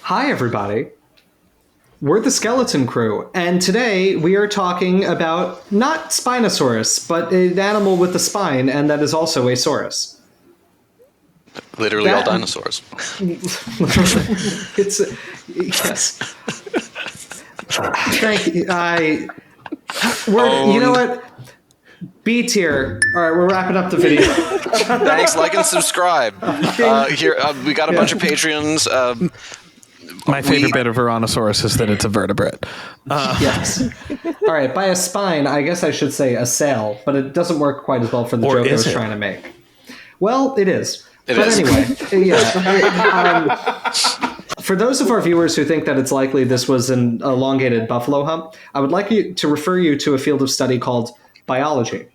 Hi, everybody. We're the Skeleton Crew, and today we are talking about not Spinosaurus, but an animal with a spine, and that is also a saurus. Literally all dinosaurs. It's yes. Thank you. You know what? B tier. All right, we're wrapping up the video. Thanks, like and subscribe. We got a bunch of Patreons. My favorite bit of Ouranosaurus is that it's a vertebrate. Yes. All right, by a spine, I guess I should say a sail, but it doesn't work quite as well for the joke I was trying to make. Well, it is. Anyway, yeah. For those of our viewers who think that it's likely this was an elongated buffalo hump, I would like to refer you to a field of study called biology,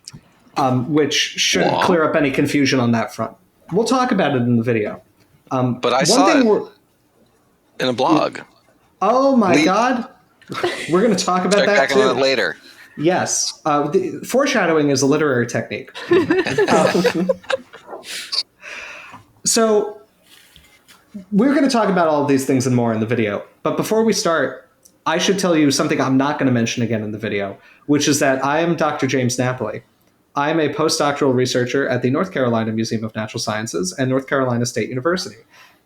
which should clear up any confusion on that front. We'll talk about it in the video. But I saw it in a blog. Oh my God. We're going to talk about that back too. on it later. Yes. Foreshadowing is a literary technique. So we're going to talk about all of these things and more in the video. But before we start, I should tell you something I'm not going to mention again in the video, which is that I am Dr. James Napoli. I am a postdoctoral researcher at the North Carolina Museum of Natural Sciences and North Carolina State University.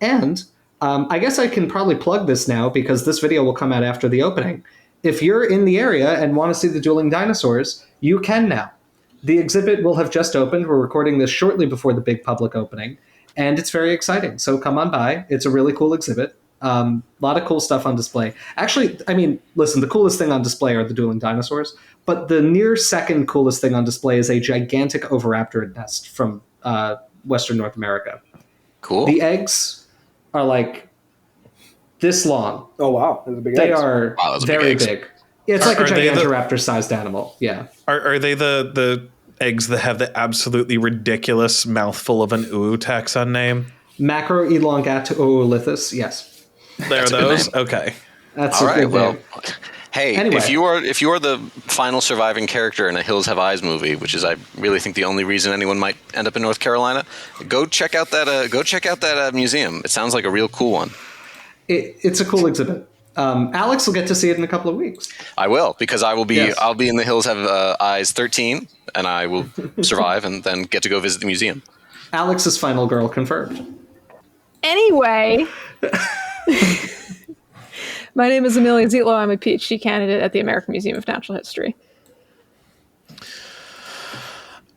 And I guess I can probably plug this now because this video will come out after the opening. If you're in the area and want to see the dueling dinosaurs, you can now. The exhibit will have just opened. We're recording this shortly before the big public opening, and it's very exciting. So come on by. It's a really cool exhibit. A lot of cool stuff on display. Actually, I mean, listen, the coolest thing on display are the dueling dinosaurs, but the near second coolest thing on display is a gigantic oviraptor nest from Western North America. Cool. The eggs are like this long. Oh, wow. Those are big They eggs. are very big. It's like a Gigantoraptor-sized animal. Yeah. Are they the eggs that have the absolutely ridiculous mouthful of an taxon name? Macroelongatolithus, yes. There are those? Okay. That's all a right. good Well, name. hey, Anyway. if you are the final surviving character in a Hills Have Eyes movie, which is I really think the only reason anyone might end up in North Carolina, go check out that museum. It sounds like a real cool one. It's a cool exhibit. Alex will get to see it in a couple of weeks. I will, because I'll be in the Hills Have Eyes 13, and I will survive and then get to go visit the museum. Alex's final girl confirmed. Anyway, my name is Amelia Zietlow. I'm a PhD candidate at the American Museum of Natural History.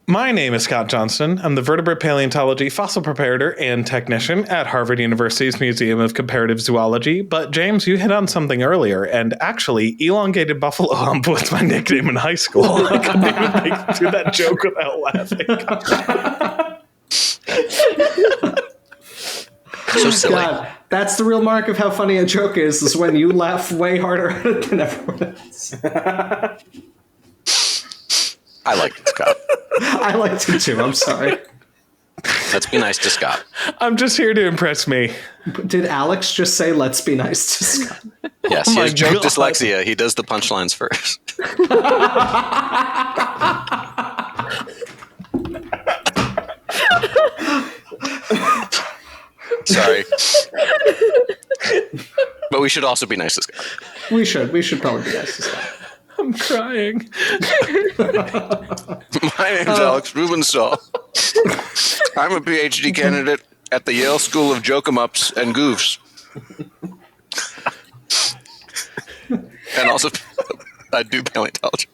My name is Scott Johnston. I'm the vertebrate paleontology fossil preparator and technician at Harvard University's Museum of Comparative Zoology. But James, you hit on something earlier, and actually, elongated buffalo hump was my nickname in high school. I couldn't even do that joke without laughing. So silly. God, that's the real mark of how funny a joke is when you laugh way harder at it than everyone else. I liked it, Scott. I liked it too. I'm sorry. Let's be nice to Scott. I'm just here to impress me. Did Alex just say, let's be nice to Scott? Yes, he has joke dyslexia. He does the punchlines first. Sorry. But we should also be nice to Scott. We should probably be nice to Scott. I'm crying. My name's Alex Rubenstahl. I'm a PhD candidate at the Yale School of Jokemups and Goofs. And also, I do paleontology.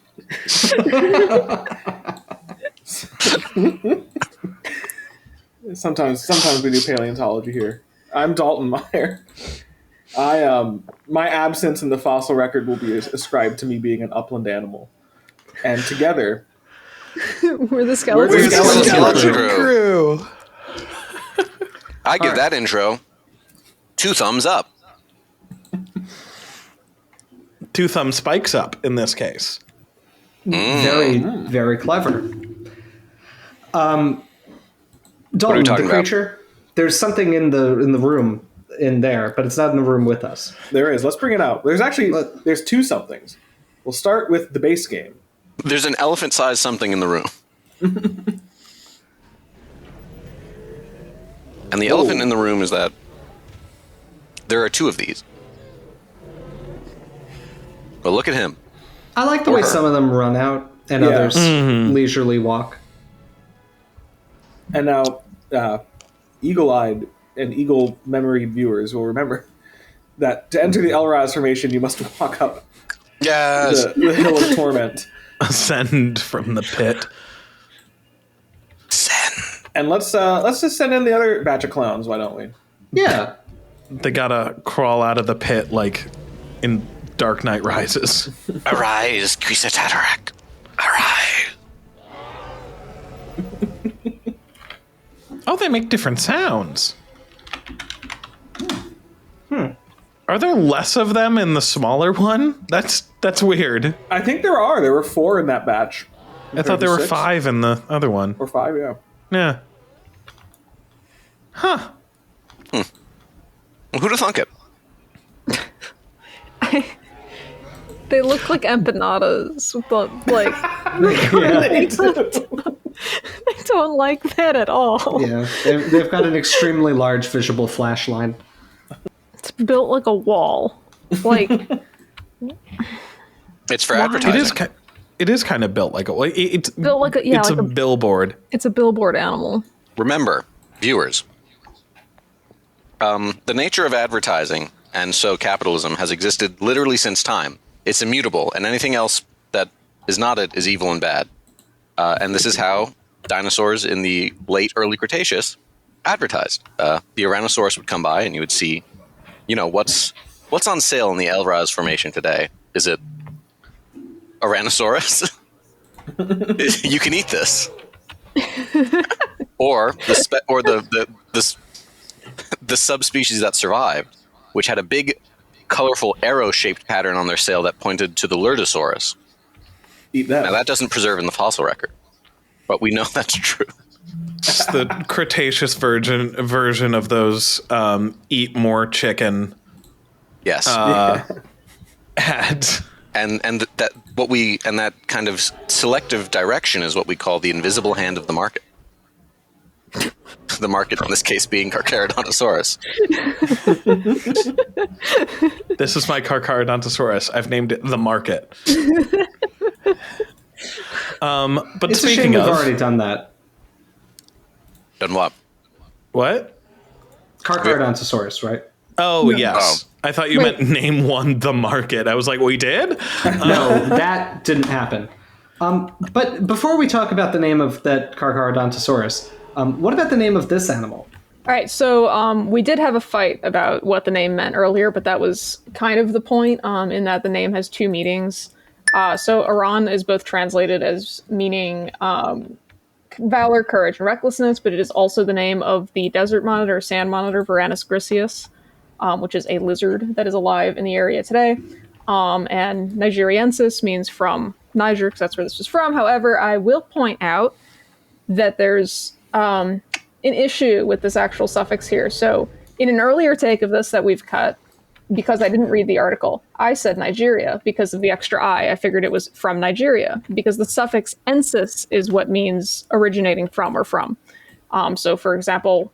Sometimes we do paleontology here. I'm Dalton Meyer. My absence in the fossil record will be ascribed to me being an upland animal. And together, We're the Skeleton Skeleton Crew. I give that intro 2 thumbs up. 2 thumb spikes up in this case. Very, very clever. Dalton, the creature. There's something in the room in there, but it's not in the room with us. there is. Let's bring it out. There's 2 somethings. We'll start with the base game. There's an elephant-sized something in the room. And the elephant in the room is that there are 2 of these. But look at him. I like the way some of them run out and others leisurely walk. And now, eagle-eyed and eagle memory viewers will remember that to enter the Elrhaz Formation, you must walk up Yes. the Hill of Torment. Ascend from the pit. Send. And let's just send in the other batch of clowns, why don't we? Yeah. They gotta crawl out of the pit like in Dark Knight Rises. Arise, Quisatatarak. Arise. Oh, they make different sounds. Are there less of them in the smaller one? That's weird. I think there are. There were 4 in that batch. I thought there were 6. 5 in the other one. Or 5, yeah. Yeah. Huh. Who'd have thunk it? They look like empanadas, but like I don't like that at all. Yeah. They've got an extremely large visible flash line. It's built like a wall. Like It's for advertising. It is kind of built like a. It's built like a it's like a billboard. It's a billboard animal. Remember, viewers, the nature of advertising, and so capitalism, has existed literally since time. It's immutable, and anything else that is not it is evil and bad. And this is how dinosaurs in the late early Cretaceous advertised. The Ouranosaurus would come by, and you would see, what's on sale in the Elrhaz Formation today. Is it Ouranosaurus? You can eat this. Or the subspecies that survived, which had a big, colorful arrow-shaped pattern on their sail that pointed to the Lurdosaurus. Eat that. Now that doesn't preserve in the fossil record, but we know that's true. It's the Cretaceous version of those eat more chicken Yes, ads. and that kind of selective direction is what we call the invisible hand of the market. The market in this case being Carcharodontosaurus. This is my Carcharodontosaurus. I've named it the market. But It's a shame speaking we've of, already done that. Done what? what? Carcharodontosaurus, right? Oh yes, Oh. I thought you meant name one the market. I was like, we did. No, that didn't happen. But before we talk about the name of that Carcharodontosaurus, what about the name of this animal? All right, so we did have a fight about what the name meant earlier, but that was kind of the point, in that the name has 2 meanings. So Iran is both translated as meaning valor, courage, and recklessness, but it is also the name of the desert monitor, sand monitor, Varanus griseus, which is a lizard that is alive in the area today. And Nigeriensis means from Niger, because that's where this was from. However, I will point out that there's an issue with this actual suffix here. So in an earlier take of this that we've cut, because I didn't read the article, I said Nigeria because of the extra I. I figured it was from Nigeria because the suffix ensis is what means originating from or from. So for example,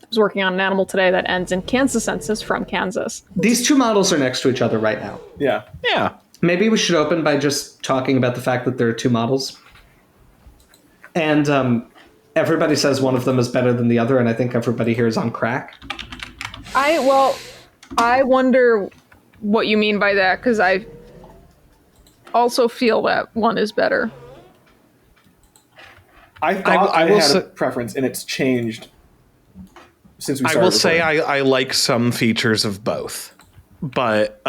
I was working on an animal today that ends in Kansasensis, from Kansas. These 2 models are next to each other right now. Yeah. Yeah. Maybe we should open by just talking about the fact that there are 2 models. And everybody says one of them is better than the other, and I think everybody here is on crack. I wonder what you mean by that, because I also feel that one is better. I thought I I, will had say- a preference, and it's changed since we I started. will say recording. I like some features of both. But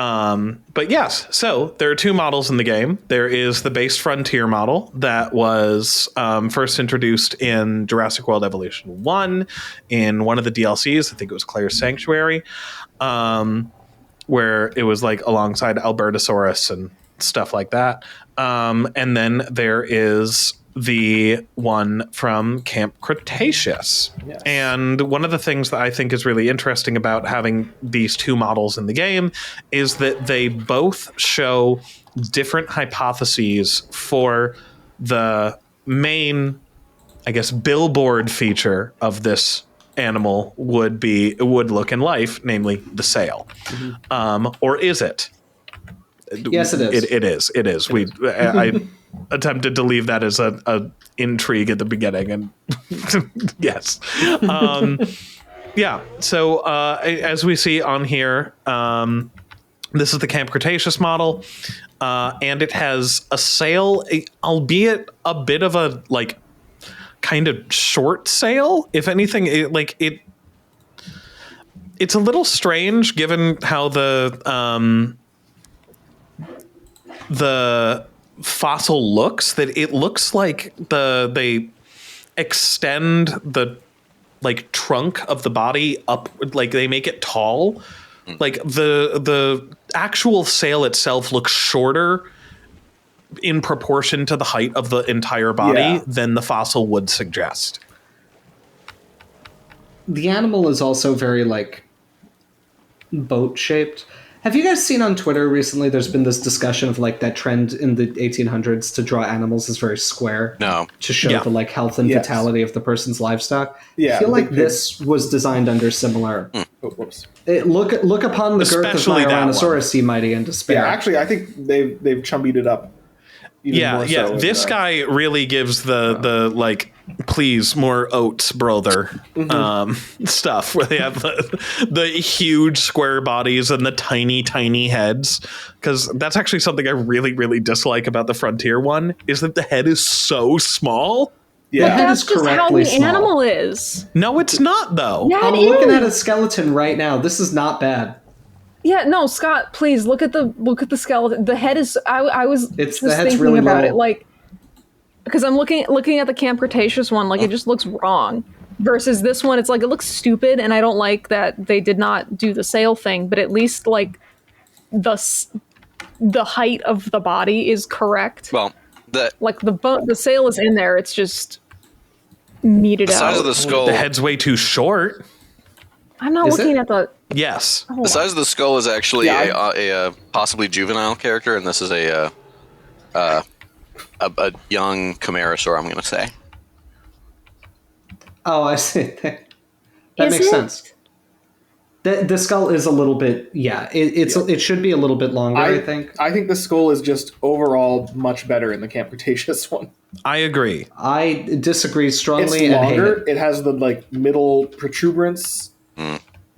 yes, so there are 2 models in the game. There is the base Frontier model that was first introduced in Jurassic World Evolution 1 in one of the DLCs. I think it was Claire's Sanctuary, where it was like alongside Albertosaurus and stuff like that. And then there is the one from Camp Cretaceous. Yes. And one of the things that I think is really interesting about having these 2 models in the game is that they both show different hypotheses for the main, I guess, billboard feature of this animal would look in life, namely the sail. Or is it? Yes, it is. It is. I attempted to leave that as a intrigue at the beginning, and yes. Yeah. So as we see on here, this is the Camp Cretaceous model, and it has a sail, albeit a bit of a kind of short sail. If anything, it's a little strange given how the fossil looks. That it looks like they extend the trunk of the body up, they make it tall. The actual sail itself looks shorter in proportion to the height of the entire body than the fossil would suggest. The animal is also very boat shaped. Have you guys seen on Twitter recently, there's been this discussion of that trend in the 1800s to draw animals as very square? No. To show the health and vitality of the person's livestock? Yeah, I feel like this was designed under similar. Oh, whoops. Look upon the girth of my Ouranosaurus, ye mighty in despair. Yeah, actually, I think they've chumbied it up. Yeah. This guy really gives the please more oats, brother, stuff where they have the huge square bodies and the tiny heads. Because that's actually something I really, really dislike about the Frontier one, is that the head is so small. Yeah, but that's just how the animal is. No, it's not, though. Yeah, I'm looking at a skeleton right now. This is not bad. Yeah, no, Scott, please look at the skeleton. The head is. I was just the head's thinking really about low. it, because I'm looking at the Camp Cretaceous one, it just looks wrong. Versus this one, it's it looks stupid, and I don't like that they did not do the sail thing. But at least the height of the body is correct. Well, the sail is in there. It's just meted the out. size of the skull. The head's way too short. I'm not looking at the. Yes. Oh, The size of the skull is actually a possibly juvenile character, and this is a young Camarasaur, I'm going to say. Oh, I see. That Is makes it? sense. The skull is a little bit, it should be a little bit longer, I think. I think the skull is just overall much better in the Camp Cretaceous one. I agree. I disagree strongly. It's longer. And hate it has the middle protuberance.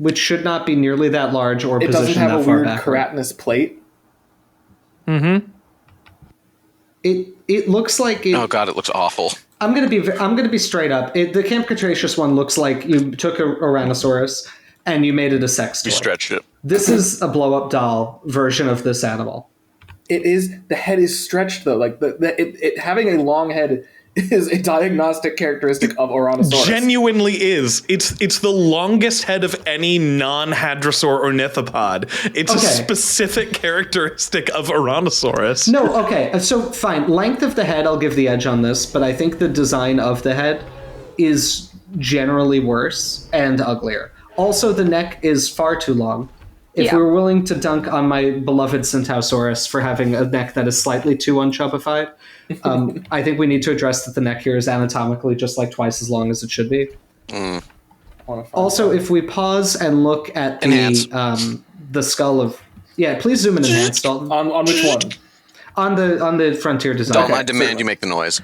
which should not be nearly that large or It doesn't positioned have that a far weird back. keratinous plate. Mm-hmm. It looks like it. Oh god, it looks awful. I'm gonna be straight up. The Camp Cretaceous one looks like you took a Ouranosaurus and you made it a sex toy. You stretched it. This is a blow-up doll version of this animal. It is. The head is stretched though. It having a long head is a diagnostic characteristic of Ouranosaurus. Genuinely is. It's the longest head of any non-hadrosaur ornithopod. It's a specific characteristic of Ouranosaurus. No, okay, so fine. Length of the head, I'll give the edge on this, but I think the design of the head is generally worse and uglier. Also, the neck is far too long. If we were willing to dunk on my beloved Centausaurus for having a neck that is slightly too unchubbified, I think we need to address that the neck here is anatomically just twice as long as it should be. Also, if we pause and look at the skull of... Yeah, please zoom in enhance, Dalton. On which one? On the Frontier design. Dalton, I demand you make the noise.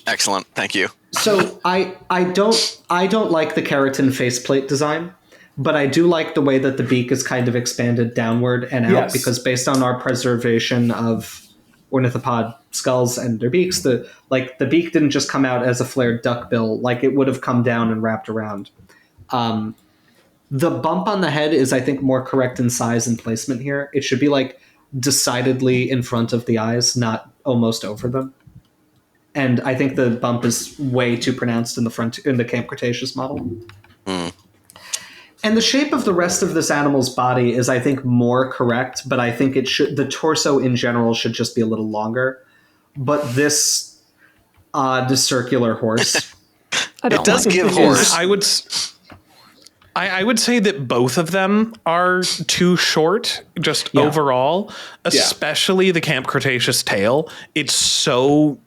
Excellent, thank you. So I don't like the keratin faceplate design, but I do like the way that the beak is kind of expanded downward and out, because based on our preservation of ornithopod skulls and their beaks, the beak didn't just come out as a flared duckbill, it would have come down and wrapped around. The bump on the head is, I think, more correct in size and placement here. It should be decidedly in front of the eyes, not almost over them. And I think the bump is way too pronounced in the Camp Cretaceous model. And the shape of the rest of this animal's body is, I think, more correct, but I think the torso in general should just be a little longer. But this odd circular horse. It does give horse. I would say that both of them are too short, overall, especially the Camp Cretaceous tail. It's so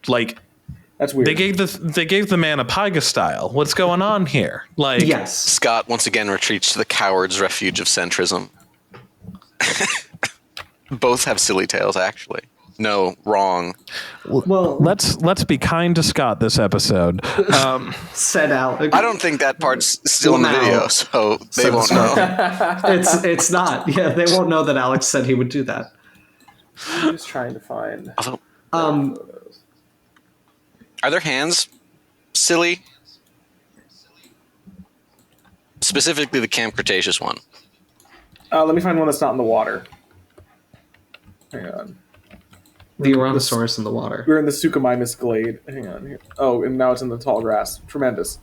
That's weird. They gave the man a Pyga style. What's going on here? Like, Yes. Scott once again retreats to the coward's refuge of centrism. Both have silly tails, actually. No, wrong. Well, let's be kind to Scott this episode. said Alex. I don't think that part's still in the video, so they won't know. It's not. Yeah, they won't know that Alex said he would do that. I'm just trying to find. Are their hands silly? Specifically the Camp Cretaceous one. Let me find one that's not in the water. Hang on. The Ouranosaurus in the water. We're in the Suchomimus glade. Hang on here. Oh, and now it's in the tall grass. Tremendous.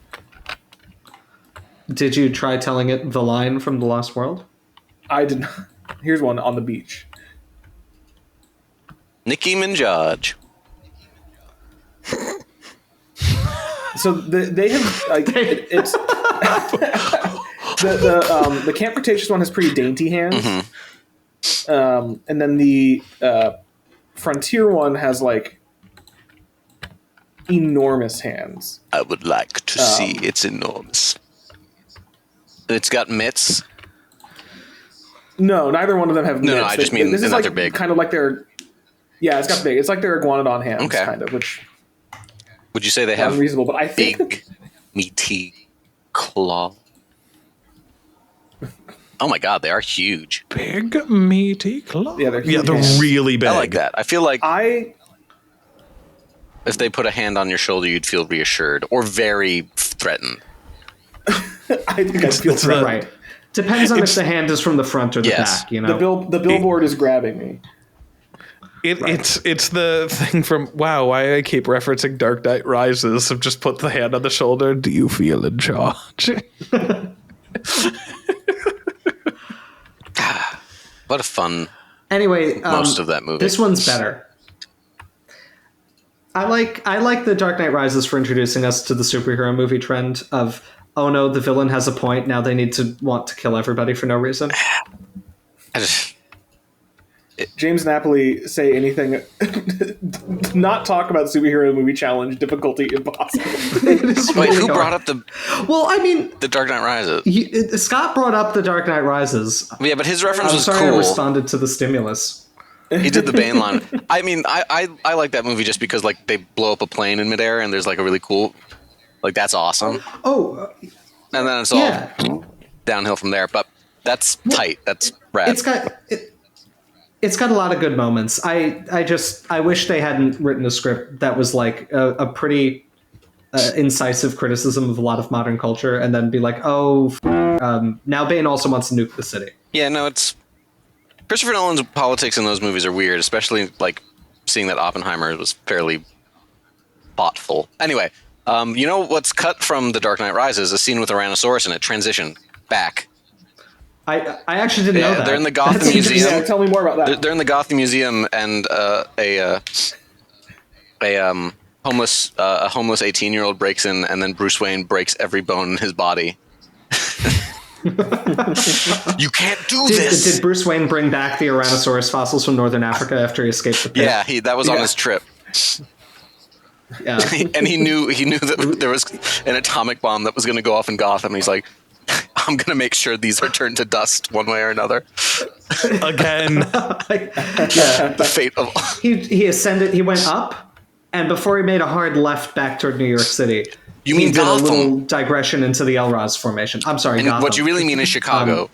Did you try telling it the line from The Lost World? I did not. Here's one on the beach. Nicki Minaj. So they have like it's the Camp Cretaceous one has pretty dainty hands, and then the Frontier one has like enormous hands. I would like to see it's enormous. It's got mitts. No, neither one of them have. No, mitts. I just mean this is that like they're big. Kind of like they're. Yeah, it's got big. It's like their iguanodon hands, Okay. kind of, which Would you say they have unreasonable. But I think big, meaty claw? Oh my god, they are huge. big meaty claw. Yeah, they're huge yeah, they're hands. really big. I like that. I feel like I if they put a hand on your shoulder, you'd feel reassured or very threatened. think I feel it's threatened. Right. Depends on if the hand is from the front or the Yes. back, you know? The billboard is grabbing me. It's the thing from why I keep referencing Dark Knight Rises of just put the hand on the shoulder. Do you feel in charge? What a fun Anyway, most of that movie. This one's better. I like the Dark Knight Rises for introducing us to the superhero movie trend of, oh no, the villain has a point, now they need to want to kill everybody for no reason. I just, James Napoli say anything. Not talk about superhero movie challenge difficulty impossible. wait, who brought up Well, I mean, the Dark Knight Rises? Scott brought up the Dark Knight Rises. Yeah, but his reference I'm was sorry I cool. responded to the stimulus. He did the Bane line. I mean, I like that movie just because like they blow up a plane in midair and there's like a really cool, like that's awesome. Oh, And then it's yeah. all downhill from there. But that's tight. That's rad. It's got a lot of good moments. I wish they hadn't written a script that was like a pretty incisive criticism of a lot of modern culture, and then be like, now Bane also wants to nuke the city. Yeah, no, it's Christopher Nolan's politics in those movies are weird, especially like seeing that Oppenheimer was fairly thoughtful. Anyway, you know what's cut from The Dark Knight Rises? A scene with Ouranosaurus in it. Transition back. I actually didn't know that. They're in the Gotham That's Museum. Yeah, tell me more about that. They're in the Gotham Museum, and a homeless 18-year-old breaks in, and then Bruce Wayne breaks every bone in his body. You can't do this. Did Bruce Wayne bring back the Ouranosaurus fossils from Northern Africa after he escaped the pit? Yeah, that was on his trip. Yeah. And he knew that there was an atomic bomb that was going to go off in Gotham. He's like, I'm going to make sure these are turned to dust one way or another. Again. The fate of He ascended. He went up, and before he made a hard left back toward New York City, You he mean did Gotham? a little digression into the Elrhaz Formation. I'm sorry, And Gotham. what you really mean is Chicago.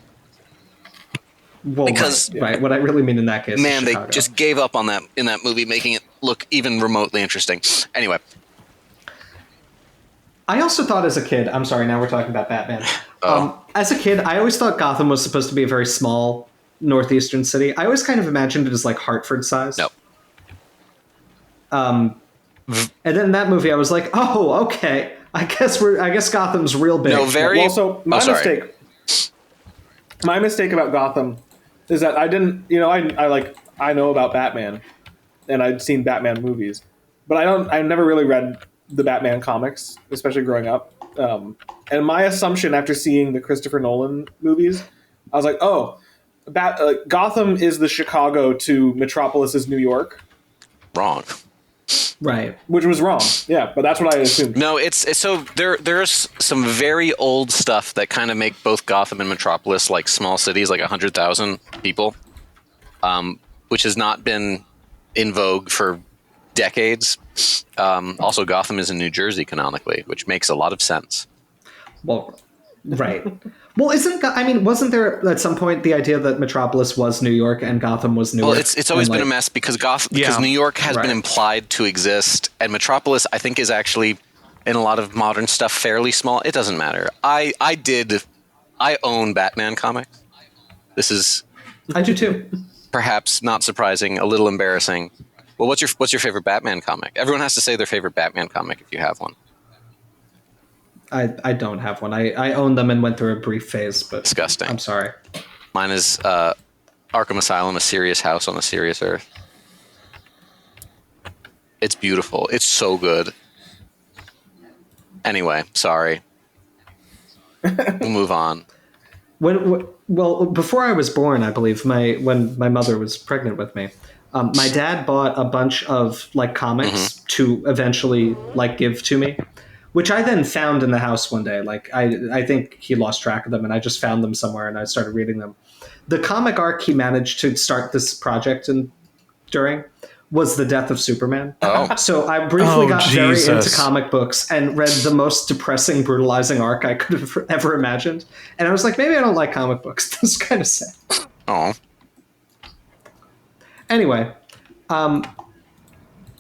Well, because- right, what I really mean in that case, Man, is they Chicago. just gave up on that in that movie, making it look even remotely interesting. Anyway, I also thought as a kid. I'm sorry. Now we're talking about Batman. As a kid, I always thought Gotham was supposed to be a very small northeastern city. I always kind of imagined it as like Hartford size. no. And then in that movie, I was like, oh, okay. I guess Gotham's real big. No, very. Well, so my sorry. mistake. My mistake about Gotham is that I didn't. I know about Batman, and I'd seen Batman movies, but I never really read the Batman comics, especially growing up. And my assumption after seeing the Christopher Nolan movies, I was like, oh, Gotham is the Chicago to Metropolis is New York. Wrong. Right. which was wrong. Yeah, but that's what I assumed. No, it's so there's some very old stuff that kind of make both Gotham and Metropolis like small cities, like 100,000 people, which has not been in vogue for decades. Also, Gotham is in New Jersey canonically, which makes a lot of sense. Well, right. Well, wasn't there at some point the idea that Metropolis was New York and Gotham was Newark? Well, it's always been a mess because because New York has been implied to exist, and Metropolis, I think, is actually in a lot of modern stuff fairly small. It doesn't matter. I own Batman comics. This is I do too. perhaps not surprising, a little embarrassing. Well, what's your favorite Batman comic? Everyone has to say their favorite Batman comic if you have one. I don't have one. I own them and went through a brief phase, but Disgusting. I'm sorry. Mine is Arkham Asylum, A Serious House on a Serious Earth. It's beautiful. It's so good. Anyway, sorry. We'll move on. Well, before I was born, I believe when my mother was pregnant with me, my dad bought a bunch of like comics to eventually like give to me, which I then found in the house one day. Like I think he lost track of them, and I just found them somewhere, and I started reading them. The comic arc he managed to start this project during was the death of Superman. Oh. So I briefly got very Jesus. into comic books and read the most depressing, brutalizing arc I could have ever imagined. And I was like, maybe I don't like comic books. This is kind of sad. Oh. Anyway,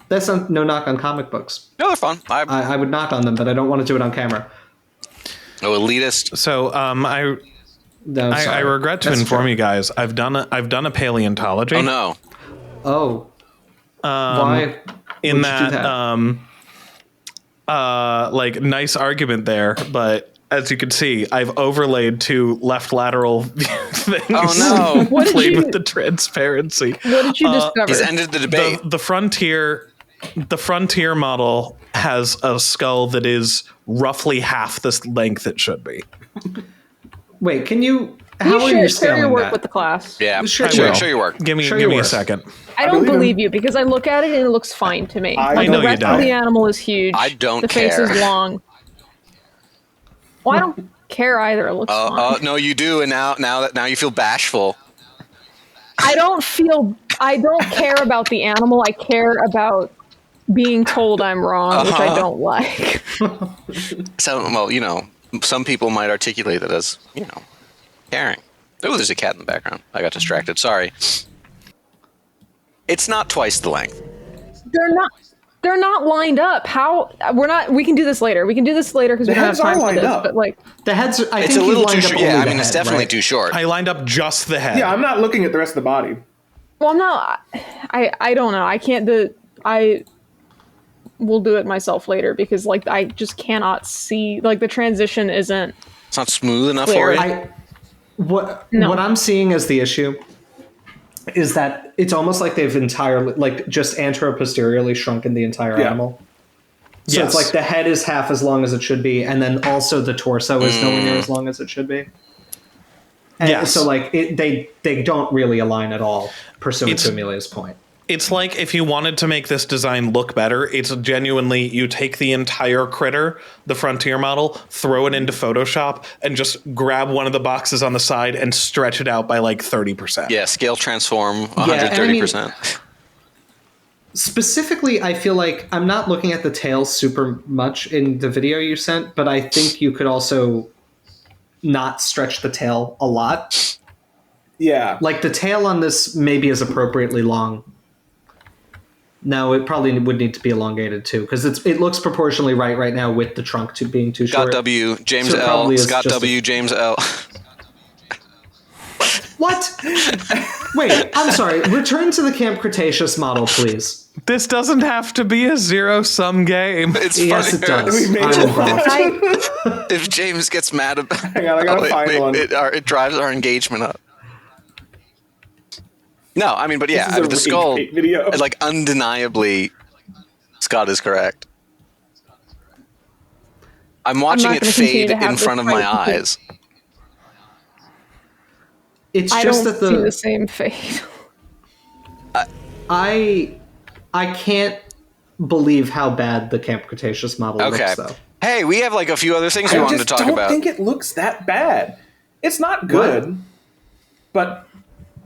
that's no knock on comic books. No, they're fun. I would knock on them, but I don't want to do it on camera. Oh, elitist. So No, I sorry. regret to That's inform true. you guys, I've done a paleontology. Oh, no. Oh. Why? In would you do that, like nice argument there, but as you can see, I've overlaid two left lateral things. Oh, no. What did Played you- with the transparency. What did you discover? He's ended the debate. The frontier model has a skull that is roughly half the length it should be. Wait, can you... Can How are you share scaling your work that? with the class? Yeah, Sure, show will. your work. Give me Show your a work. second. I don't believe believe you because I look at it and it looks fine to me. I Like, know the you rest don't. of the animal is huge. I don't The face care. is long. Well, I don't care either. It looks fine. No, you do, and now you feel bashful. I don't care about the animal. I care about being told I'm wrong, which I don't like. So, well, some people might articulate that as, caring. Oh, there's a cat in the background. I got distracted. Sorry. It's not twice the length. They're not lined up. We can do this later. We can do this later because we The don't have heads are time for lined this. up. But like, The heads... I It's think a you little lined too up short. only Yeah, the it's head, definitely right? too short. I lined up just the head. Yeah, I'm not looking at the rest of the body. well, no, I don't know. I can't do. I will do it myself later because like I just cannot see. Like the transition isn't. It's not smooth enough Clear. for you. What No. I'm seeing as the issue is that it's almost like they've entirely, like, just anteroposteriorly shrunken the entire Yeah. animal. So Yes. it's like the head is half as long as it should be, and then also the torso is nowhere near as long as it should be. And Yes. so, like, they don't really align at all, pursuant It's- to Amelia's point. It's like if you wanted to make this design look better, it's genuinely you take the entire critter, the frontier model, throw it into Photoshop, and just grab one of the boxes on the side and stretch it out by like 30%. Yeah, scale transform and I mean- 130%. Specifically, I feel like I'm not looking at the tail super much in the video you sent, but I think you could also not stretch the tail a lot. Yeah. Like, the tail on this maybe is appropriately long. No, it probably would need to be elongated too, because it looks proportionally right now with the trunk being too Scott short. W, James So it L, probably is Scott just W, James L. What? Wait, I'm sorry. Return to the Camp Cretaceous model, please. This doesn't have to be a zero-sum game. It's Yes, it funnier. does. We made I'm it. involved. If James gets mad about Hang on, I gotta find one. it drives our engagement up. No, I mean, but yeah, This is I a mean, the rage skull, bait video. like, undeniably, Scott is correct. I'm watching not it gonna continue fade to have in this front of my fight. eyes. It's I just don't that see the same fate. I can't believe how bad the Camp Cretaceous model Okay. looks, though. Hey, we have like a few other things we wanted to talk I don't about. think it looks that bad. It's not good, but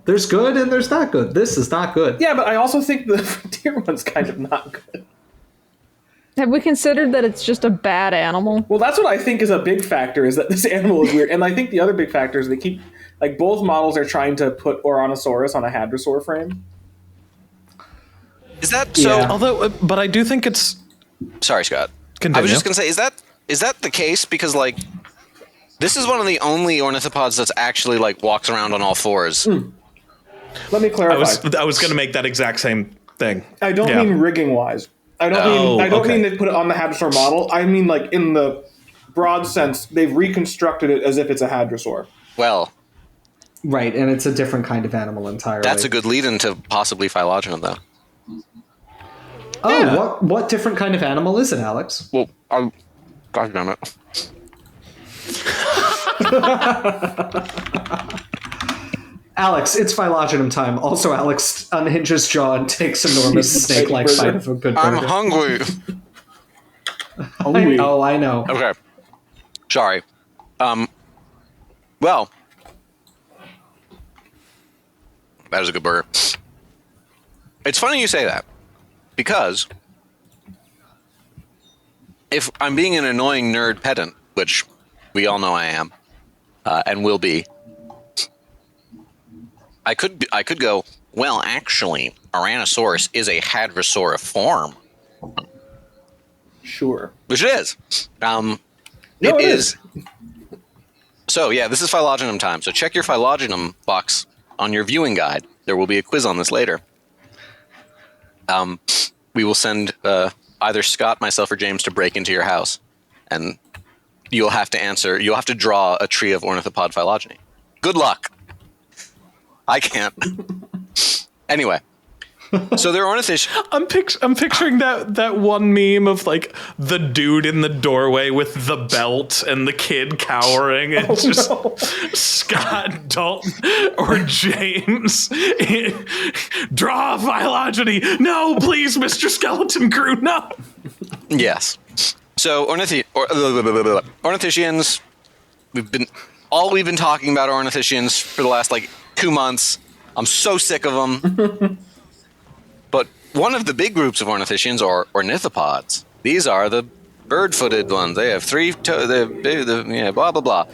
There's good and there's not good. This is not good. yeah, but I also think the frontier one's kind of not good. Have we considered that it's just a bad animal? Well, that's what I think is a big factor, is that this animal is weird. And I think the other big factor is they keep, like, both models are trying to put Ouranosaurus on a hadrosaur frame. Is that so? Yeah. Although, but I do think it's. Sorry, Scott. Continue. I was just gonna say, is that the case? Because like, this is one of the only ornithopods that's actually like walks around on all fours. Let me clarify. I was going to make that exact same thing. I don't mean rigging wise. I don't mean they put it on the hadrosaur model. I mean, like, in the broad sense, they've reconstructed it as if it's a hadrosaur. Well, Right, and it's a different kind of animal entirely. that's a good lead into possibly phylogeny, though. Oh, Yeah. what different kind of animal is it, Alex? Well, God damn it. Alex, it's phylogeny time. Also, Alex unhinges jaw and takes enormous snake-like bite of a good I'm burger. hungry. I know. Okay. Sorry. Well, that was a good burger. It's funny you say that, because if I'm being an annoying nerd pedant, which we all know I am, and will be, I could go, well, actually, Ouranosaurus is a hadrosauriform, Sure. which it is. No, it is. So, yeah, this is phylogeny time. So check your phylogeny box on your viewing guide. There will be a quiz on this later. We will send either Scott, myself, or James to break into your house, and you'll have to answer. You'll have to draw a tree of ornithopod phylogeny. Good luck. I can't. Anyway, so they're ornithish. I'm picturing that one meme of like the dude in the doorway with the belt and the kid cowering. It's just Scott, Dalton, or James. Draw a phylogeny. No, please, Mr. Skeleton Crew, no. Yes. So ornithischians. We've been talking about ornithischians for the last like 2 months. I'm so sick of them. But one of the big groups of ornithischians are ornithopods. These are the bird-footed ones. They have 3 toes. Yeah, blah blah blah.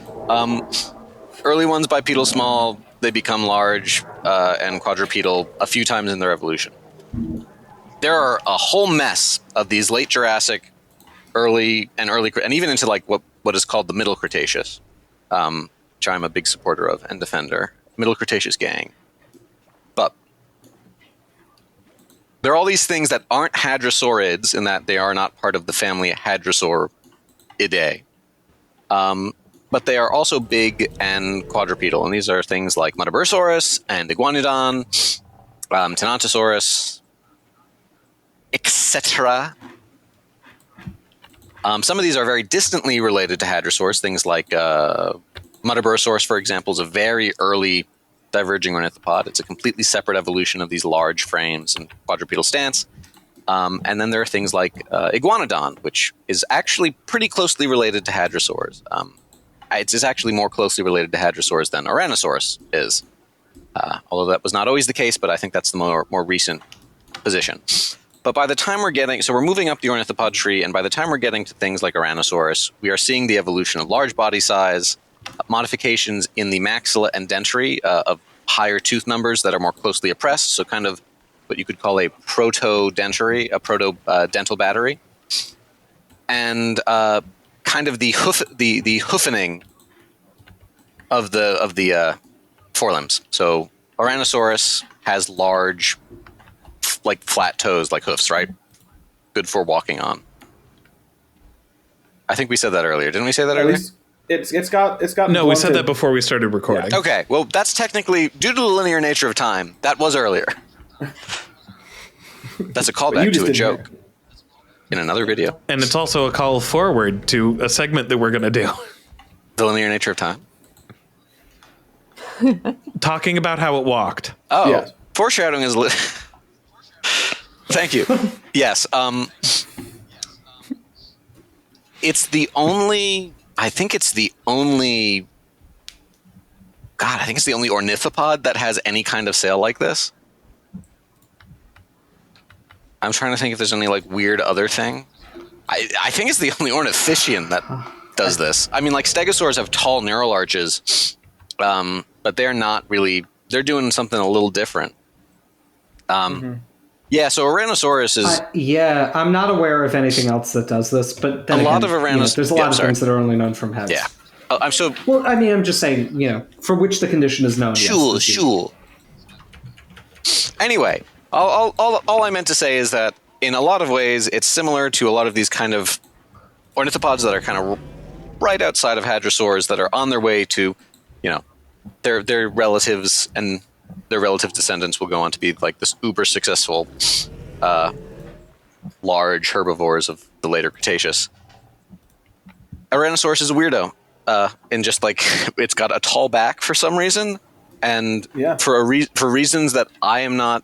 Early ones bipedal, small. They become large and quadrupedal a few times in their evolution. There are a whole mess of these late Jurassic, early, and even into like what is called the Middle Cretaceous, which I'm a big supporter of and defender. Middle Cretaceous gang. But there are all these things that aren't hadrosaurids in that they are not part of the family Hadrosauridae. But they are also big and quadrupedal, and these are things like Nigersaurus and Iguanodon, Tenontosaurus, etc. Some of these are very distantly related to hadrosaurs, things like Nigersaurus, for example, is a very early diverging ornithopod. It's a completely separate evolution of these large frames and quadrupedal stance. And then there are things like Iguanodon, which is actually pretty closely related to hadrosaurs. It's actually more closely related to hadrosaurs than Ouranosaurus is. Although that was not always the case, but I think that's the more recent position. But by the time we're moving up the ornithopod tree, and by the time we're getting to things like Ouranosaurus, we are seeing the evolution of large body size, modifications in the maxilla and dentary of higher tooth numbers that are more closely oppressed, so kind of what you could call a proto-dentary, a proto-dental battery, and kind of the hoofening of the forelimbs. So Ouranosaurus has large, like flat toes, like hoofs, right? Good for walking on. I think we said that earlier. Didn't we say that earlier? It's got No, we said that before we started recording. Yeah. Okay, well, that's technically, due to the linear nature of time, that was earlier. That's a callback to a joke in another video. And it's also a call forward to a segment that we're going to do. The linear nature of time. Talking about how it walked. Oh, Yes. foreshadowing is Thank you. Yes. It's the only. I think it's the only. God, I think it's the only ornithopod that has any kind of sail like this. I'm trying to think if there's any like weird other thing. I think it's the only ornithischian that does this. I mean, like stegosaurs have tall neural arches, but they're not really. They're doing something a little different. Yeah, so Ouranosaurus is... yeah, I'm not aware of anything else that does this, but then lot of there's a lot of things that are only known from heads. Yeah. Well, I mean, I'm just saying, for which the condition is known. Sure. Anyway, all I meant to say is that in a lot of ways, it's similar to a lot of these kind of ornithopods that are kind of right outside of hadrosaurs that are on their way to, their relatives, and their relative descendants will go on to be like this uber successful large herbivores of the later Cretaceous. Ouranosaurus is a weirdo. And just like it's got a tall back for some reason, and for reasons that I am not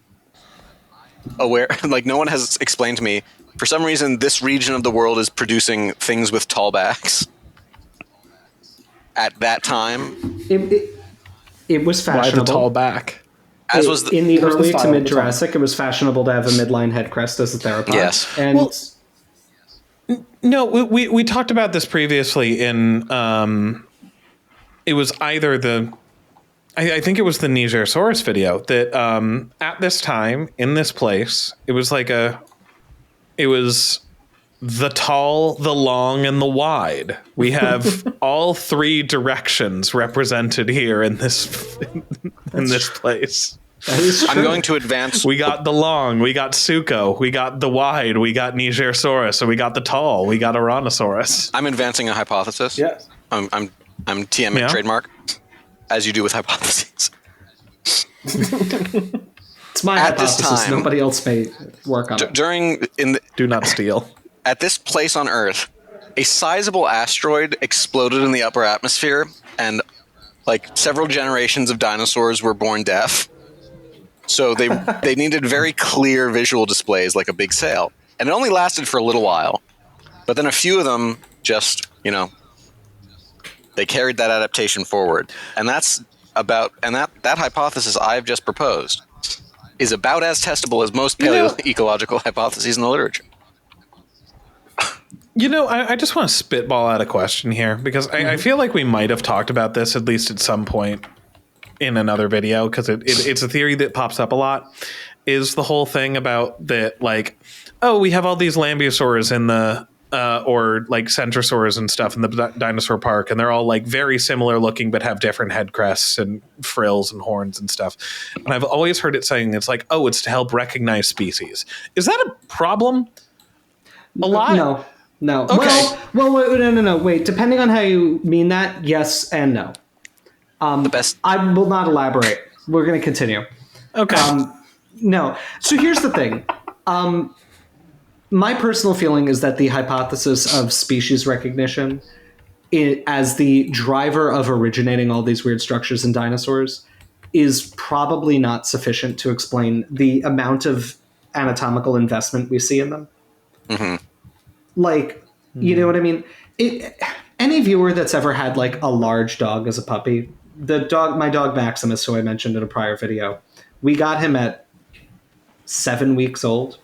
aware, like no one has explained to me. For some reason, this region of the world is producing things with tall backs. At that time, it was fashionable. Why the tall back? As was in the early to mid Jurassic, it was fashionable to have a midline head crest as a theropod. Yes, and. No, we talked about this previously in, it was either I think it was the Nigersaurus video that at this time, in this place, it was the tall, the long, and the wide. We have all three directions represented here in this place. I'm going to advance. We got the long, we got Sucho, we got the wide, we got Nigersaurus, and we got the tall, we got Ouranosaurus. I'm advancing a hypothesis. Yes. I'm TM trademark, as you do with hypotheses. It's my At this hypothesis. time, Nobody else may work on it. Do not steal. At this place on Earth, a sizable asteroid exploded in the upper atmosphere, and like several generations of dinosaurs were born deaf. So they needed very clear visual displays like a big sail. And it only lasted for a little while. But then a few of them just, they carried that adaptation forward. And that hypothesis I've just proposed is about as testable as most paleoecological hypotheses in the literature. I just want to spitball out a question here, because I feel like we might have talked about this at least at some point in another video, because it's a theory that pops up a lot, is the whole thing about that, like, we have all these lambeosaurs in the or like centrosaurs and stuff in the dinosaur park, and they're all like very similar looking but have different head crests and frills and horns and stuff. And I've always heard it saying it's like, it's to help recognize species. Is that a problem? A lot? No. Okay. Well, no. Wait, depending on how you mean that, yes and no. The best. I will not elaborate. We're going to continue. Okay. No. So here's the thing. My personal feeling is that the hypothesis of species recognition as the driver of originating all these weird structures in dinosaurs is probably not sufficient to explain the amount of anatomical investment we see in them. Mm-hmm. Like, you know what I mean? Any viewer that's ever had like a large dog as a puppy, my dog Maximus, who I mentioned in a prior video, we got him at 7 weeks old.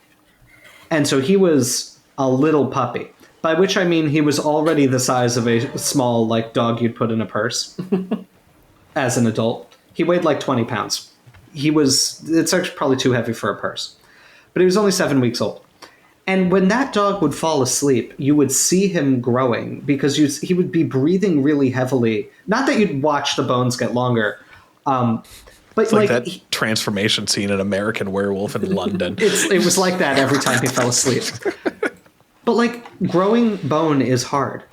And so he was a little puppy, by which I mean he was already the size of a small like dog you'd put in a purse as an adult. He weighed like 20 pounds. It's actually probably too heavy for a purse, but he was only 7 weeks old. And when that dog would fall asleep, you would see him growing because he would be breathing really heavily. Not that you'd watch the bones get longer, but it's like that transformation scene in American Werewolf in London. It was like that every time he fell asleep. But like growing bone is hard.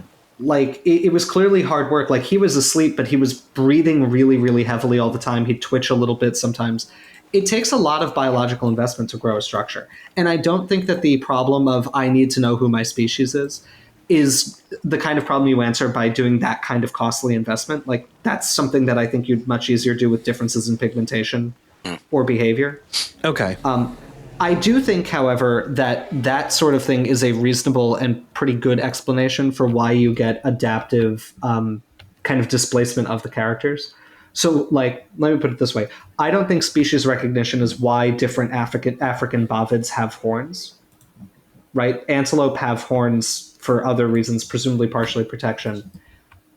Like it was clearly hard work. Like he was asleep, but he was breathing really, really heavily all the time. He'd twitch a little bit sometimes. It takes a lot of biological investment to grow a structure. And I don't think that the problem of I need to know who my species is the kind of problem you answer by doing that kind of costly investment. Like that's something that I think you'd much easier do with differences in pigmentation or behavior. Okay. I do think, however, that sort of thing is a reasonable and pretty good explanation for why you get adaptive kind of displacement of the characters. So, like, let me put it this way. I don't think species recognition is why different African bovids have horns, right? Antelope have horns for other reasons, presumably partially protection.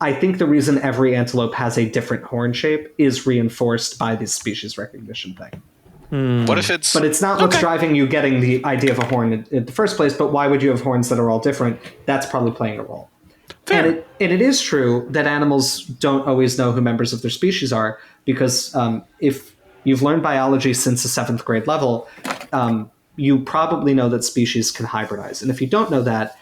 I think the reason every antelope has a different horn shape is reinforced by this species recognition thing. What if it's... But it's not what's driving you getting the idea of a horn in the first place, but why would you have horns that are all different? That's probably playing a role. And it is true that animals don't always know who members of their species are, because if you've learned biology since the 7th grade level, you probably know that species can hybridize. And if you don't know that,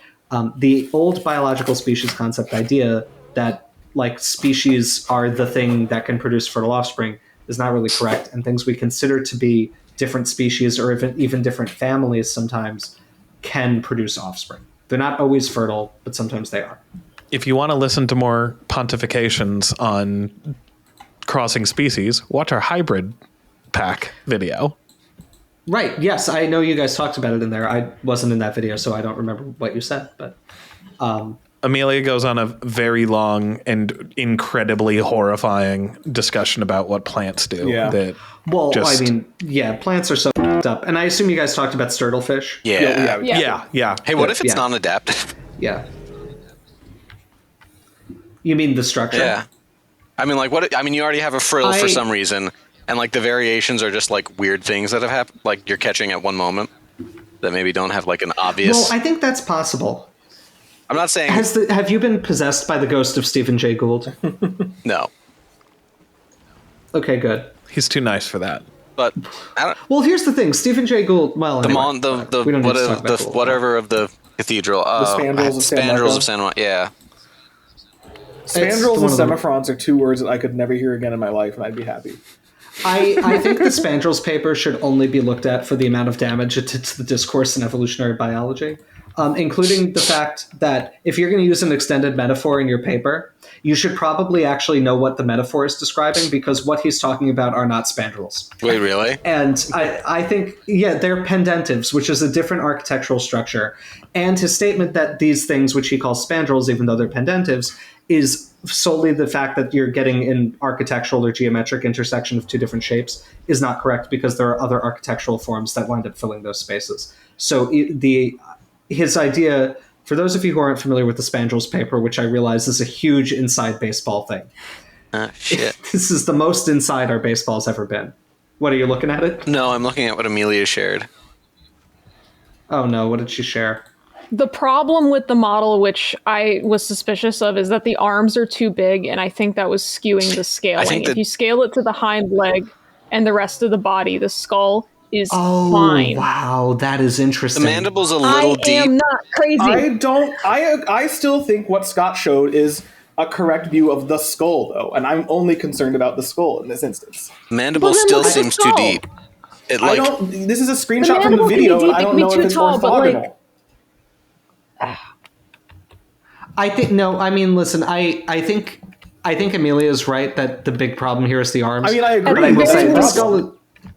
the old biological species concept idea that like species are the thing that can produce fertile offspring is not really correct. And things we consider to be different species or even different families sometimes can produce offspring. They're not always fertile, but sometimes they are. If you want to listen to more pontifications on crossing species, watch our hybrid pack video. Right. Yes, I know you guys talked about it in there. I wasn't in that video, so I don't remember what you said. But Amelia goes on a very long and incredibly horrifying discussion about what plants do. Yeah. I mean, yeah, plants are so f***ed up. And I assume you guys talked about sturtlefish. Yeah. Hey, what if it's non-adaptive? Yeah. You mean the structure? Yeah. I mean, like, what? I mean, you already have a frill for some reason, and like the variations are just like weird things that have happened, like you're catching at one moment that maybe don't have like an obvious. Well, I think that's possible. I'm not saying. Have you been possessed by the ghost of Stephen Jay Gould? No. Okay, good. He's too nice for that. But well, here's the thing: Stephen Jay Gould. Well, whatever of the cathedral. The spandrels of San Juan. Yeah. Spandrels and semifrons are two words that I could never hear again in my life, and I'd be happy. I think the spandrels paper should only be looked at for the amount of damage it did to the discourse in evolutionary biology, including the fact that if you're going to use an extended metaphor in your paper, you should probably actually know what the metaphor is describing, because what he's talking about are not spandrels. Wait, really? And I think, they're pendentives, which is a different architectural structure. And his statement that these things, which he calls spandrels, even though they're pendentives, is solely the fact that you're getting an architectural or geometric intersection of two different shapes is not correct, because there are other architectural forms that wind up filling those spaces. So his idea, for those of you who aren't familiar with the spandrels paper, which I realize is a huge inside baseball thing. Shit. This is the most inside our baseball's ever been. What, are you looking at it? No, I'm looking at what Amelia shared. Oh no, what did she share? The problem with the model, which I was suspicious of, is that the arms are too big, and I think that was skewing the scaling. If you scale it to the hind leg and the rest of the body, the skull is fine. Wow, that is interesting. The mandible's a little deep. I am not crazy. I still think what Scott showed is a correct view of the skull, though, and I'm only concerned about the skull in this instance. Mandible still seems too deep. This is a screenshot from the video, and I don't know if it's orthogonal. I think listen, I think Amelia's right that the big problem here is the arms. I mean, I agree.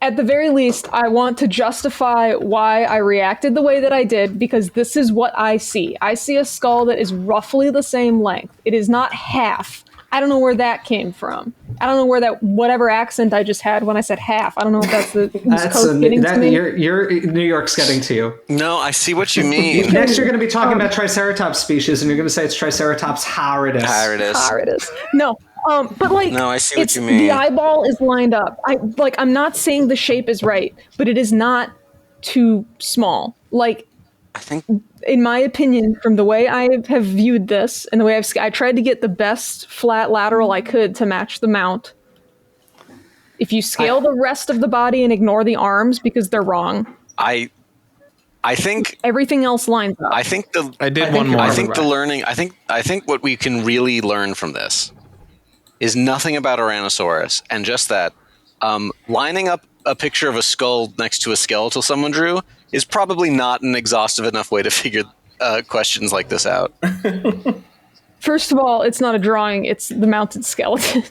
At the very least, I want to justify why I reacted the way that I did, because this is what I see. I see a skull that is roughly the same length. It is not half. I don't know where that came from. I don't know where that whatever accent I just had when I said half. I don't know if that's the East Coast getting to me. Your New York's getting to you. No, I see what you mean. Next, you're going to be talking about Triceratops species, and you're going to say it's Triceratops haridus. Haridus. No. But no, I see what you mean. The eyeball is lined up. I'm not saying the shape is right, but it is not too small. I think, in my opinion, from the way I have viewed this and the way I tried to get the best flat lateral I could to match the mount. If you scale the rest of the body and ignore the arms because they're wrong, I think everything else lines up. I think what we can really learn from this is nothing about Ouranosaurus, and just that lining up a picture of a skull next to a skeletal someone drew is probably not an exhaustive enough way to figure questions like this out. First of all, it's not a drawing; it's the mounted skeleton.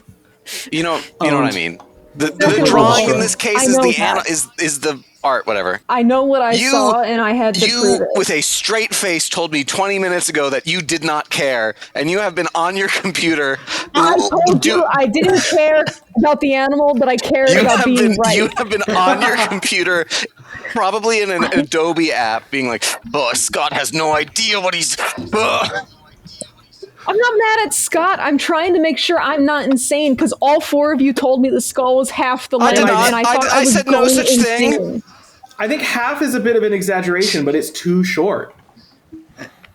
You know what I mean. The drawing in this case is is the art, whatever. I know what I saw, and I had to prove You, it. with a straight face, told me 20 minutes ago that you did not care, and you have been on your computer. I told you I didn't care about the animal, but I cared about being right. You have been on your computer, probably in an Adobe app, being like, "Oh, Scott has no idea what he's." I'm not mad at Scott. I'm trying to make sure I'm not insane because all four of you told me the skull was half the length, and I thought I was said going no such insane. thing. I think half is a bit of an exaggeration, but it's too short.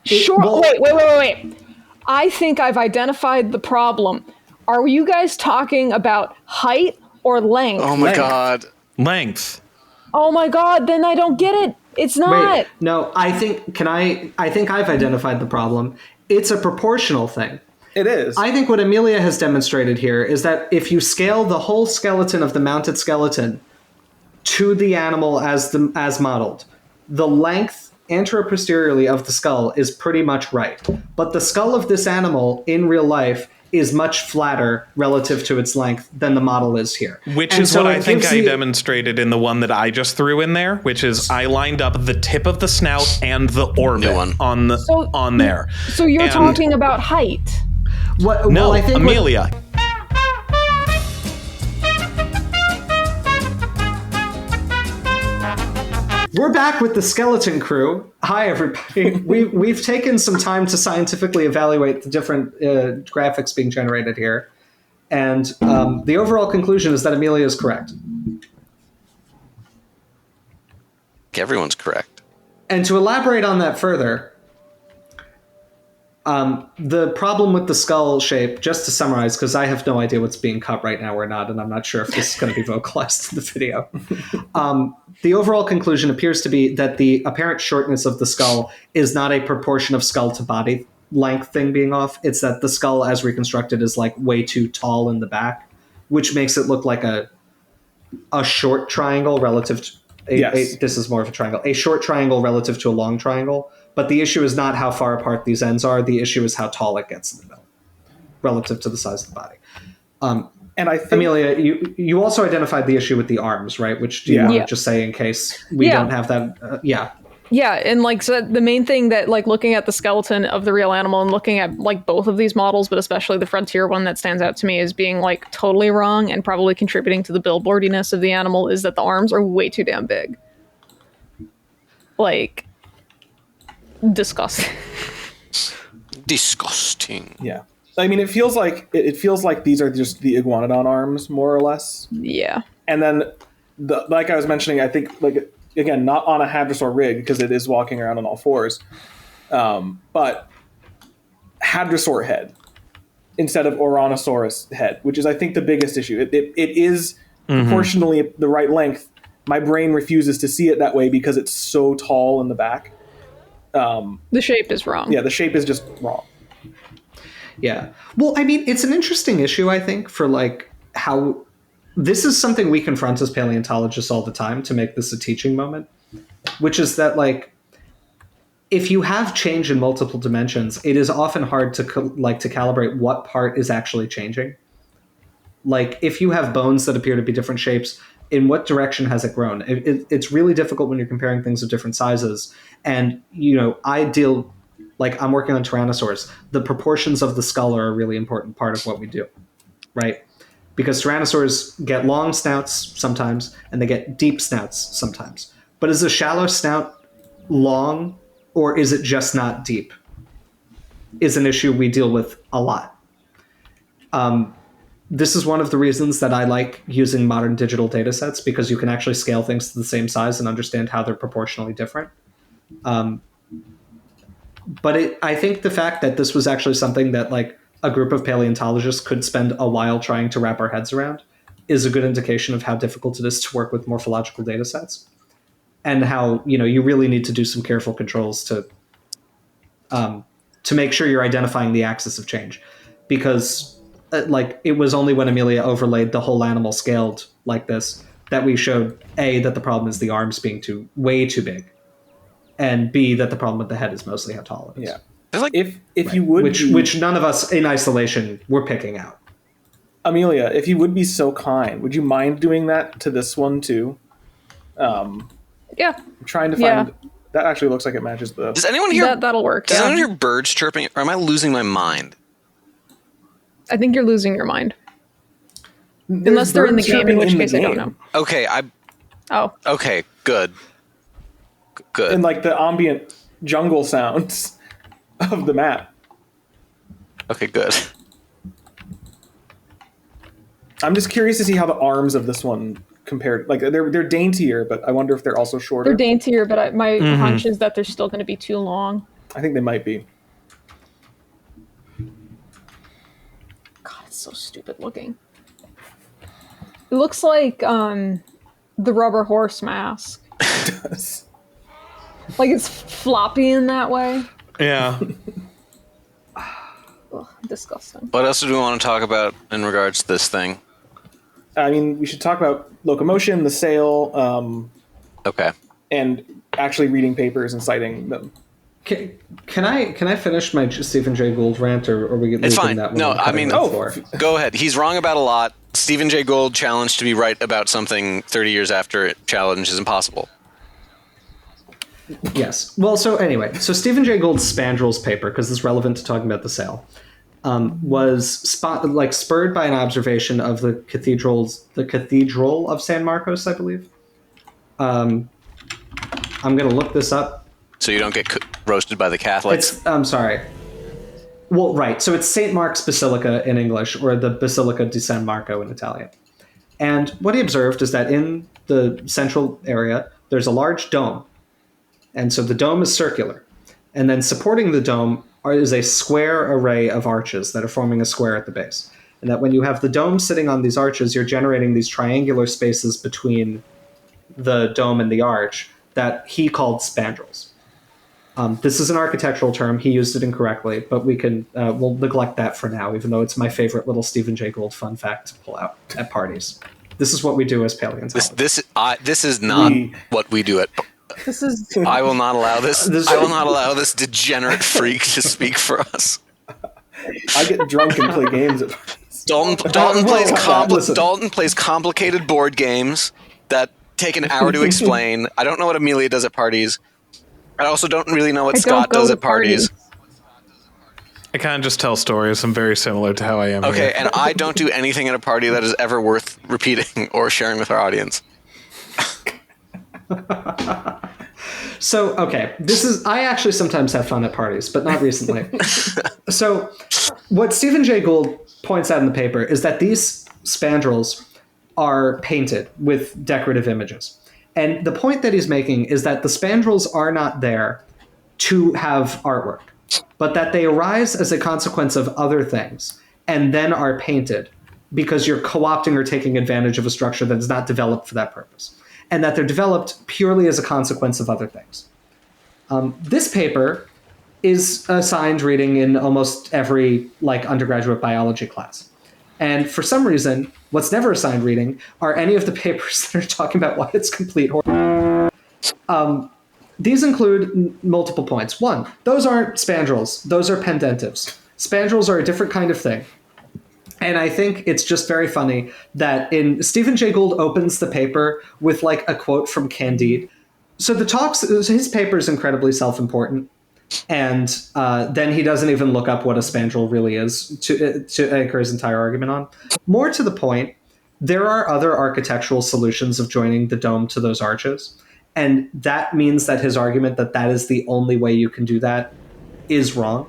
Wait. I think I've identified the problem. Are you guys talking about height or length? Oh my god. Length. Oh my god, then I don't get it. It's not. Wait, no, I think I've identified the problem. It's a proportional thing. It is. I think what Amelia has demonstrated here is that if you scale the whole skeleton of the mounted skeleton to the animal as modeled, the length anteroposteriorly of the skull is pretty much right. But the skull of this animal in real life is much flatter relative to its length than the model is here. Which is what I think I demonstrated in the one that I just threw in there, which is I lined up the tip of the snout and the orbit on there. So you're talking about height. I think Amelia. We're back with the skeleton crew. Hi, everybody. We've taken some time to scientifically evaluate the different graphics being generated here. And the overall conclusion is that Amelia is correct. Everyone's correct. And to elaborate on that further, the problem with the skull shape, just to summarize, because I have no idea what's being cut right now or not, and I'm not sure if this is going to be vocalized in the video. The overall conclusion appears to be that the apparent shortness of the skull is not a proportion of skull to body length thing being off. It's that the skull as reconstructed is like way too tall in the back, which makes it look like a short triangle relative to this is more of a triangle, a short triangle relative to a long triangle. But the issue is not how far apart these ends are. The issue is how tall it gets in the middle relative to the size of the body. And I think, Amelia, you also identified the issue with the arms, right? Which do you want to just say in case we don't have that? Yeah, and so the main thing that looking at the skeleton of the real animal and looking at both of these models, but especially the frontier one that stands out to me as being totally wrong and probably contributing to the billboardiness of the animal is that the arms are way too damn big. Disgusting. Disgusting. Yeah. I mean, it feels like these are just the iguanodon arms, more or less. Yeah. And then, like I was mentioning, I think again, not on a hadrosaur rig because it is walking around on all fours, but hadrosaur head instead of Ouranosaurus head, which is I think the biggest issue. It is proportionally the right length. My brain refuses to see it that way because it's so tall in the back. The shape is wrong. Yeah, the shape is just wrong. Yeah. Well, I mean, it's an interesting issue, I think, for how this is something we confront as paleontologists all the time to make this a teaching moment, which is that if you have change in multiple dimensions, it is often hard to calibrate what part is actually changing. If you have bones that appear to be different shapes, in what direction has it grown? It's really difficult when you're comparing things of different sizes. And, I'm working on Tyrannosaurs. The proportions of the skull are a really important part of what we do, right? Because Tyrannosaurs get long snouts sometimes, and they get deep snouts sometimes. But is a shallow snout long, or is it just not deep? Is an issue we deal with a lot. This is one of the reasons that I like using modern digital data sets, because you can actually scale things to the same size and understand how they're proportionally different. But I think the fact that this was actually something that a group of paleontologists could spend a while trying to wrap our heads around is a good indication of how difficult it is to work with morphological data sets, and how you really need to do some careful controls to make sure you're identifying the axis of change, because it was only when Amelia overlaid the whole animal scaled like this that we showed A, that the problem is the arms being way too big, and B, that the problem with the head is mostly how tall it is. Yeah. If you would, which none of us in isolation were picking out. Amelia, if you would be so kind, would you mind doing that to this one too? Yeah, I'm trying to find. That actually looks like it matches the. Does anyone hear? that'll work. Does Yeah. anyone hear birds chirping, or am I losing my mind? I think you're losing your mind. There's Unless they're in the birds game, in chirping which the case I don't game. know. Okay, Oh, okay, good. And like the ambient jungle sounds of the map. Okay, good. I'm just curious to see how the arms of this one compared. Like they're daintier, but I wonder if they're also shorter. they're daintier, but my hunch is that they're still going to be too long. I think they might be. God, it's so stupid looking. It looks like the rubber horse mask. It does. Like it's floppy in that way. Yeah. Ugh, disgusting. What else do we want to talk about in regards to this thing? I mean, we should talk about locomotion, the sail, Okay. and actually reading papers and citing them. Can I finish my Stephen Jay Gould rant, or are we leaving It's fine. that one? No, on the I cutting mean- room Oh, floor? Go ahead. He's wrong about a lot. Stephen Jay Gould challenged to be right about something 30 years after it challenge is impossible. Yes. Well, so anyway, so Stephen Jay Gould's Spandrels paper, because it's relevant to talking about the sale, was spurred by an observation of the Cathedral of San Marcos, I believe. I'm going to look this up. So you don't get roasted by the Catholics. I'm sorry. Well, right. So it's St. Mark's Basilica in English, or the Basilica di San Marco in Italian. And what he observed is that in the central area, there's a large dome. And so the dome is circular. And then supporting the dome is a square array of arches that are forming a square at the base. And that when you have the dome sitting on these arches, you're generating these triangular spaces between the dome and the arch that he called spandrels. This is an architectural term. He used it incorrectly, but we'll neglect that for now, even though it's my favorite little Stephen Jay Gould fun fact to pull out at parties. This is what we do as paleontologists. This is not what we do at. This is I will not allow this. I will not allow this degenerate freak to speak for us. I get drunk and play games at parties. Dalton plays complicated board games that take an hour to explain. I don't know what Amelia does at parties. I also don't really know what Scott does at parties. I kind of just tell stories. I'm very similar to how I am. Okay, here. and I don't do anything at a party that is ever worth repeating or sharing with our audience. So, okay, I actually sometimes have fun at parties, but not recently. So, what Stephen Jay Gould points out in the paper is that these spandrels are painted with decorative images. And the point that he's making is that the spandrels are not there to have artwork, but that they arise as a consequence of other things and then are painted because you're co-opting or taking advantage of a structure that is not developed for that purpose, and that they're developed purely as a consequence of other things. This paper is assigned reading in almost every undergraduate biology class. And for some reason, what's never assigned reading are any of the papers that are talking about why it's complete horror. These include multiple points. One, those aren't spandrels. Those are pendentives. Spandrels are a different kind of thing. And I think it's just very funny that Stephen Jay Gould opens the paper with a quote from Candide. So his paper is incredibly self-important. And then he doesn't even look up what a spandrel really is to anchor his entire argument on. More to the point, there are other architectural solutions of joining the dome to those arches. And that means that his argument that is the only way you can do that is wrong.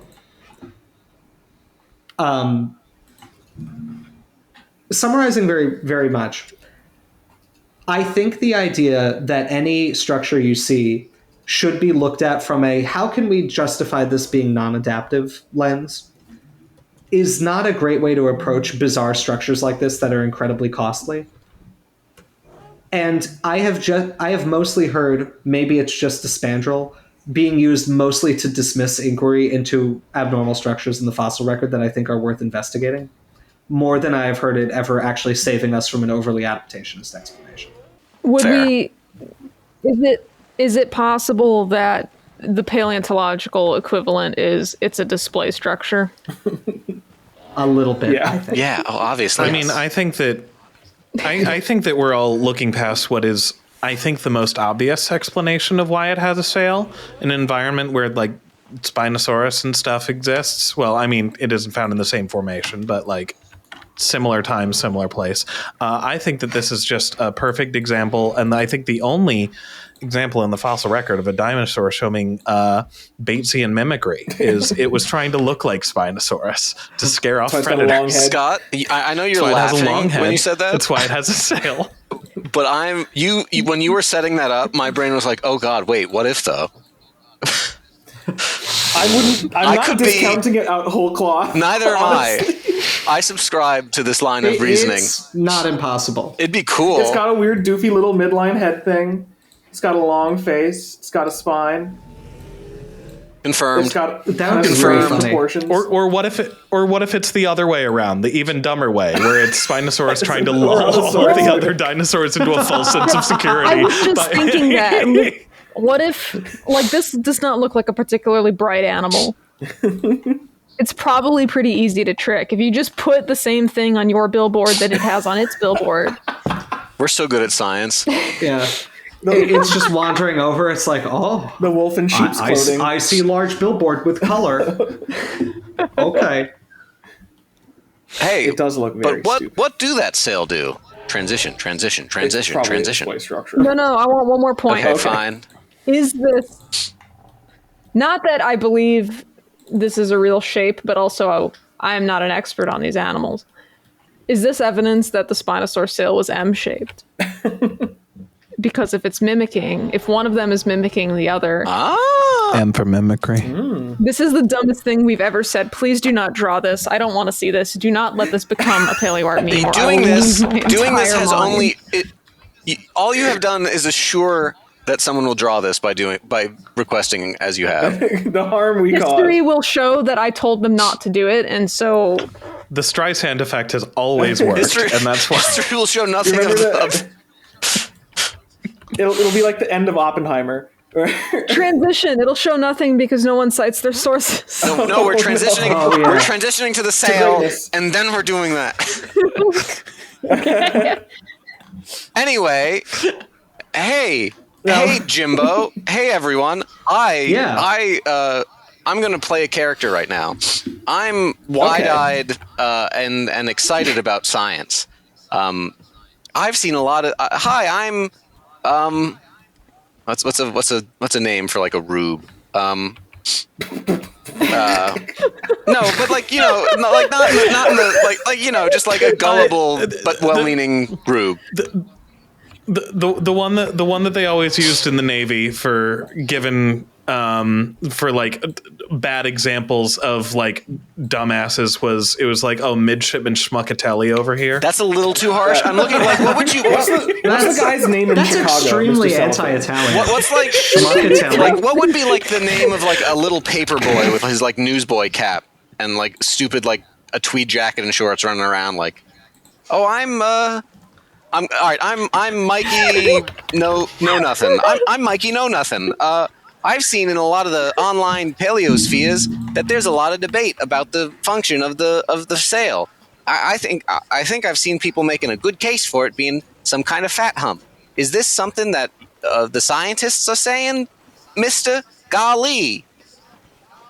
Summarizing very, very much, I think the idea that any structure you see should be looked at from a how can we justify this being non-adaptive lens is not a great way to approach bizarre structures like this that are incredibly costly. And I have mostly heard, maybe it's just a spandrel, being used mostly to dismiss inquiry into abnormal structures in the fossil record that I think are worth investigating, more than I have heard it ever actually saving us from an overly adaptationist explanation. Is it possible that the paleontological equivalent is it's a display structure? a little bit. Yeah. I think. Yeah. Oh, obviously. I mean, I think that I think that we're all looking past what is, I think, the most obvious explanation of why it has a sail. An environment where like Spinosaurus and stuff exists. Well, I mean, it isn't found in the same formation, but like similar time, similar place. I think that this is just a perfect example, and I think the only example in the fossil record of a dinosaur showing Batesian mimicry is it was trying to look like Spinosaurus to scare off So it's got a long predators. head. Scott, I know you're That's why it has a long laughing head. when you said that. That's why it has a sail. But when you were setting that up, my brain was like, oh God, wait, what if though? I'm not discounting it out whole cloth. Neither am honestly. I subscribe to this line of reasoning. It's not impossible. It'd be cool. It's got a weird, doofy little midline head thing. It's got a long face. It's got a spine. Confirmed. It's got That kind would of be strange very funny. proportions. Or what if it's the other way around, the even dumber way, where it's Spinosaurus trying to lull all of the other dinosaurs into a false sense of security? I was just thinking that. What if, like, this does not look like a particularly bright animal? It's probably pretty easy to trick. If you just put the same thing on your billboard that it has on its billboard. We're so good at science. Yeah. It's just wandering over. It's like, oh, the wolf in sheep's clothing. I see large billboard with color. Okay. Hey, It does look very but stupid. what do that sail do? Transition. It's probably a display structure. No, I want one more point. Okay, fine. Is this not that I believe this is a real shape, but also I am not an expert on these animals. Is this evidence that the Spinosaur sail was M-shaped? Because if one of them is mimicking the other, M for mimicry. this is the dumbest thing we've ever said. Please do not draw this. I don't want to see this. Do not let this become a paleoart meme. or I Doing will this lose my entire has mind. only all you have done is assure that someone will draw this by requesting as you have. The harm we History cause. will show that I told them not to do it, and so The Streisand effect has always worked, and that's why. History will show nothing Remember of that? It'll be like the end of Oppenheimer. transition. It'll show nothing because no one cites their sources. No, we're transitioning. Oh, yeah. We're transitioning to the sail, greatness. and then we're doing that. Anyway, hey, Jimbo. Hey, everyone. I'm gonna play a character right now. I'm wide-eyed and excited about science. I've seen a lot of. Hi, I'm. What's a name for like a rube? No, but like not in the like just like a gullible but well-meaning rube. The one that they always used in the Navy for like bad examples of like dumbasses was like, oh, midshipman Schmuckatelli over here. That's a little too harsh. I'm looking like, what would you? What's the guy's name in That's Chicago? extremely Mr. Sullivan? anti-Italian. What's like? Schmuckatelli. Like, what would be like the name of like a little paper boy with his like newsboy cap and like stupid like a tweed jacket and shorts running around like, oh, I'm all right. I'm Mikey. No nothing. I'm Mikey. No nothing. I've seen in a lot of the online paleospheres that there's a lot of debate about the function of the sail. I think I've seen people making a good case for it being some kind of fat hump. Is this something that the scientists are saying, Mister Golly?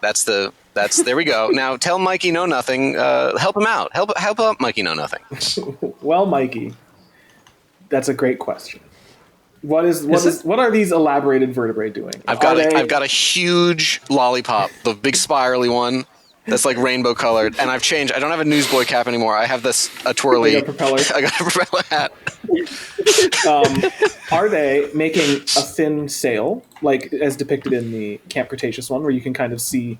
There we go. Now tell Mikey Know Nothing. Help him out. Help out Mikey Know Nothing. Well, Mikey, that's a great question. What are these elaborated vertebrae doing? I've got a huge lollipop, the big spirally one that's like rainbow colored, and I've changed. I don't have a newsboy cap anymore. I have a twirly. You got a propeller. I got a propeller hat. Are they making a thin sail, like as depicted in the Camp Cretaceous one, where you can kind of see,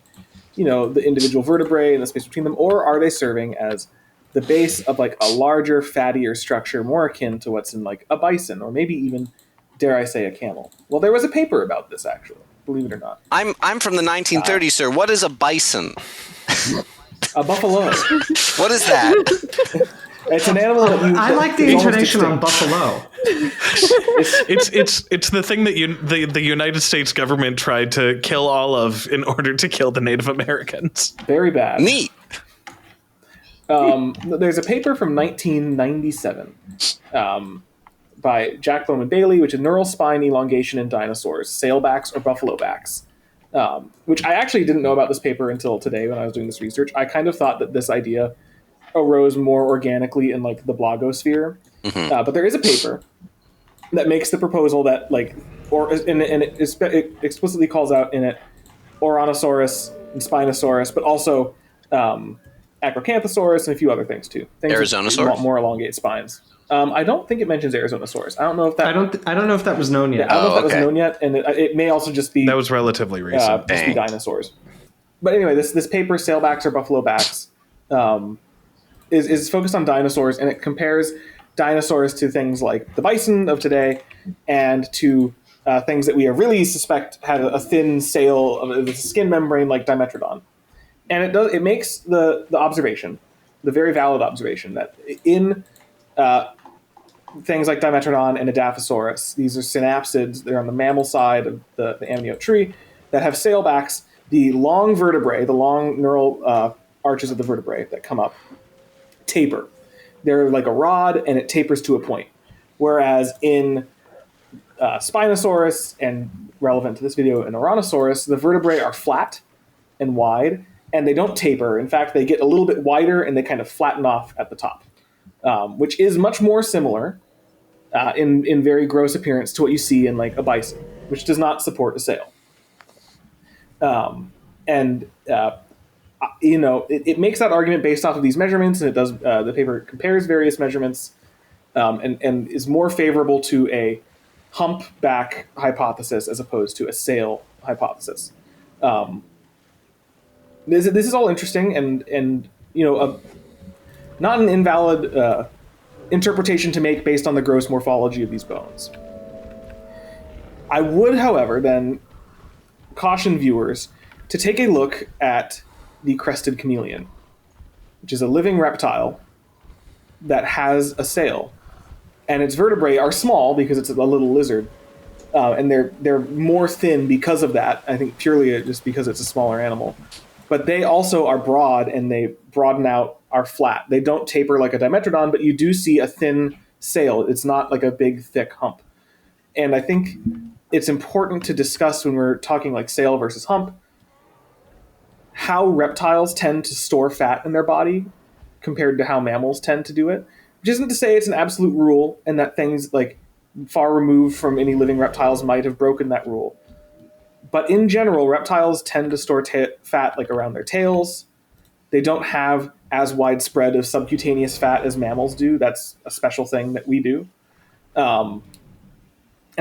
the individual vertebrae and the space between them, or are they serving as the base of like a larger, fattier structure, more akin to what's in like a bison, or maybe even, dare I say, a camel? Well, there was a paper about this, actually, believe it or not. I'm from the 1930s, sir. What is a bison? A buffalo. What is that? It's an animal that I like the is almost intonation on extinct. buffalo. It's the thing that the United States government tried to kill all of in order to kill the Native Americans. Very bad. Neat. There's a paper from 1997 by Jack Bowman Bailey, which is neural spine elongation in dinosaurs, sailbacks or buffalo backs. Which I actually didn't know about this paper until today when I was doing this research. I kind of thought that this idea arose more organically in like the blogosphere. But there is a paper that makes the proposal that it explicitly calls out in it Ouranosaurus and Spinosaurus, but also Acrocanthosaurus and a few other things too. Things Arizonosaurus? with more elongate spines. I don't think it mentions Arizonosaurus. I don't know if that. I don't know if that was known yet. I don't know if that was known yet, and it may also just be That was relatively recent. just be dinosaurs. But anyway, this paper, sailbacks or buffalo backs, is focused on dinosaurs, and it compares dinosaurs to things like the bison of today, and to things that we really suspect had a thin sail of a skin membrane like Dimetrodon. And it makes the observation, the very valid observation, that in things like Dimetrodon and Edaphosaurus, these are synapsids, they're on the mammal side of the amniote tree, that have sailbacks. The long vertebrae, the long neural arches of the vertebrae that come up, taper. They're like a rod, and it tapers to a point. Whereas in Spinosaurus, and relevant to this video, in Ouranosaurus, the vertebrae are flat and wide, and they don't taper. In fact, they get a little bit wider, and they kind of flatten off at the top, which is much more similar in very gross appearance to what you see in like a bison, which does not support a sail. It makes that argument based off of these measurements, and it does. The paper compares various measurements, and is more favorable to a humpback hypothesis as opposed to a sail hypothesis. This is all interesting, and not an invalid interpretation to make based on the gross morphology of these bones. I would, however, then caution viewers to take a look at the crested chameleon, which is a living reptile that has a sail, and its vertebrae are small because it's a little lizard, and they're more thin because of that. I think purely just because it's a smaller animal, but they also are broad, and they broaden out, are flat. They don't taper like a Dimetrodon, but you do see a thin sail. It's not like a big thick hump, and I think it's important to discuss when we're talking like sail versus hump how reptiles tend to store fat in their body compared to how mammals tend to do it, which isn't to say it's an absolute rule and that things like far removed from any living reptiles might have broken that rule. But in general, reptiles tend to store fat like around their tails. They don't have as widespread of subcutaneous fat as mammals do. That's a special thing that we do. And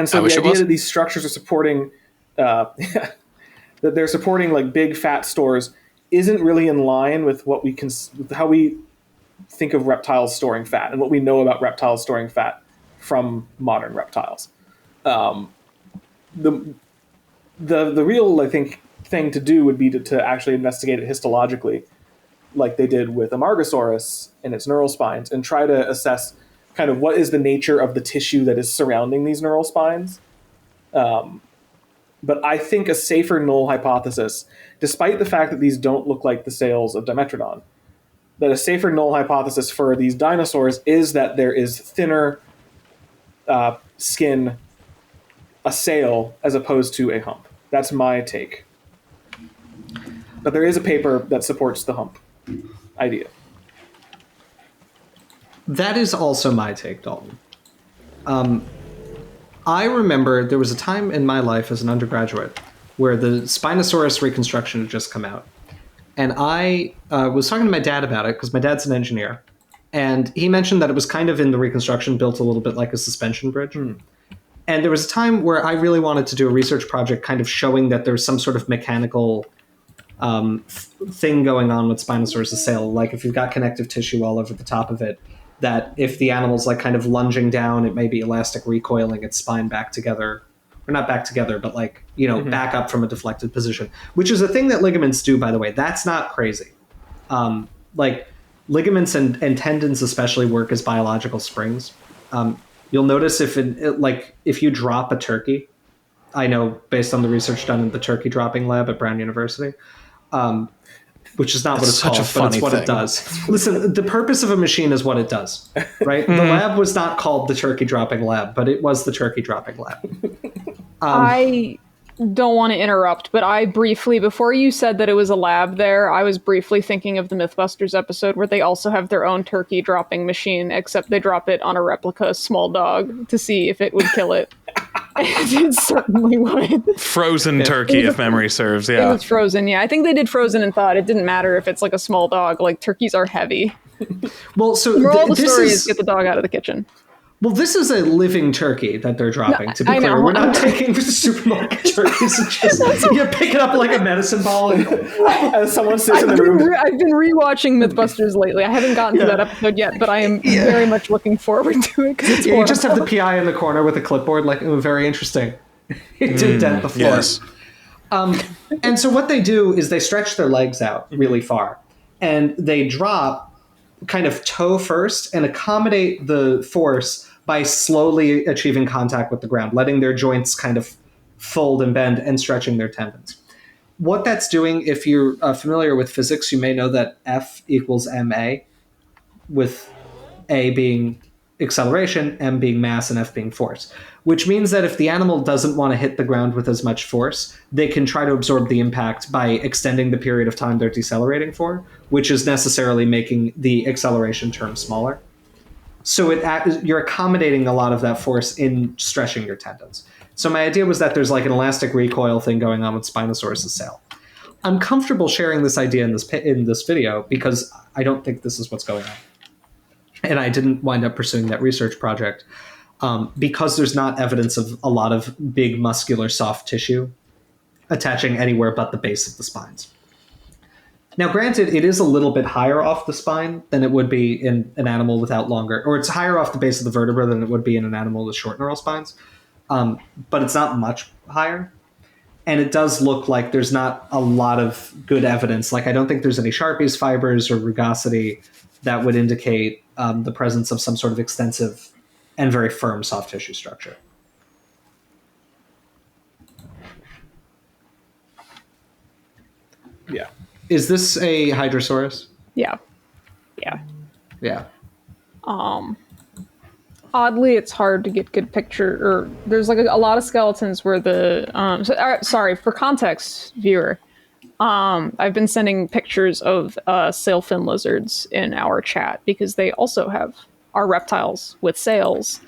so the idea that these structures are supporting that they're supporting like big fat stores isn't really in line with what with how we think of reptiles storing fat and what we know about reptiles storing fat from modern reptiles. The real, I think, thing to do would be to actually investigate it histologically, like they did with Amargasaurus and its neural spines, and try to assess kind of what is the nature of the tissue that is surrounding these neural spines. But I think a safer null hypothesis, despite the fact that these don't look like the sails of Dimetrodon, that a safer null hypothesis for these dinosaurs is that there is thinner skin, a sail, as opposed to a hump. That's my take. But there is a paper that supports the hump idea. That is also my take, Dalton. I remember there was a time in my life as an undergraduate where the Spinosaurus reconstruction had just come out. And I was talking to my dad about it because my dad's an engineer. And he mentioned that it was kind of in the reconstruction built a little bit like a suspension bridge. And there was a time where I really wanted to do a research project kind of showing that there's some sort of mechanical thing going on with Spinosaurus' sail. Like if you've got connective tissue all over the top of it, that if the animal's like kind of lunging down, it may be elastic recoiling its spine back together, or not back together, but like, back up from a deflected position, which is a thing that ligaments do, by the way. That's not crazy. Like ligaments and tendons especially work as biological springs. You'll notice if you drop a turkey, I know based on the research done in the turkey dropping lab at Brown University, which is not what it's such called, a but it's funny what thing. it does. Listen, the purpose of a machine is what it does, right? The lab was not called the turkey dropping lab, but it was the turkey dropping lab. I don't want to interrupt, but I briefly, before you said that it was a lab there, I was briefly thinking of the Mythbusters episode where they also have their own turkey dropping machine, except they drop it on a replica small dog to see if it would kill it. And it certainly would. Frozen turkey, if memory serves. It Yeah. was frozen, yeah. I think they did frozen and thought it didn't matter if it's like a small dog. Like, turkeys are heavy. Well, so The moral of the this story is is get the dog out of the kitchen. well, this is a living turkey that they're dropping. No, to be I clear, know. we're not taking supermarket turkeys and just pick it up like a medicine ball. And, As someone sits in the room. I've been rewatching Mythbusters lately. I haven't gotten to that episode yet, but I am very much looking forward to it. 'Cause it's you just have the horrible. PI in the corner with a clipboard, like, oh, very interesting. It did dent the floor. Yes. And so what they do is they stretch their legs out really far, and they drop kind of toe first and accommodate the force by slowly achieving contact with the ground, letting their joints kind of fold and bend and stretching their tendons. What that's doing, if you're familiar with physics, you may know that F equals ma, with A being acceleration, m being mass, and F being force, which means that if the animal doesn't want to hit the ground with as much force, they can try to absorb the impact by extending the period of time they're decelerating for, which is necessarily making the acceleration term smaller. So you're accommodating a lot of that force in stretching your tendons. So my idea was that there's like an elastic recoil thing going on with Spinosaurus' sail. I'm comfortable sharing this idea in this video because I don't think this is what's going on. And I didn't wind up pursuing that research project because there's not evidence of a lot of big muscular soft tissue attaching anywhere but the base of the spines. Now, granted, it is a little bit higher off the spine than it would be in an animal without longer, or it's higher off the base of the vertebra than it would be in an animal with short neural spines, but it's not much higher. And it does look like there's not a lot of good evidence. Like, I don't think there's any Sharpie's fibers or rugosity that would indicate the presence of some sort of extensive and very firm soft tissue structure. Yeah. Is this a Hydrosaurus? Yeah. Yeah. Oddly, it's hard to get good picture, or there's like a lot of skeletons where the sorry, for context, viewer, I've been sending pictures of sail-fin lizards in our chat because they also are reptiles with sails,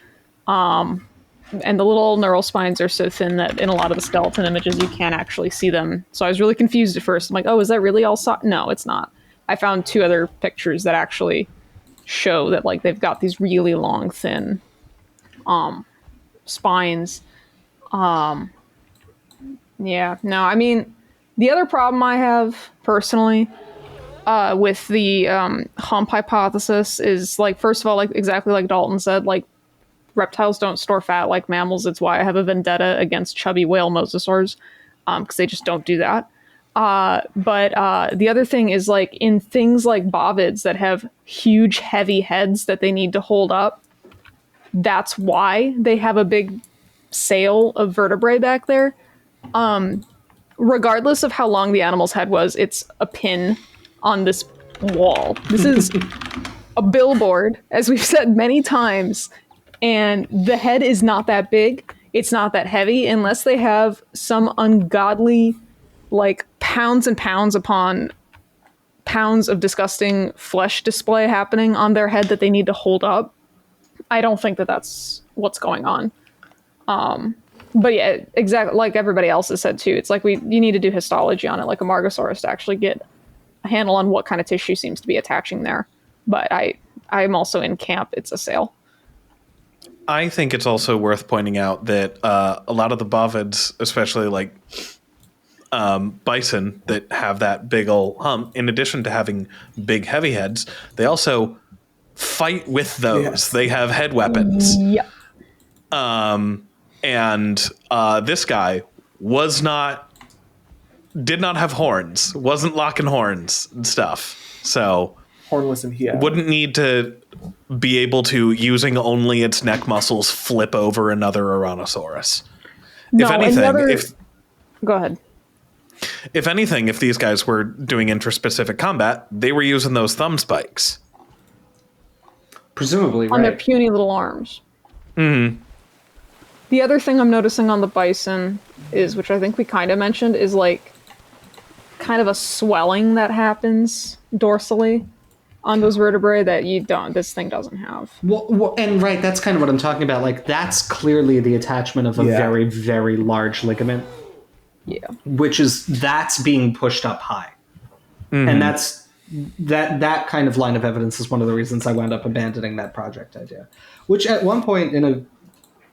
and the little neural spines are so thin that in a lot of the skeleton images you can't actually see them. So I was really confused at first. I'm like, oh, is that really all no, it's not. I found 2 other pictures that actually show that like they've got these really long, thin spines. Yeah, no, I mean, the other problem I have personally with the hump hypothesis is, like, first of all, like exactly like Dalton said, like, reptiles don't store fat like mammals. It's why I have a vendetta against chubby whale mosasaurs, because they just don't do that. But the other thing is, like, in things like bovids that have huge, heavy heads that they need to hold up, that's why they have a big sail of vertebrae back there. Regardless of how long the animal's head was, it's a pin on this wall. This is a billboard, as we've said many times, and the head is not that big. It's not that heavy unless they have some ungodly, like, pounds and pounds upon pounds of disgusting flesh display happening on their head that they need to hold up. I don't think that that's what's going on. But yeah, exactly like everybody else has said too. It's like you need to do histology on it, like a Margosaurus, to actually get a handle on what kind of tissue seems to be attaching there. But I'm also in camp. It's a sail. I think it's also worth pointing out that a lot of the bovids, especially like bison that have that big old hump, in addition to having big heavy heads, they also fight with those. Yes. They have head weapons. Yep. And this guy did not have horns, wasn't locking horns and stuff. So Hornless and Hia. wouldn't need to be able to, using only its neck muscles, flip over another Ouranosaurus. No, if anything, and go ahead. If anything, if these guys were doing intraspecific combat, they were using those thumb spikes. Presumably, on their right. puny little arms. Mm-hmm. The other thing I'm noticing on the bison is, which I think we kind of mentioned, is like kind of a swelling that happens dorsally on those vertebrae that this thing doesn't have. Well, and right, that's kind of what I'm talking about. Like, that's clearly the attachment of a very, very large ligament. Yeah. That's being pushed up high. Mm-hmm. And that kind of line of evidence is one of the reasons I wound up abandoning that project idea. Which at one point in a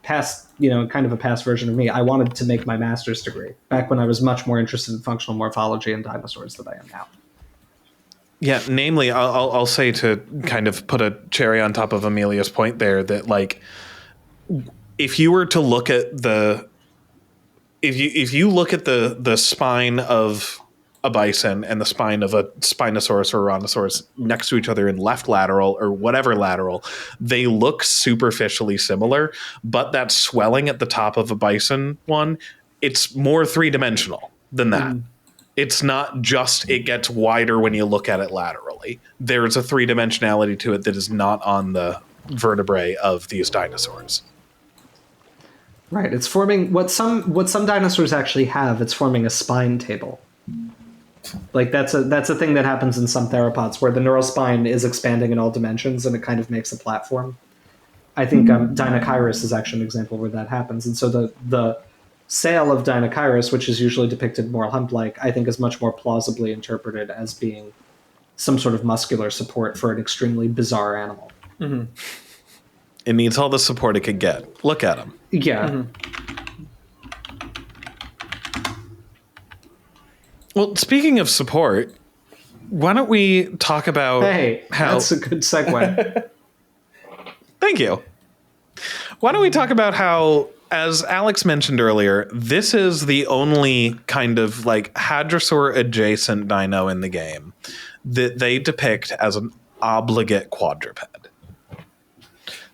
past, kind of a past version of me, I wanted to make my master's degree back when I was much more interested in functional morphology and dinosaurs than I am now. Yeah, namely, I'll say, to kind of put a cherry on top of Amelia's point there, that like, if you were to look at the spine of a bison and the spine of a Spinosaurus or Ouranosaurus next to each other in left lateral or whatever lateral, they look superficially similar, but that swelling at the top of a bison one, it's more three-dimensional than that. It's not just it gets wider when you look at it laterally. There's a three-dimensionality to it that is not on the vertebrae of these dinosaurs. Right. It's forming what some dinosaurs actually have. It's forming a spine table. Like that's a thing that happens in some theropods where the neural spine is expanding in all dimensions and it kind of makes a platform. I think Dinocyrus is actually an example where that happens. And so the sail of Dinocyrus, which is usually depicted more hump-like, I think is much more plausibly interpreted as being some sort of muscular support for an extremely bizarre animal. Mm-hmm. It needs all the support it could get. Look at him. Yeah. Mm-hmm. Well, speaking of support, why don't we talk about how... That's a good segue. Thank you. Why don't we talk about how, as Alex mentioned earlier, this is the only kind of like hadrosaur adjacent dino in the game that they depict as an obligate quadruped.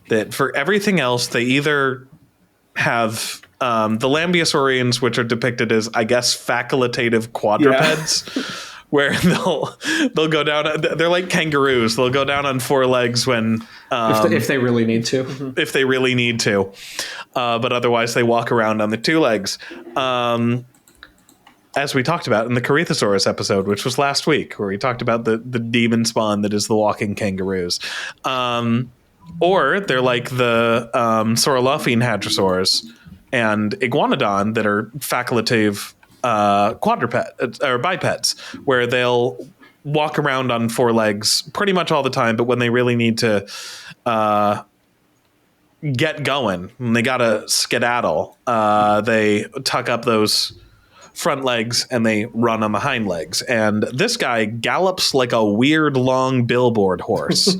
That for everything else, they either have the Lambeosaurians, which are depicted as, I guess, facultative quadrupeds, where they'll go down. They're like kangaroos. They'll go down on four legs when if they really need to. If they really need to, but otherwise they walk around on the two legs. As we talked about in the Corythosaurus episode, which was last week, where we talked about the demon spawn that is the walking kangaroos. Or they're like the Saurolophine hadrosaurs and Iguanodon that are facultative quadruped or bipeds, where they'll walk around on four legs pretty much all the time, but when they really need to get going, when they gotta skedaddle, they tuck up those front legs and they run on the hind legs. And this guy gallops like a weird long billboard horse.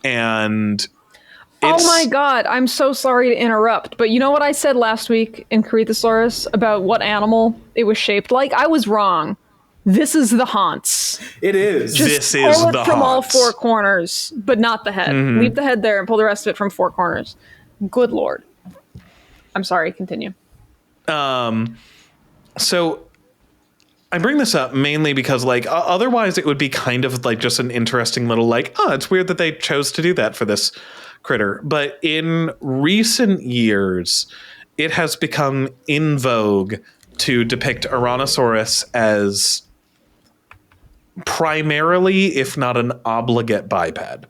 And oh my god, I'm so sorry to interrupt, but you know what I said last week in Corythosaurus about what animal it was shaped like? I was wrong. This is the haunts. It is. Just pull it from all four corners, but not the head. Mm-hmm. Leave the head there and pull the rest of it from four corners. Good lord. I'm sorry, continue. So I bring this up mainly because, like, otherwise it would be kind of like just an interesting little, like, oh, it's weird that they chose to do that for this critter. But in recent years, it has become in vogue to depict Ouranosaurus as primarily, if not an obligate biped.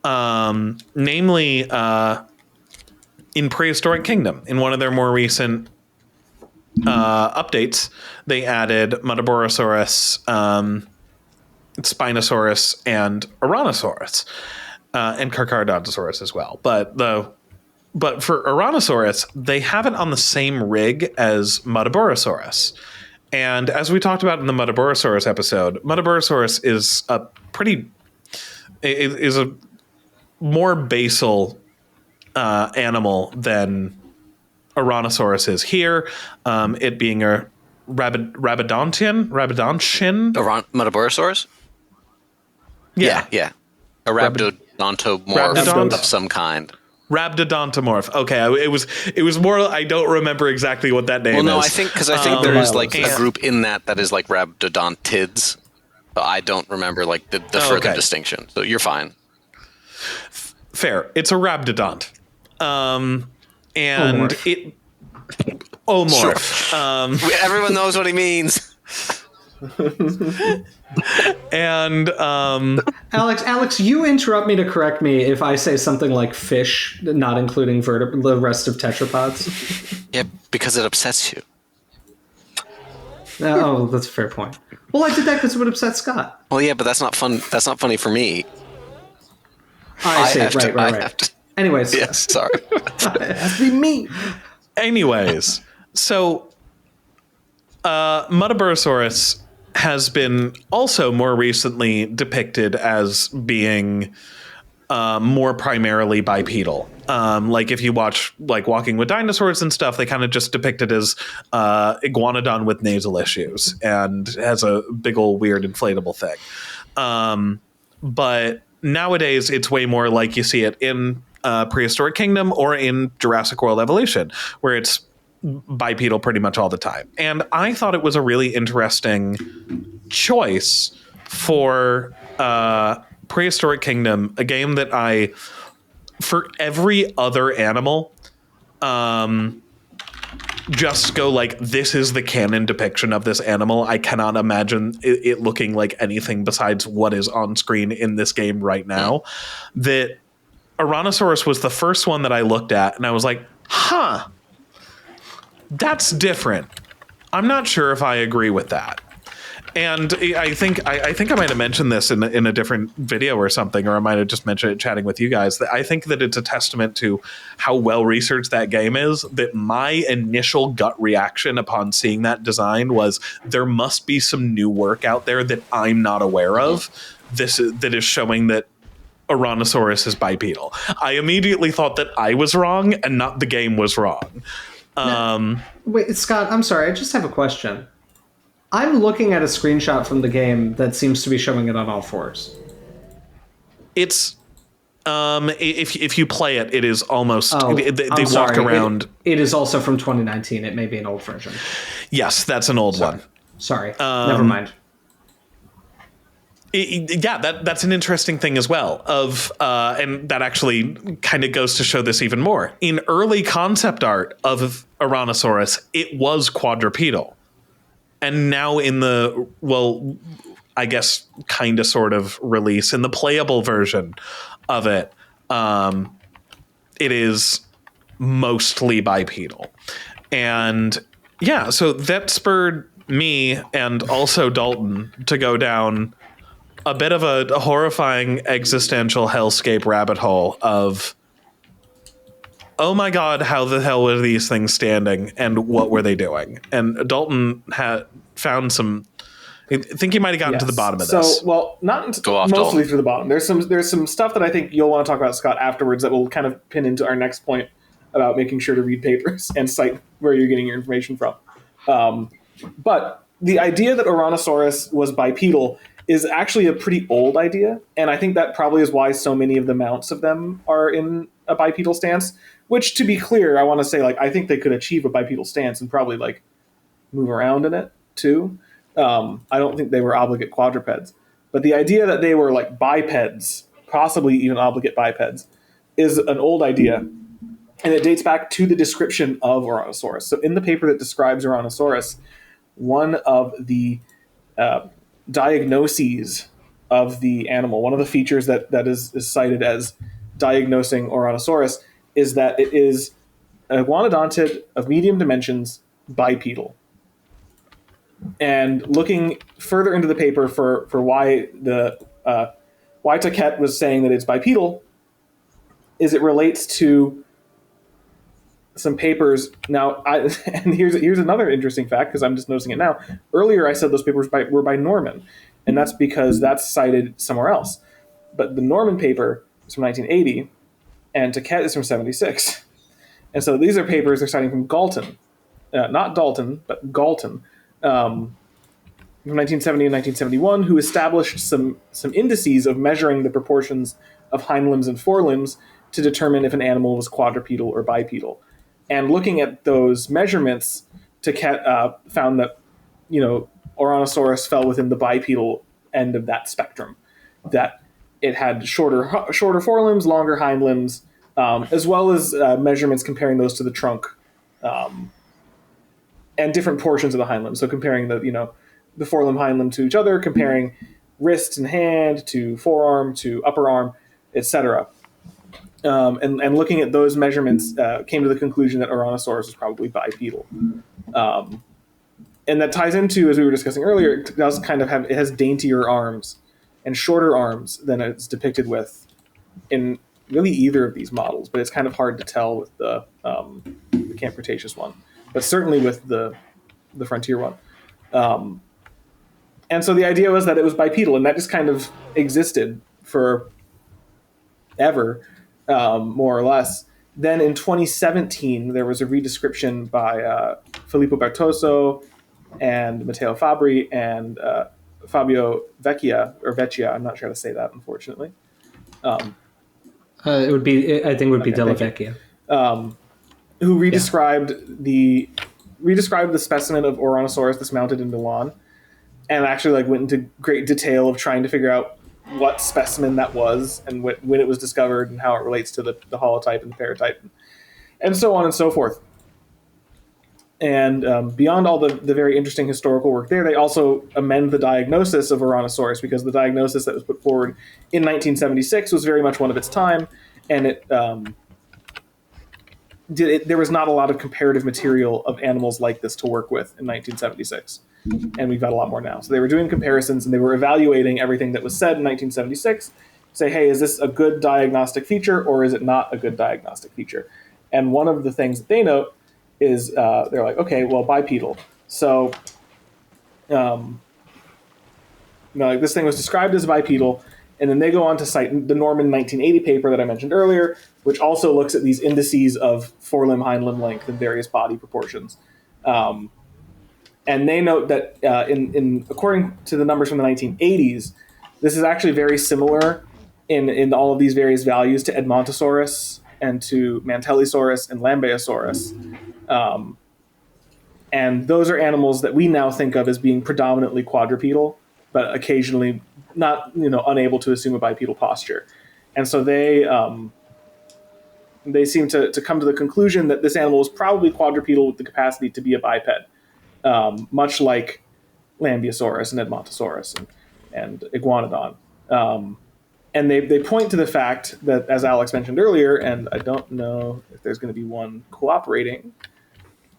Namely, in Prehistoric Kingdom, in one of their more recent updates, they added Muttaburrasaurus, Spinosaurus, and Ouranosaurus, and Carcharodontosaurus as well. But for Ouranosaurus, they have it on the same rig as Muttaburrasaurus. And as we talked about in the Muttaburrasaurus episode, Muttaburrasaurus is a more basal animal than Ouranosaurus is here, it being a Rabidontian? Muttaburrasaurus? Yeah. A Rabidontomorph of some kind. Rhabdodontomorph. Okay, it was more. I don't remember exactly what that name is. Well, no, I think there is like a and- group in that is like rhabdodontids, but I don't remember like the further distinction. So you're fine. Fair. It's a rhabdodont. And Omorph. Omorph. Sure. Everyone knows what he means. And Alex, you interrupt me to correct me if I say something like fish, not including the rest of tetrapods. Yeah, because it upsets you. Oh, that's a fair point. Well, I did that because it would upset Scott. Well, yeah, but that's not fun. That's not funny for me. I see. have to- I Right. have to- Anyways, Yes, sorry. it has to be me. anyways, so Muttaburrasaurus has been also more recently depicted as being more primarily bipedal. Like if you watch like Walking with Dinosaurs and stuff, they kind of just depict it as iguanodon with nasal issues and has a big old weird inflatable thing. But nowadays it's way more like you see it in Prehistoric Kingdom or in Jurassic World Evolution, where it's bipedal pretty much all the time. And I thought it was a really interesting choice for Prehistoric Kingdom, a game that for every other animal, just go like, this is the canon depiction of this animal. I cannot imagine it looking like anything besides what is on screen in this game right now. That Ouranosaurus was the first one that I looked at and I was like, huh, that's different. I'm not sure if I agree with that. And I think I might have mentioned this in a different video or something, or I might have just mentioned it chatting with you guys. That I think that it's a testament to how well researched that game is. That my initial gut reaction upon seeing that design was there must be some new work out there that I'm not aware of. That is showing that Ouranosaurus is bipedal. I immediately thought that I was wrong and not the game was wrong. Wait, Scott, I'm sorry. I just have a question. I'm looking at a screenshot from the game that seems to be showing it on all fours. It's if you play it, it is almost they walk sorry. around. It is also from 2019. It may be an old version. Yes, that's an old one. Sorry, never mind. That's an interesting thing as well. And that actually kind of goes to show this even more. In early concept art of Ouranosaurus, it was quadrupedal. And now in the, well, I guess kind of sort of release, in the playable version of it, it is mostly bipedal. And yeah, so that spurred me and also Dalton to go down a bit of a horrifying existential hellscape rabbit hole of, oh my God, how the hell were these things standing and what were they doing? And Dalton had found some, I think he might have gotten to the bottom of this. So, well, not mostly through the bottom. There's some stuff that I think you'll want to talk about, Scott, afterwards that will kind of pin into our next point about making sure to read papers and cite where you're getting your information from. But the idea that Ouranosaurus was bipedal is actually a pretty old idea, and I think that probably is why so many of the mounts of them are in a bipedal stance, which, to be clear, I want to say, like, I think they could achieve a bipedal stance and probably, like, move around in it, too. I don't think they were obligate quadrupeds. But the idea that they were, like, bipeds, possibly even obligate bipeds, is an old idea, and it dates back to the description of Ouranosaurus. So in the paper that describes Ouranosaurus, one of the diagnoses of the animal, one of the features that is cited as diagnosing Ouranosaurus, is that it is a iguanodontid of medium dimensions, bipedal. And looking further into the paper for why why Taquet was saying that it's bipedal, is it relates to some papers. Now, and here's another interesting fact, because I'm just noticing it now. Earlier, I said those papers were by Norman, and that's because that's cited somewhere else. But the Norman paper is from 1980, and Taquet is from 76. And so these are papers they're citing from Galton, not Dalton, but Galton, from 1970 and 1971, who established some indices of measuring the proportions of hind limbs and forelimbs to determine if an animal was quadrupedal or bipedal. And looking at those measurements, found that, Ouranosaurus fell within the bipedal end of that spectrum, that it had shorter forelimbs, longer hind limbs, as well as measurements comparing those to the trunk, and different portions of the hind limb. So comparing the forelimb, hind limb to each other, comparing wrist and hand to forearm to upper arm, etc. And looking at those measurements, came to the conclusion that Ouranosaurus was probably bipedal. And that ties into, as we were discussing earlier, it does kind of it has daintier arms and shorter arms than it's depicted with in really either of these models, but it's kind of hard to tell with the Camp Cretaceous one, but certainly with the Frontier one. And so the idea was that it was bipedal, and that just kind of existed for ever, more or less. Then in 2017, there was a redescription by Filippo Bertoso and Matteo Fabri and Fabio Vecchia, I'm not sure how to say that, unfortunately. It would be, I think it would be Della Vecchia. Who redescribed the specimen of Ouranosaurus that's mounted in Milan, and actually went into great detail of trying to figure out what specimen that was and when it was discovered and how it relates to the holotype and the paratype, and so on and so forth. And beyond all the very interesting historical work there, they also amend the diagnosis of Ouranosaurus, because the diagnosis that was put forward in 1976 was very much one of its time, and there was not a lot of comparative material of animals like this to work with in 1976. And we've got a lot more now. So they were doing comparisons, and they were evaluating everything that was said in 1976, say, hey, is this a good diagnostic feature or is it not a good diagnostic feature? And one of the things that they note is they're like, okay, well, bipedal. So, this thing was described as bipedal, and then they go on to cite the Norman 1980 paper that I mentioned earlier, which also looks at these indices of forelimb, hind limb length and various body proportions. And they note that according to the numbers from the 1980s, this is actually very similar in all of these various values to Edmontosaurus and to Mantellisaurus and Lambeosaurus. And those are animals that we now think of as being predominantly quadrupedal, but occasionally not, unable to assume a bipedal posture. And so they seem to come to the conclusion that this animal is probably quadrupedal with the capacity to be a biped, much like Lambeosaurus and Edmontosaurus and Iguanodon. And they point to the fact that, as Alex mentioned earlier, and I don't know if there's going to be one cooperating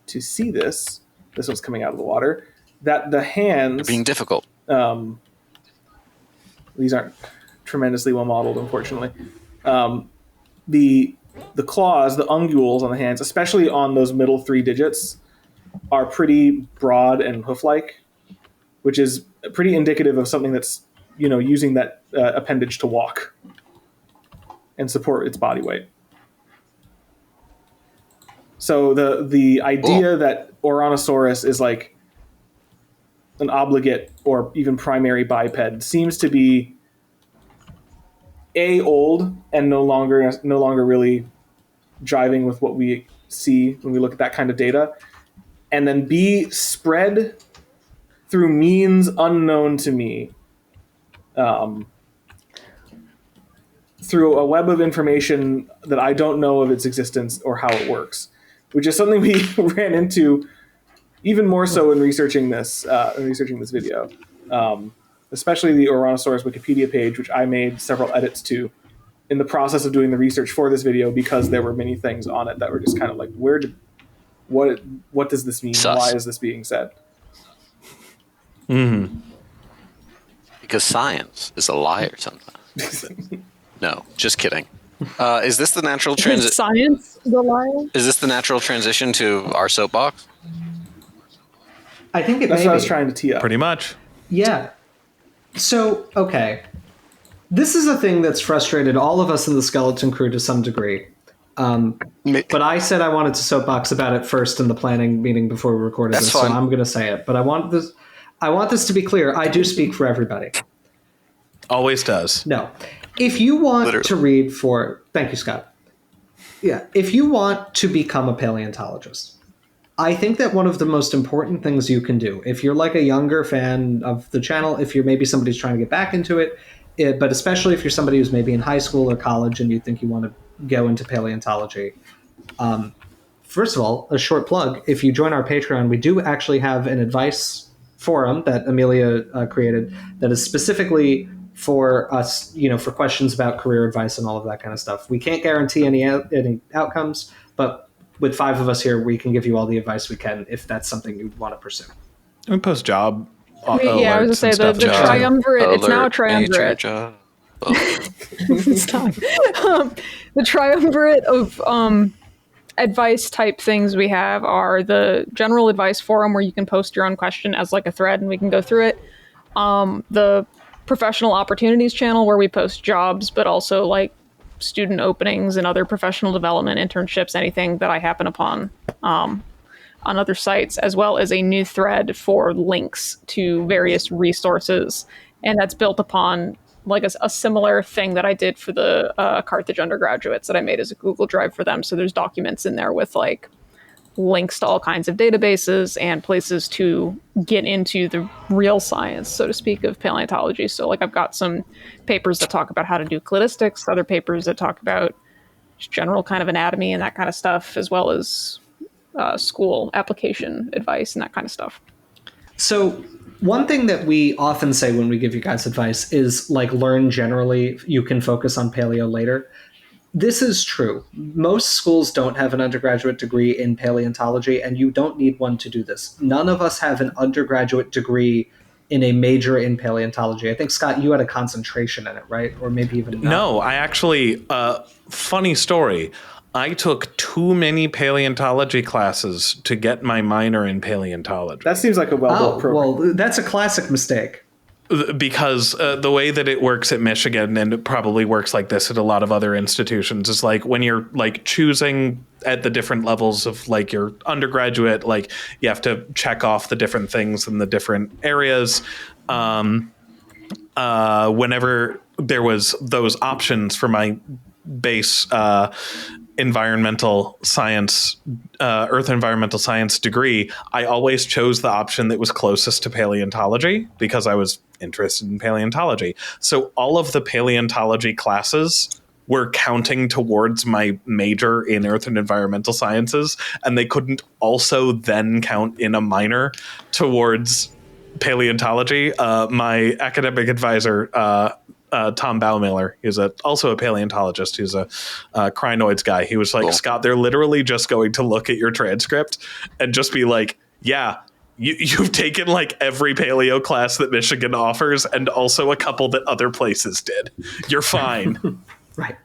to see this one's coming out of the water, that the hands... Being difficult. These aren't tremendously well modeled, unfortunately. The claws, the unguals on the hands, especially on those middle 3 digits, are pretty broad and hoof-like, which is pretty indicative of something that's, using that appendage to walk and support its body weight. So the idea that Ouranosaurus is like an obligate or even primary biped seems to be old and no longer really jiving with what we see when we look at that kind of data, and then B, spread through means unknown to me, through a web of information that I don't know of its existence or how it works, which is something we ran into even more so in researching this video, especially the Ouranosaurus Wikipedia page, which I made several edits to in the process of doing the research for this video, because there were many things on it that were just kind of like, what does this mean? Sus. Why is this being said? Mm-hmm. Because science is a liar sometimes. No, just kidding. Is this the natural transition? Science, the lion. Is this the natural transition to our soapbox? I think That's what I was trying to tee up. Pretty much. Yeah. So, okay. This is a thing that's frustrated all of us in the skeleton crew to some degree. But I said I wanted to soapbox about it first in the planning meeting before we recorded That's this, fine. so I'm going to say it. But I want this to be clear. I do speak for everybody. Always does. No. If you want Literally. to read for... Thank you, Scott. Yeah, if you want to become a paleontologist, I think that one of the most important things you can do, if you're like a younger fan of the channel, if you're maybe somebody who's trying to get back into it, but especially if you're somebody who's maybe in high school or college and you think you want to go into paleontology, first of all, a short plug. If you join our Patreon, we do actually have an advice forum that Amelia created that is specifically for us, for questions about career advice and all of that kind of stuff. We can't guarantee any outcomes, but with 5 of us here, we can give you all the advice we can if that's something you want to pursue. We post job. I was going to say the triumvirate. It's now a triumvirate. Stop. The triumvirate of advice type things we have are the general advice forum where you can post your own question as like a thread and we can go through it. The professional opportunities channel where we post jobs, but also like student openings and other professional development, internships, anything that I happen upon on other sites, as well as a new thread for links to various resources. And that's built upon like a similar thing that I did for the Carthage undergraduates that I made as a Google Drive for them. So there's documents in there with like links to all kinds of databases and places to get into the real science, so to speak, of paleontology. So like I've got some papers that talk about how to do cladistics, other papers that talk about just general kind of anatomy and that kind of stuff, as well as school application advice and that kind of stuff. So one thing that we often say when we give you guys advice is like learn generally. You can focus on paleo later. This is true. Most schools don't have an undergraduate degree in paleontology, and you don't need one to do this. None of us have an undergraduate degree in a major in paleontology. I think, Scott, you had a concentration in it, right? Or maybe even not. No, I actually, funny story. I took too many paleontology classes to get my minor in paleontology. That seems like a well-built program. Well, that's a classic mistake. Because the way that it works at Michigan, and it probably works like this at a lot of other institutions, is like when you're like choosing at the different levels of like your undergraduate, like you have to check off the different things in the different areas. Whenever there was those options for my base environmental science, earth environmental science degree, I always chose the option that was closest to paleontology because I was interested in paleontology. So all of the paleontology classes were counting towards my major in earth and environmental sciences, and they couldn't also then count in a minor towards paleontology. My academic advisor, Tom Baumiller, he's also a paleontologist. He's a crinoids guy. He was like, cool. Scott, they're literally just going to look at your transcript and just be like, yeah, you've taken like every paleo class that Michigan offers and also a couple that other places did. You're fine. Right.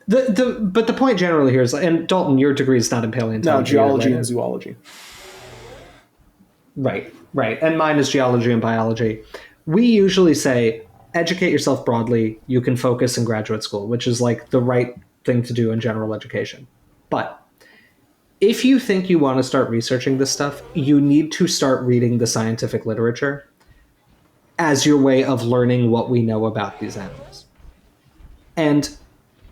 But the point generally here is, and Dalton, your degree is not in paleontology. No, geology and zoology. Right. And mine is geology and biology. We usually say, educate yourself broadly. You can focus in graduate school, which is like the right thing to do in general education. But if you think you want to start researching this stuff, you need to start reading the scientific literature as your way of learning what we know about these animals. And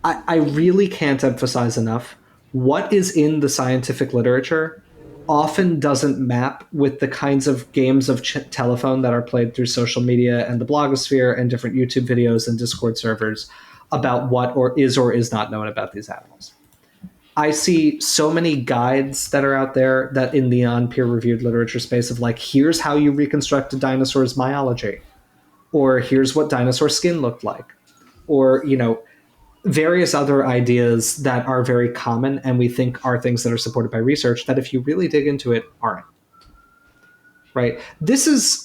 I really can't emphasize enough, what is in the scientific literature often doesn't map with the kinds of games of telephone that are played through social media and the blogosphere and different YouTube videos and Discord servers about what is not known about these animals. I see so many guides that are out there that in the non-peer-reviewed literature space of like, here's how you reconstruct a dinosaur's myology, or here's what dinosaur skin looked like, or, various other ideas that are very common and we think are things that are supported by research that if you really dig into it, aren't. Right? This is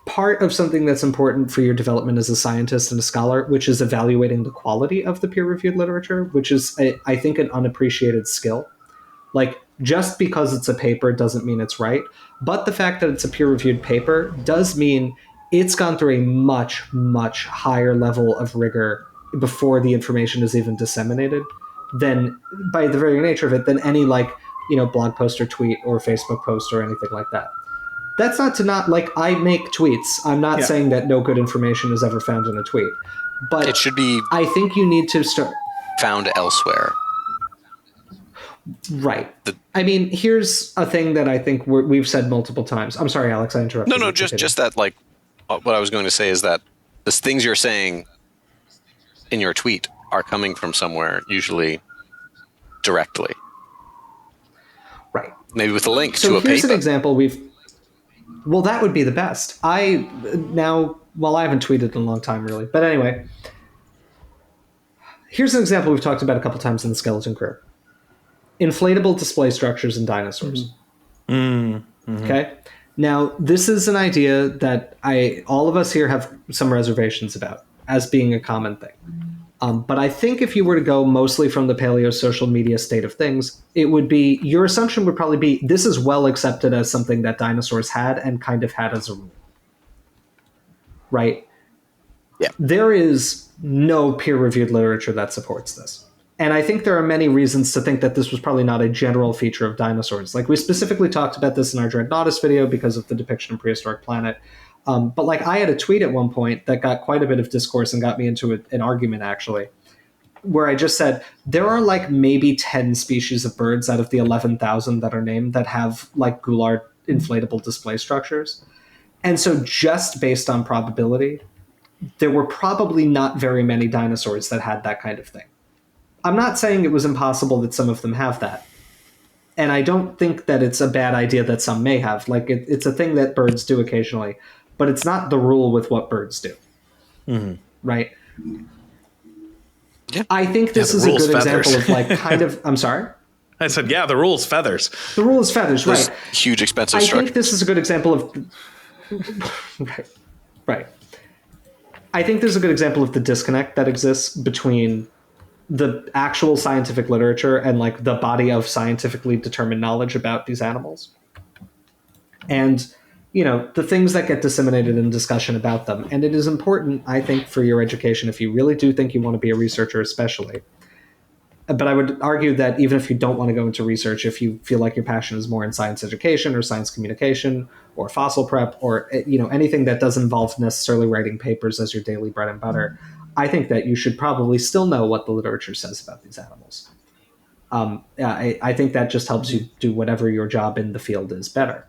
part of something that's important for your development as a scientist and a scholar, which is evaluating the quality of the peer-reviewed literature, which is, I think, an unappreciated skill. Like, just because it's a paper doesn't mean it's right, but the fact that it's a peer-reviewed paper does mean it's gone through a much, much higher level of rigor before the information is even disseminated, than, by the very nature of it, than any blog post or tweet or Facebook post or anything like that. That's not to I make tweets. I'm not saying that no good information is ever found in a tweet, but it should be I think you need to start found elsewhere. Right. I mean, here's a thing that I think we've said multiple times. I'm sorry, Alex, I interrupted. No, just that, like, what I was going to say is that the things you're saying in your tweet are coming from somewhere, usually directly. Right. Maybe with a link so to a paper. So here's an example well, that would be the best. I haven't tweeted in a long time, really. But anyway, here's an example we've talked about a couple times in the Skeleton Crew. Inflatable display structures in dinosaurs. Okay? Now, this is an idea that all of us here have some reservations about as being a common thing. But I think if you were to go mostly from the paleo social media state of things, your assumption would probably be this is well accepted as something that dinosaurs had and kind of had as a rule. Right? Yeah. There is no peer-reviewed literature that supports this. And I think there are many reasons to think that this was probably not a general feature of dinosaurs. Like, we specifically talked about this in our Dreadnoughtus video because of the depiction of Prehistoric Planet. But like, I had a tweet at one point that got quite a bit of discourse and got me into an argument, actually, where I just said, there are like maybe 10 species of birds out of the 11,000 that are named that have like Goulart inflatable display structures. And so just based on probability, there were probably not very many dinosaurs that had that kind of thing. I'm not saying it was impossible that some of them have that. And I don't think that it's a bad idea that some may have. Like, it's a thing that birds do occasionally, but it's not the rule with what birds do. Right? Yeah. I think this is a good example of like kind of... I'm sorry? I said, yeah, the rule's feathers. The rule is feathers, right. Huge, expensive I structure. think this is a good example of... Right. I think there's a good example of the disconnect that exists between the actual scientific literature and like the body of scientifically determined knowledge about these animals. And, the things that get disseminated in discussion about them. And it is important, I think, for your education, if you really do think you want to be a researcher, especially. But I would argue that even if you don't want to go into research, if you feel like your passion is more in science education or science communication or fossil prep or, anything that doesn't involve necessarily writing papers as your daily bread and butter, I think that you should probably still know what the literature says about these animals. I think that just helps you do whatever your job in the field is better.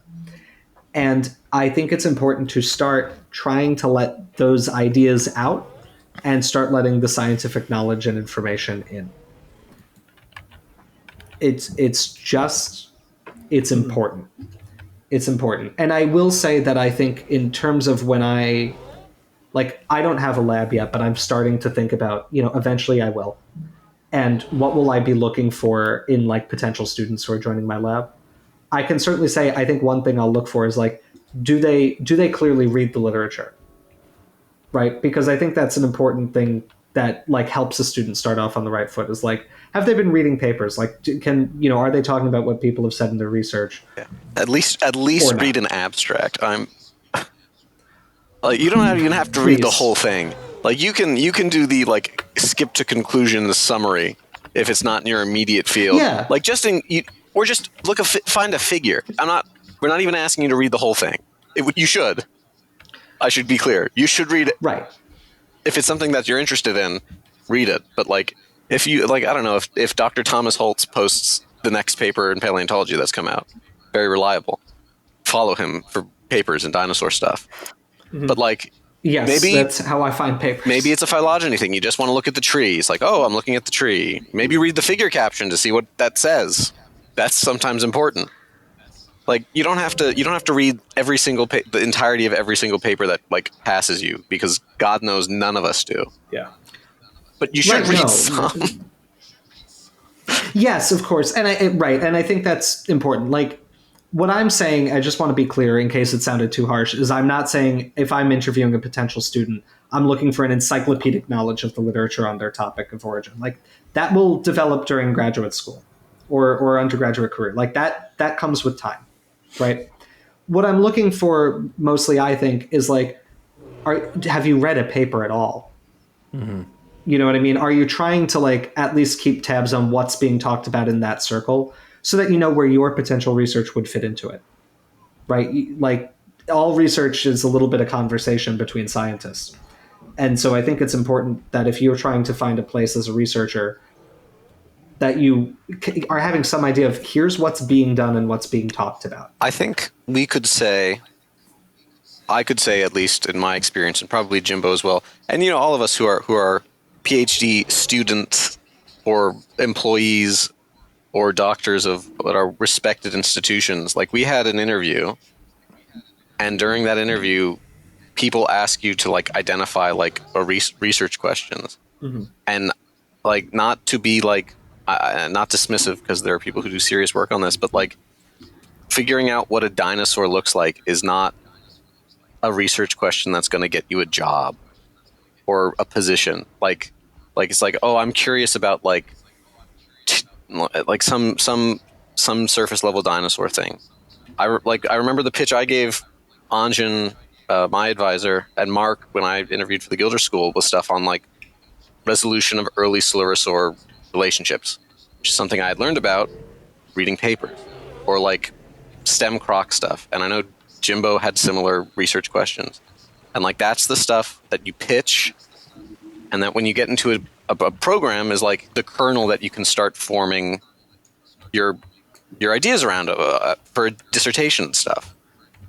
And I think it's important to start trying to let those ideas out and start letting the scientific knowledge and information in. It's important. It's important. And I will say that I think in terms of when I don't have a lab yet, but I'm starting to think about, eventually I will. And what will I be looking for in like potential students who are joining my lab? I can certainly say, I think one thing I'll look for is like, do they clearly read the literature? Right? Because I think that's an important thing that like helps a student start off on the right foot is like, have they been reading papers? Like, are they talking about what people have said in their research? Yeah. At least read an abstract. Like, you don't even have to read the whole thing. Like, you can do the like skip to conclusion, the summary, if it's not in your immediate field. Yeah. Like just find a figure. We're not even asking you to read the whole thing. You should. I should be clear. You should read it. Right. If it's something that you're interested in, read it. But like, if you like, I don't know if Dr. Thomas Holtz posts the next paper in paleontology that's come out, very reliable. Follow him for papers and dinosaur stuff. Mm-hmm. But like, yes, maybe that's how I find papers. Maybe it's a phylogeny thing. You just want to look at the tree. It's like, oh, I'm looking at the tree. Maybe read the figure caption to see what that says. That's sometimes important. Like, you don't have to read every single the entirety of every single paper that like passes you, because God knows none of us do. Yeah. But you should read some. Yes, of course. And I think that's important. Like, what I'm saying, I just want to be clear in case it sounded too harsh, is I'm not saying if I'm interviewing a potential student, I'm looking for an encyclopedic knowledge of the literature on their topic of origin. Like, that will develop during graduate school or undergraduate career. Like, that comes with time, right? What I'm looking for mostly, I think, is like, have you read a paper at all? Mm-hmm. You know what I mean? Are you trying to like at least keep tabs on what's being talked about in that circle so that you know where your potential research would fit into it, right? Like, all research is a little bit of conversation between scientists. And so I think it's important that if you're trying to find a place as a researcher, that you are having some idea of here's what's being done and what's being talked about? I think I could say at least in my experience, and probably Jimbo as well, and all of us who are PhD students or employees or doctors of what are respected institutions. Like, we had an interview, and during that interview, people ask you to identify research questions, and not to be not dismissive, because there are people who do serious work on this, but figuring out what a dinosaur looks like is not a research question that's going to get you a job or a position. It's oh, I'm curious about some surface level dinosaur thing. I remember the pitch I gave Anjan, my advisor, and Mark when I interviewed for the Gilder School was stuff on resolution of early Coelurosaur relationships, which is something I had learned about reading papers, or stem croc stuff. And I know Jimbo had similar research questions, and that's the stuff that you pitch, and that when you get into a program is the kernel that you can start forming your ideas around for dissertation stuff.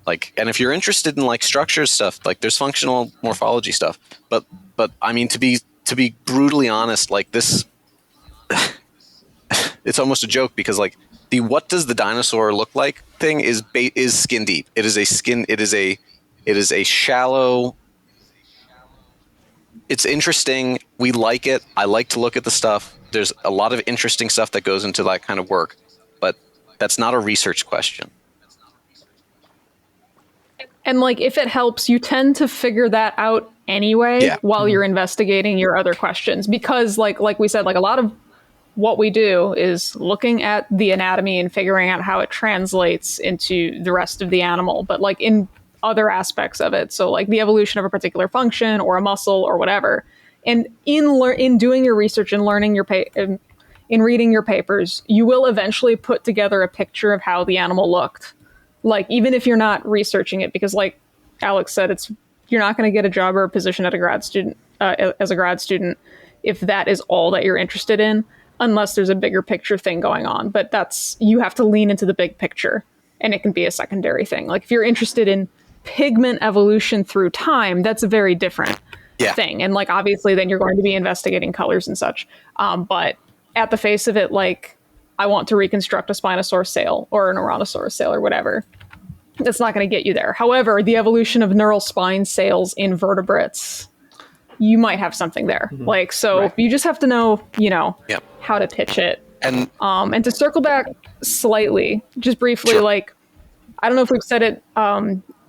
And if you're interested in structures stuff, there's functional morphology stuff, but I mean, to be brutally honest, this it's almost a joke, because the what does the dinosaur look like thing is skin deep. It is a shallow. It's interesting. We like it. I like to look at the stuff. There's a lot of interesting stuff that goes into that kind of work, but that's not a research question. And if it helps, you tend to figure that out anyway while you're investigating your other questions, because like we said, a lot of what we do is looking at the anatomy and figuring out how it translates into the rest of the animal, but in other aspects of it. So the evolution of a particular function or a muscle or whatever. And in doing your research and learning in reading your papers, you will eventually put together a picture of how the animal looked. Even if you're not researching it, because Alex said, you're not going to get a job or a position at a grad student as a grad student if that is all that you're interested in, unless there's a bigger picture thing going on. But you have to lean into the big picture, and it can be a secondary thing. If you're interested in pigment evolution through time, that's a very different thing. And obviously then you're going to be investigating colors and such. But at the face of it, I want to reconstruct a spinosaur sail or an Ouranosaurus sail or whatever. That's not going to get you there. However, the evolution of neural spine sails in vertebrates, you might have something there. You just have to know, how to pitch it. And to circle back slightly, just briefly, Sure. I don't know if we've said it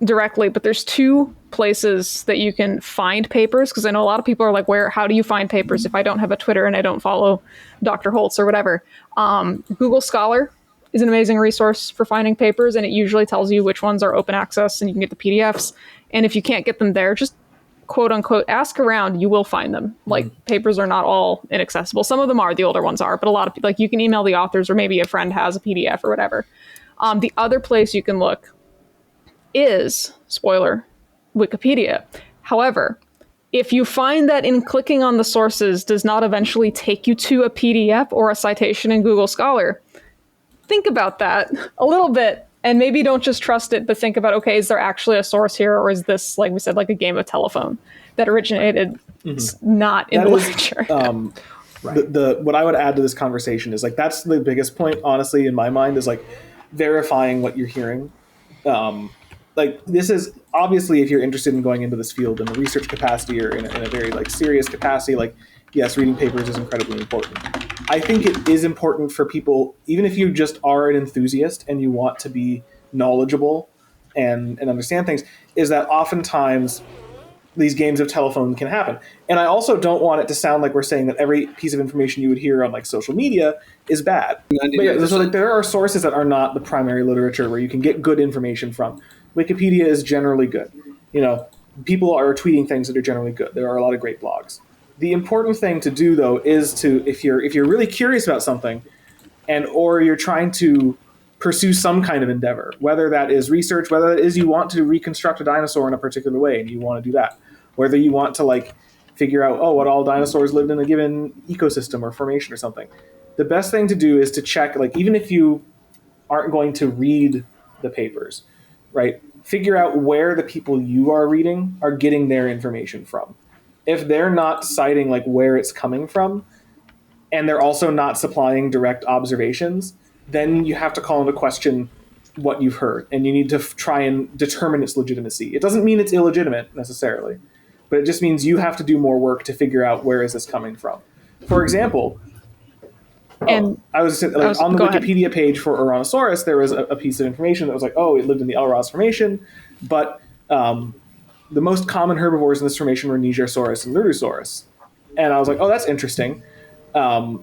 directly, but there's two places that you can find papers, because I know a lot of people are how do you find papers if I don't have a Twitter and I don't follow Dr. Holtz or whatever? Google Scholar is an amazing resource for finding papers, and it usually tells you which ones are open access and you can get the PDFs. And if you can't get them there, just quote unquote ask around, you will find them. Papers are not all inaccessible. Some of them are, the older ones are, but a lot of people, you can email the authors, or maybe a friend has a PDF or whatever. The other place you can look is, spoiler, Wikipedia. However, if you find that in clicking on the sources does not eventually take you to a PDF or a citation in Google Scholar, think about that a little bit, and maybe don't just trust it, but think about, okay, is there actually a source here, or is this, like we said, a game of telephone that originated not in the literature? Right. What I would add to this conversation is that's the biggest point, honestly, in my mind, is verifying what you're hearing. This is obviously, if you're interested in going into this field in a research capacity or in a very serious capacity, yes, reading papers is incredibly important. I think it is important for people, even if you just are an enthusiast and you want to be knowledgeable and understand things, is that oftentimes these games of telephone can happen. And I also don't want it to sound like we're saying that every piece of information you would hear on social media is bad. But so there are sources that are not the primary literature where you can get good information from. Wikipedia is generally good. People are tweeting things that are generally good. There are a lot of great blogs. The important thing to do, though, is to, if you're really curious about something, or you're trying to pursue some kind of endeavor, whether that is research, whether it is you want to reconstruct a dinosaur in a particular way and you want to do that, whether you want to figure out what all dinosaurs lived in a given ecosystem or formation or something. the best thing to do is to check, like, even if you aren't going to read the papers, right? Figure out where the people you are reading are getting their information from. If they're not citing like where it's coming from, and they're also not supplying direct observations, then you have to call into question what you've heard, and you need to try and determine its legitimacy. It doesn't mean it's illegitimate necessarily, but it just means you have to do more work to figure out where is this coming from. For example, And on the Wikipedia page for Ouranosaurus, there was a piece of information that was like, oh, it lived in the Elrhaz Formation, but the most common herbivores in this formation were Nigersaurus and Lurdusaurus. And I was like, oh, that's interesting. I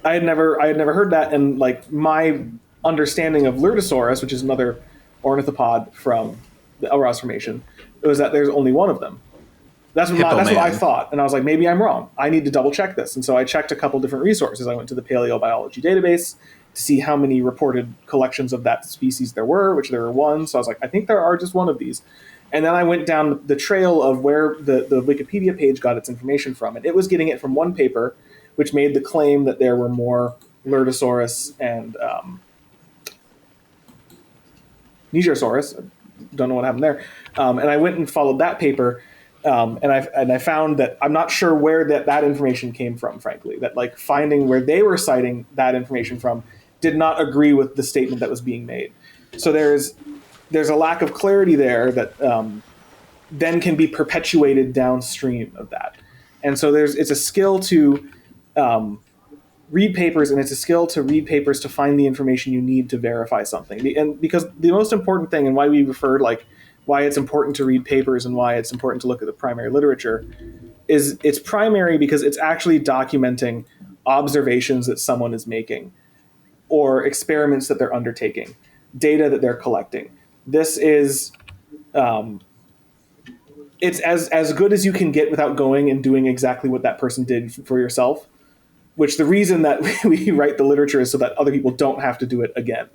had never heard that, and like my understanding of Lurdusaurus, which is another ornithopod from the Elrhaz Formation, was that there's only one of them. That's what I thought, and I was like, maybe I'm wrong. I need to double check this, and so I checked a couple different resources. I went to the paleobiology database to see how many reported collections of that species there were, which there were one. So I was like, I think there are just one of these. And then I went down the trail of where the Wikipedia page got its information from, and it was getting it from one paper, which made the claim that there were more Lurdusaurus and Nigersaurus. Don't know what happened there. And I went and followed that paper. And I found that I'm not sure where that information came from, frankly, that like finding where they were citing that information from did not agree with the statement that was being made. So there's a lack of clarity there that then can be perpetuated downstream of that. And so it's a skill to read papers, and it's a skill to read papers to find the information you need to verify something. And because the most important thing, and why we referred like why it's important to read papers and why it's important to look at the primary literature, is it's primary because it's actually documenting observations that someone is making or experiments that they're undertaking, data that they're collecting. This is it's as good as you can get without going and doing exactly what that person did for yourself, which the reason that we write the literature is so that other people don't have to do it again.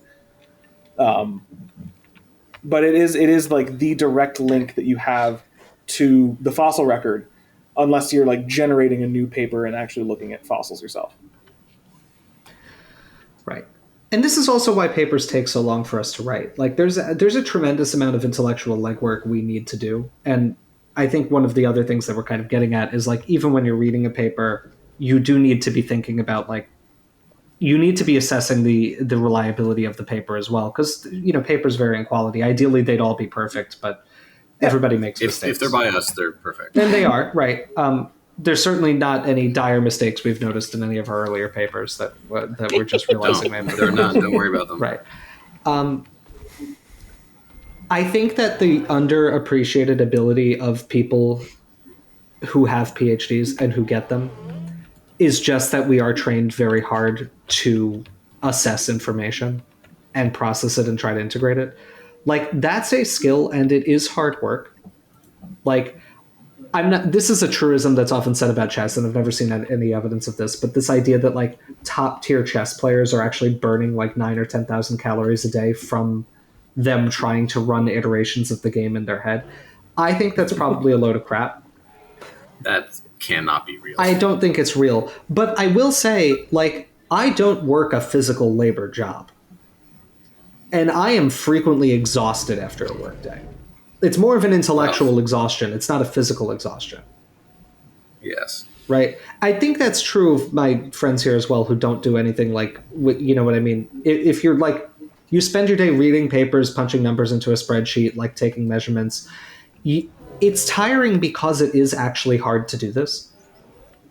But it is like the direct link that you have to the fossil record, unless you're like generating a new paper and actually looking at fossils yourself. Right. And this is also why papers take so long for us to write. Like there's a tremendous amount of intellectual legwork we need to do. And I think one of the other things that we're kind of getting at is like, even when you're reading a paper, you do need to be thinking about like, you need to be assessing the reliability of the paper as well, because papers vary in quality. Ideally, they'd all be perfect, but everybody makes mistakes. If they're by us, they're perfect. And they are, right. There's certainly not any dire mistakes we've noticed in any of our earlier papers that we're just realizing. They're not. Don't worry about them. Right. I think that the underappreciated ability of people who have PhDs and who get them is just that we are trained very hard to assess information and process it and try to integrate it. Like that's a skill, and it is hard work. Like this is a truism that's often said about chess, and I've never seen any evidence of this, but this idea that like top tier chess players are actually burning like 9,000 or 10,000 calories a day from them trying to run iterations of the game in their head. I think that's probably a load of crap. That cannot be real. I don't think it's real. But I will say, like, I don't work a physical labor job. And I am frequently exhausted after a workday. It's more of an intellectual exhaustion. It's not a physical exhaustion. Yes. Right? I think that's true of my friends here as well who don't do anything like, you know what I mean? If you're like, you spend your day reading papers, punching numbers into a spreadsheet, like taking measurements, it's tiring because it is actually hard to do this.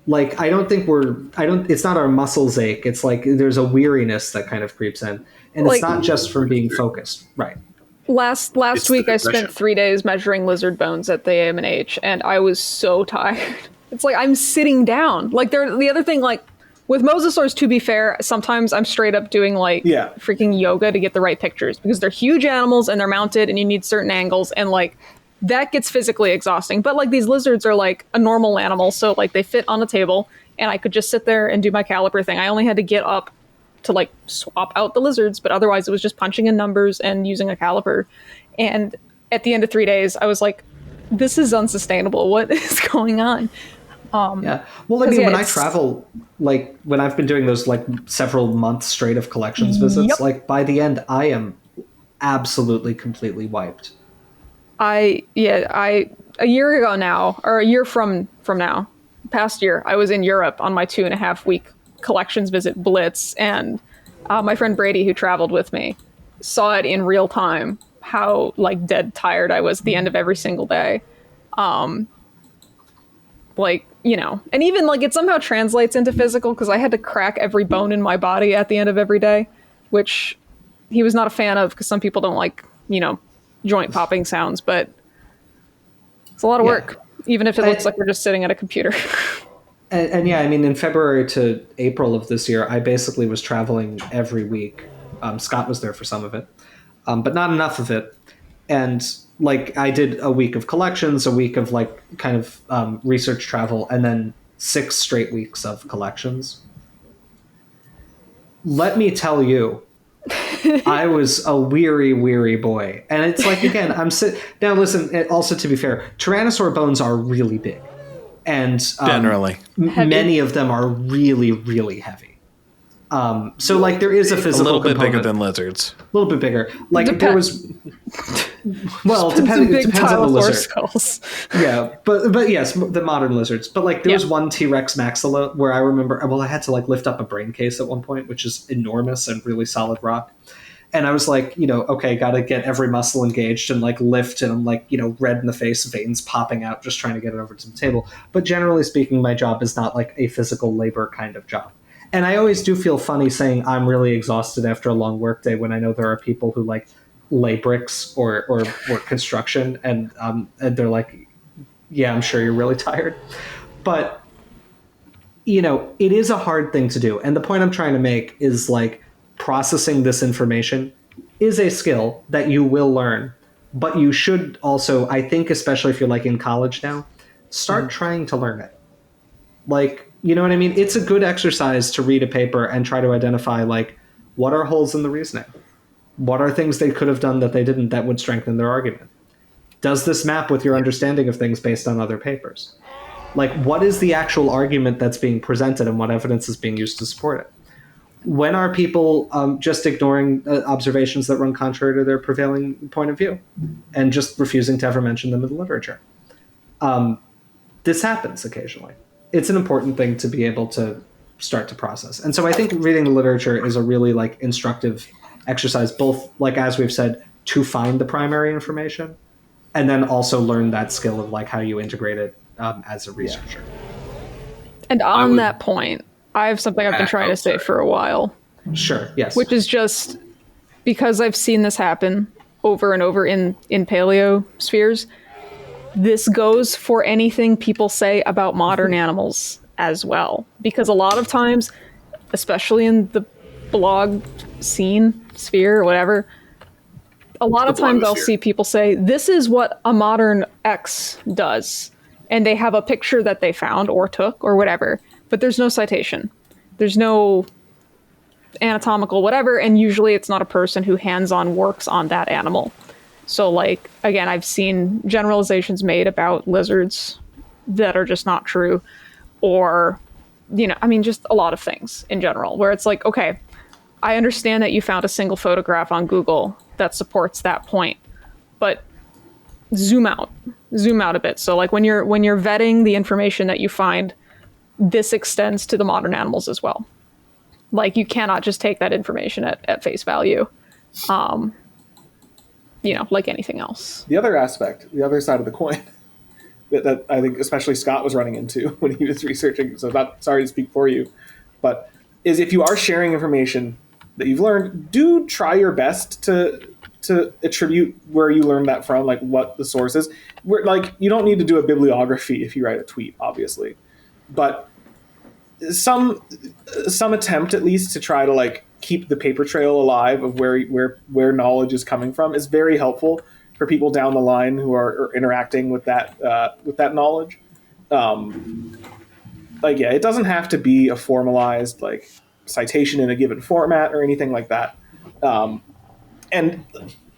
Like, it's not our muscles ache. It's like there's a weariness that kind of creeps in. And it's not just from being focused. Right. Last week I spent 3 days measuring lizard bones at the AMNH, and I was so tired. It's like I'm sitting down. Like the other thing, like with mosasaurs, to be fair, sometimes I'm straight up doing freaking yoga to get the right pictures, because they're huge animals and they're mounted and you need certain angles, and like that gets physically exhausting. But like these lizards are like a normal animal, so like they fit on a table and I could just sit there and do my caliper thing. I only had to get up to like swap out the lizards, but otherwise it was just punching in numbers and using a caliper. And at the end of 3 days, I was like, this is unsustainable. What is going on? Yeah. Well, I 'Cause, mean, yeah, when I it's- travel, like when I've been doing those like several months straight of collections visits, Yep. like by the end, I am absolutely completely wiped. A year ago now, or a year from now, past year, I was in Europe on my 2.5 week collections visit blitz, and my friend Brady, who traveled with me, saw it in real time, how like dead tired I was at the end of every single day. Like, you know, and even like it somehow translates into physical, because I had to crack every bone in my body at the end of every day, which he was not a fan of, because some people don't like, you know, joint popping sounds, but it's a lot of Yeah. work, even if it looks like we're just sitting at a computer. And yeah, I mean, in February to April of this year, I basically was traveling every week. Scott was there for some of it, but not enough of it. And like, I did a week of collections, a week of like kind of research travel, and then 6 straight weeks of collections. Let me tell you, I was a weary boy. And it's like, again, now listen, also to be fair, Tyrannosaur bones are really big. And Generally. many of them are really heavy. So like there is a A physical little bit component. bigger than lizards. A little bit bigger. Like there was, well, it Some depends big on the Tylosaur lizard. skulls. Yeah, but yes, the modern lizards. But like there was Yeah. one T-Rex maxilla where I remember, well, I had to like lift up a brain case at one point, which is enormous and really solid rock. And I was like, you know, okay, got to get every muscle engaged and like lift, and I'm like, you know, red in the face, veins popping out, just trying to get it over to the table. But generally speaking, my job is not like a physical labor kind of job. And I always do feel funny saying I'm really exhausted after a long workday when I know there are people who like lay bricks or work construction, and they're like, yeah, I'm sure you're really tired. But, you know, it is a hard thing to do. And the point I'm trying to make is like, processing this information is a skill that you will learn, but you should also, I think, especially if you're like in college now, start trying to learn it. Like, you know what I mean? It's a good exercise to read a paper and try to identify like, what are holes in the reasoning? What are things they could have done that they didn't that would strengthen their argument? Does this map with your understanding of things based on other papers? Like, what is the actual argument that's being presented and what evidence is being used to support it? When are people just ignoring observations that run contrary to their prevailing point of view and just refusing to ever mention them in the literature? This happens occasionally. It's an important thing to be able to start to process. And so I think reading the literature is a really like instructive exercise, both like, as we've said, to find the primary information and then also learn that skill of like how you integrate it as a researcher. And on that point, I have something I've been trying to say sorry. for a while, Sure, yes. which is just because I've seen this happen over and over in paleo spheres. This goes for anything people say about modern animals as well. Because a lot of times, especially in the blog scene, sphere, or whatever, a lot of times I'll blogosphere. see people say, this is what a modern X does. And they have a picture that they found or took or whatever, but there's no citation. There's no anatomical whatever, and usually it's not a person who hands-on works on that animal. So like, again, I've seen generalizations made about lizards that are just not true, or, you know, I mean, just a lot of things in general, where it's like, okay, I understand that you found a single photograph on Google that supports that point, but zoom out a bit. So like when you're vetting the information that you find, this extends to the modern animals as well. Like, you cannot just take that information at face value, you know, like anything else. The other aspect, the other side of the coin, that I think especially Scott was running into when he was researching, so not sorry to speak for you, but is if you are sharing information that you've learned, do try your best to attribute where you learned that from, like what the source is. Like, you don't need to do a bibliography if you write a tweet, obviously, but some attempt at least to try to like keep the paper trail alive of where knowledge is coming from is very helpful for people down the line who are interacting with that knowledge. Like, yeah, it doesn't have to be a formalized like citation in a given format or anything like that. And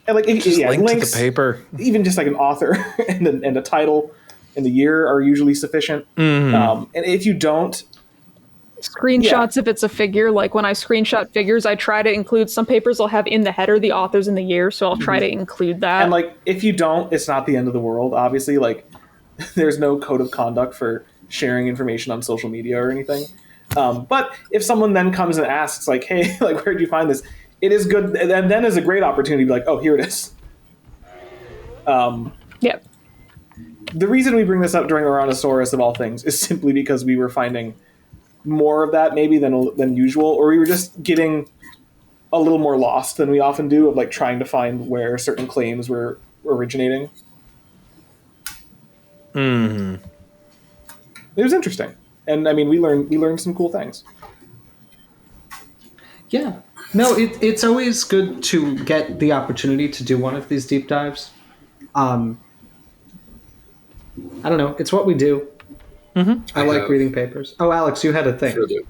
like, Just yeah, link links, to the paper. even just like an author and a title in the year are usually sufficient. And if you don't, Screenshots if it's a figure. Like when I screenshot figures, I try to include some papers I'll have in the header the authors in the year, so I'll try to include that. and like if you don't, it's not the end of the world. Obviously, like there's no code of conduct for sharing information on social media or anything. But if someone then comes and asks, like, "Hey, like, where'd you find this?" It is good, and then is a great opportunity to be like, "Oh, here it is." Yep. The reason we bring this up during Ouranosaurus of all things is simply because we were finding more of that maybe than usual, or we were just getting a little more lost than we often do of like trying to find where certain claims were originating. It was interesting, and I mean we learned some cool things. Yeah. No, it's always good to get the opportunity to do one of these deep dives. I don't know. It's what we do. I like reading papers. Oh, Alex, you had a thing. Sure do.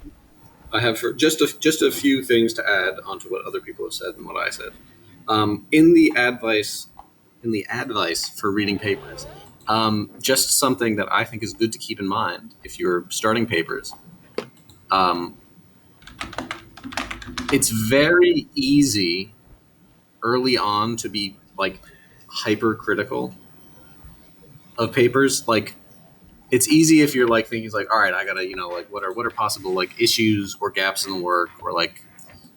I have just a few things to add onto what other people have said and what I said. In the advice for reading papers, just something that I think is good to keep in mind if you're starting papers. It's very easy early on to be like hypercritical of papers. Like it's easy if you're like thinking like, all right, I gotta, like what are possible like issues or gaps in the work, or like,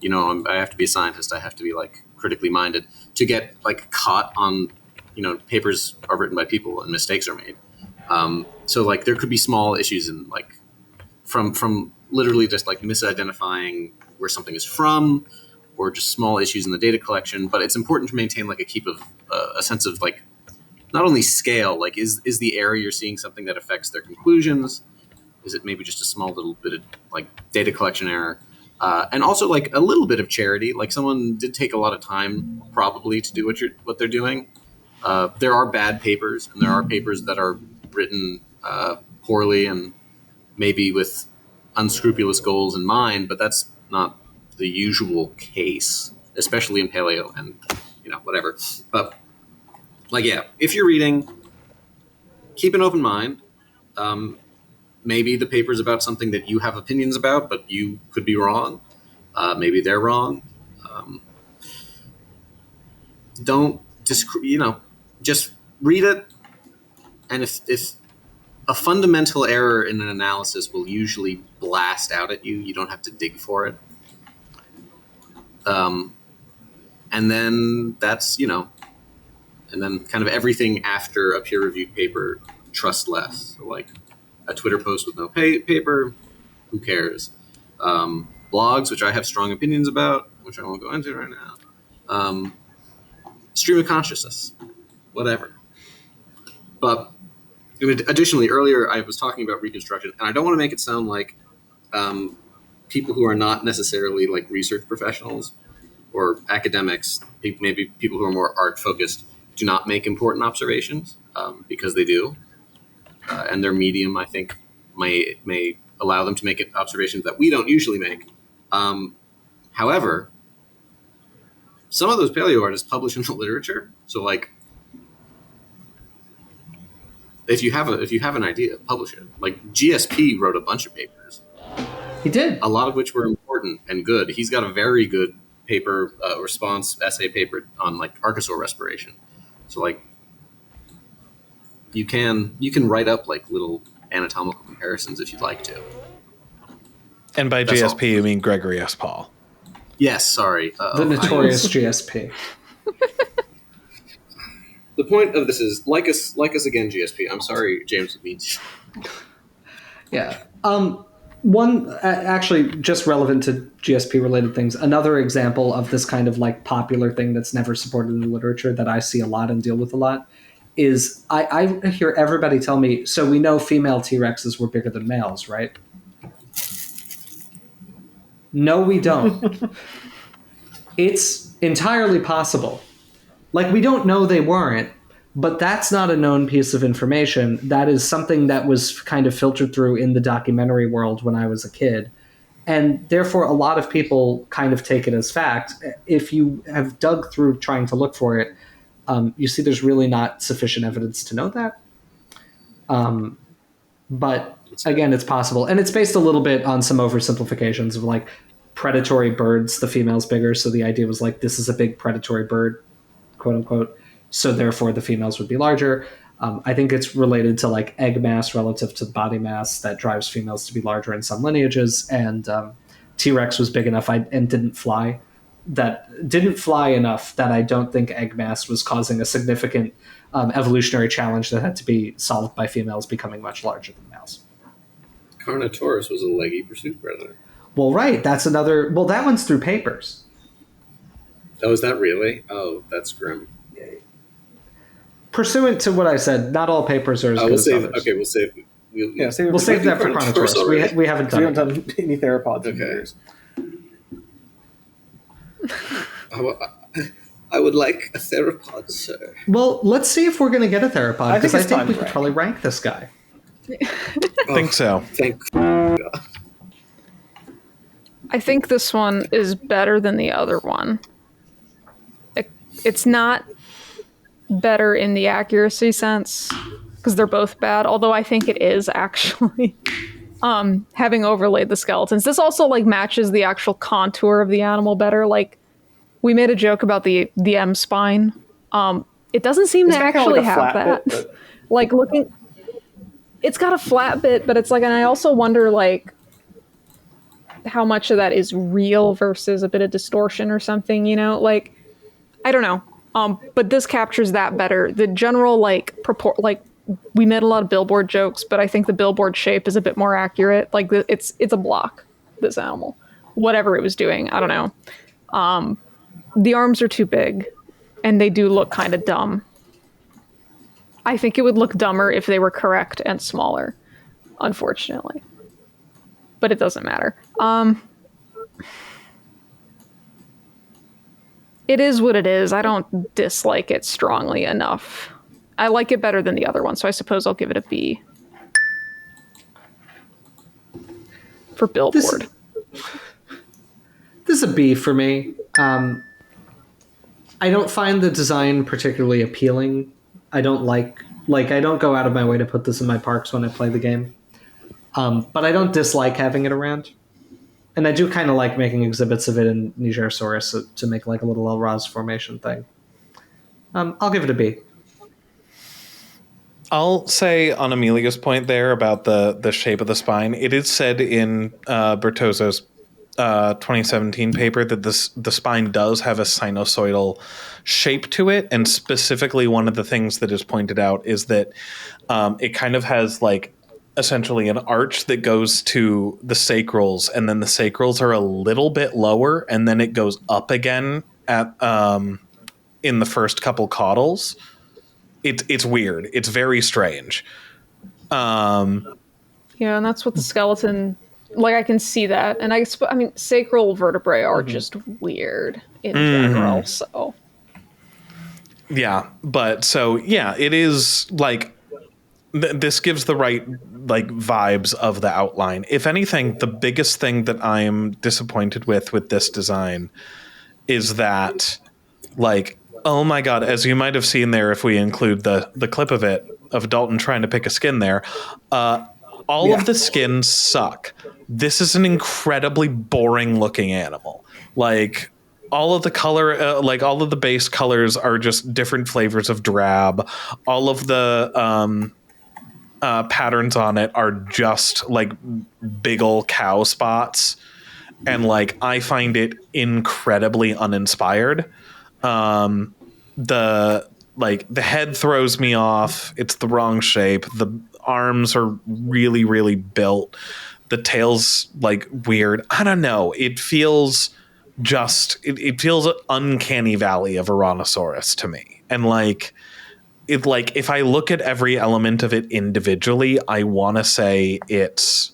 I have to be a scientist. I have to be like critically minded to get like caught on, papers are written by people and mistakes are made. So like there could be small issues in like from literally just like misidentifying where something is from, or just small issues in the data collection. But it's important to maintain like a sense of like not only scale, like is the error you're seeing something that affects their conclusions? Is it maybe just a small little bit of like data collection error? And also like a little bit of charity. Like someone did take a lot of time probably to do what they're doing. There are bad papers, and there are papers that are written poorly and maybe with unscrupulous goals in mind, but that's not the usual case, especially in paleo and whatever. But like, yeah, if you're reading, keep an open mind. Maybe the paper's about something that you have opinions about, but you could be wrong. Maybe they're wrong. Don't just read it. And if a fundamental error in an analysis will usually blast out at you, you don't have to dig for it. And then that's, and then kind of everything after a peer-reviewed paper, trust less. So like a Twitter post with no paper, who cares? Blogs, which I have strong opinions about, which I won't go into right now. Stream of consciousness, whatever. But additionally, earlier I was talking about reconstruction, and I don't want to make it sound like people who are not necessarily like research professionals or academics, maybe people who are more art focused, do not make important observations, because they do, and their medium, I think, may allow them to make observations that we don't usually make. However, some of those paleo artists publish in the literature, so like, if you have an idea, publish it. Like GSP wrote a bunch of papers. He did. A lot of which were important and good. He's got a very good paper response essay paper on like archosaur respiration. So like you can write up like little anatomical comparisons if you'd like to. And by That's GSP all. you mean Gregory S. Paul. Yes, sorry. The notorious GSP. The point of this is like us again, GSP. I'm sorry, James. It means. Yeah. One, actually, just relevant to GSP related things, another example of this kind of like popular thing that's never supported in the literature that I see a lot and deal with a lot is I hear everybody tell me, so we know female T-Rexes were bigger than males, right? No, we don't. It's entirely possible. Like, we don't know they weren't, but that's not a known piece of information. That is something that was kind of filtered through in the documentary world when I was a kid. And therefore, a lot of people kind of take it as fact. If you have dug through trying to look for it, you see there's really not sufficient evidence to know that. But again, it's possible. And it's based a little bit on some oversimplifications of like predatory birds, the female's bigger. So the idea was like, this is a big predatory bird, quote unquote. So therefore the females would be larger. I think it's related to like egg mass relative to body mass that drives females to be larger in some lineages. And T-Rex was big enough and didn't fly enough that I don't think egg mass was causing a significant evolutionary challenge that had to be solved by females becoming much larger than males. Carnotaurus was a leggy pursuit predator. Well, right. That's another. Well, that one's through papers. Oh, is that really? Oh, that's grim. Pursuant to what I said, not all papers are as good as others. Okay, we'll save. We'll save that for Carnotaurus. We haven't done any theropods in years. I would like a theropod, sir. Well, let's see if we're going to get a theropod, because I think we could rank. probably rank this guy. I think so. Thank God. I think this one is better than the other one. It's not better in the accuracy sense, because they're both bad, although I think it is actually. Having overlaid the skeletons. This also like matches the actual contour of the animal better. Like, we made a joke about the M spine. It doesn't seem to actually have that. Bit, like looking, it's got a flat bit, but it's like, and I also wonder like how much of that is real versus a bit of distortion or something, you know? Like, I don't know. But this captures that better. The general like we made a lot of Billboard jokes, but I think the Billboard shape is a bit more accurate. Like it's a block, this animal, whatever it was doing. I don't know. The arms are too big, and they do look kind of dumb. I think it would look dumber if they were correct and smaller, unfortunately. But it doesn't matter. It is what it is. I don't dislike it strongly enough. I like it better than the other one, so I suppose I'll give it a B. For Billboard. This is a B for me. I don't find the design particularly appealing. I don't I don't go out of my way to put this in my parks when I play the game. But I don't dislike having it around. And I do kind of like making exhibits of it in Nigersaurus to make like a little Elrhaz Formation thing. I'll give it a B. I'll say on Amelia's point there about the shape of the spine, it is said in Bertozzo's 2017 paper that the spine does have a sinusoidal shape to it, and specifically one of the things that is pointed out is that it kind of has like essentially an arch that goes to the sacrals, and then the sacrals are a little bit lower, and then it goes up again at in the first couple caudals. It's weird. It's very strange. Yeah, and that's what the skeleton. Like, I can see that, and I mean, sacral vertebrae are just weird in general. So, yeah, but so yeah, it is like this gives the right like vibes of the outline. If anything, the biggest thing that I'm disappointed with this design is that, like, oh my god, as you might have seen there, if we include the clip of it of Dalton trying to pick a skin there, all of the skins suck. This is an incredibly boring looking animal. Like, all of the color, like all of the base colors are just different flavors of drab. All of the patterns on it are just like big ol' cow spots. And like, I find it incredibly uninspired. The head throws me off. It's the wrong shape. The arms are really, really built. The tail's like weird. I don't know. It feels it feels an uncanny valley of Ouranosaurus to me. And like, if I look at every element of it individually, I want to say it's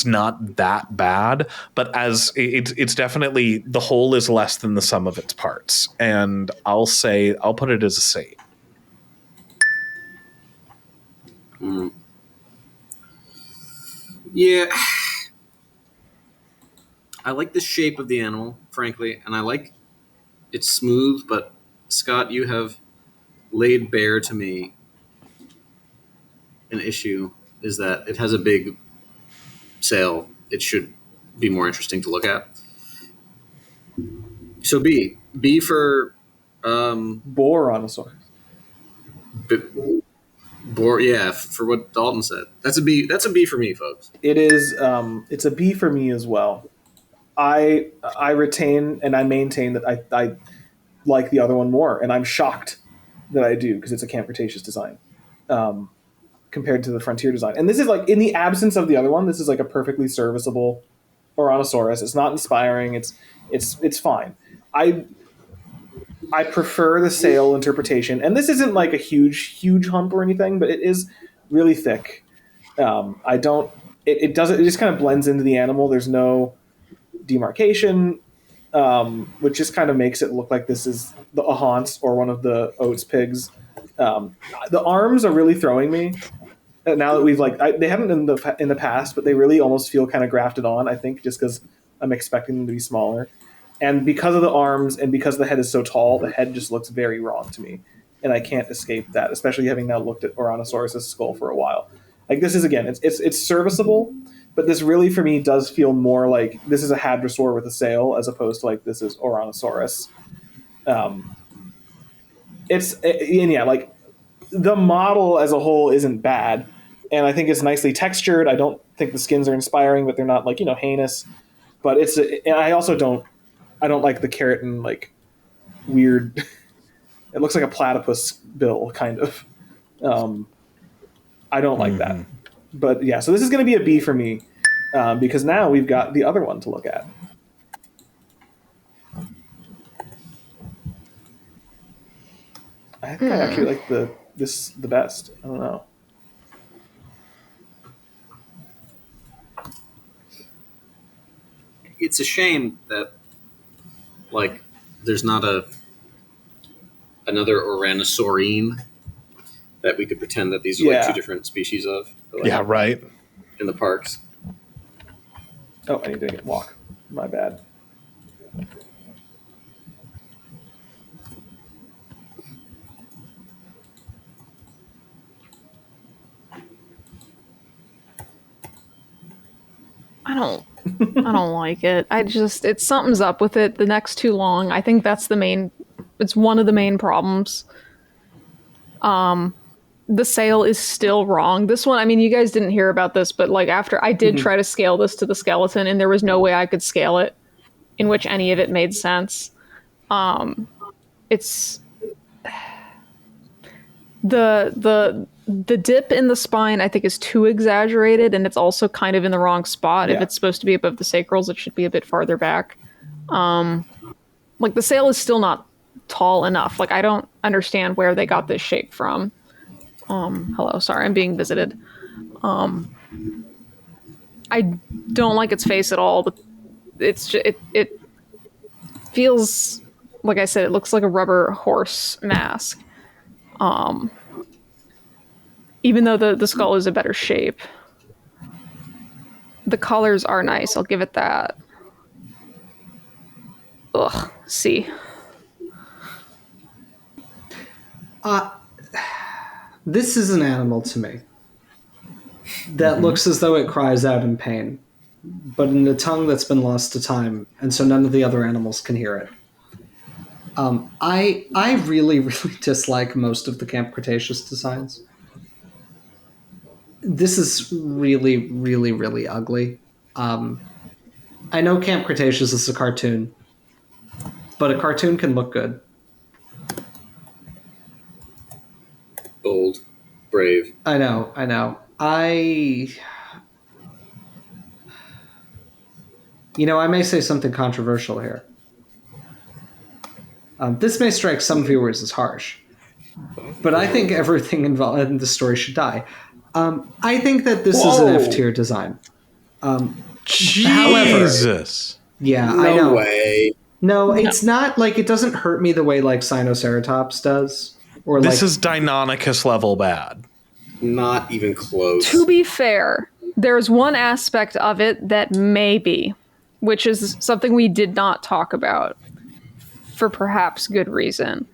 not that bad, but as it's definitely, the whole is less than the sum of its parts. And I'll put it as a C. Yeah. I like the shape of the animal, frankly, and I like it's smooth, but Scott, you have laid bare to me an issue is that it has a big sail. It should be more interesting to look at. So B for Bouranosaurus. Yeah, for what Dalton said. That's a B. That's a B for me, folks. It is. It's a B for me as well. I retain and I maintain that I like the other one more, and I'm shocked that I do because it's a Camp Cretaceous design compared to the Frontier design. And this is like in the absence of the other one, this is like a perfectly serviceable Ouranosaurus. It's not inspiring. It's fine. I prefer the sail interpretation, and this isn't like a huge hump or anything, but it is really thick. I don't. It doesn't. It just kind of blends into the animal. There's no demarcation, which just kind of makes it look like this is a haunt or one of the Oates pigs. The arms are really throwing me. Now that we've they haven't in the past, but they really almost feel kind of grafted on. I think just because I'm expecting them to be smaller. And because of the arms and because the head is so tall, the head just looks very wrong to me. And I can't escape that, especially having now looked at Ouranosaurus' skull for a while. Like this is, again, it's serviceable, but this really for me does feel more like this is a hadrosaur with a sail as opposed to like this is Ouranosaurus. Like the model as a whole isn't bad. And I think it's nicely textured. I don't think the skins are inspiring, but they're not like, heinous. But and I also don't like the keratin, like weird. It looks like a platypus bill, kind of. I don't like that. But yeah, so this is going to be a B for me because now we've got the other one to look at. I think I actually like the best. I don't know. It's a shame that there's not another Ouranosaurine that we could pretend that these are like two different species of. Yeah, right. In the parks. Oh, I need to walk. My bad. I don't like it. Something's up with it. The neck's too long. I think it's one of the main problems. The sail is still wrong. This one, I mean, you guys didn't hear about this, but like after I did try to scale this to the skeleton and there was no way I could scale it in which any of it made sense. It's the dip in the spine I think is too exaggerated, and it's also kind of in the wrong spot. Yeah. If it's supposed to be above the sacrals, it should be a bit farther back. Like the sail is still not tall enough. Like I don't understand where they got this shape from. Hello, sorry, I'm being visited. I don't like its face at all. It feels, like I said, it looks like a rubber horse mask. Even though the skull is a better shape. The colors are nice, I'll give it that. Ugh, C. This is an animal to me that looks as though it cries out in pain, but in a tongue that's been lost to time, and so none of the other animals can hear it. I really, really dislike most of the Camp Cretaceous designs. This is really, really, really ugly. I know Camp Cretaceous is a cartoon, but a cartoon can look good. Bold, brave. I know. I may say something controversial here. This may strike some viewers as harsh, but I think everything involved in the story should die. I think that this is an F-tier design. Jesus. However, yeah, I know. No way. No, it's not like it doesn't hurt me the way like Sinoceratops does. Or this is Deinonychus level bad. Not even close. To be fair, there's one aspect of it that may be, which is something we did not talk about for perhaps good reason.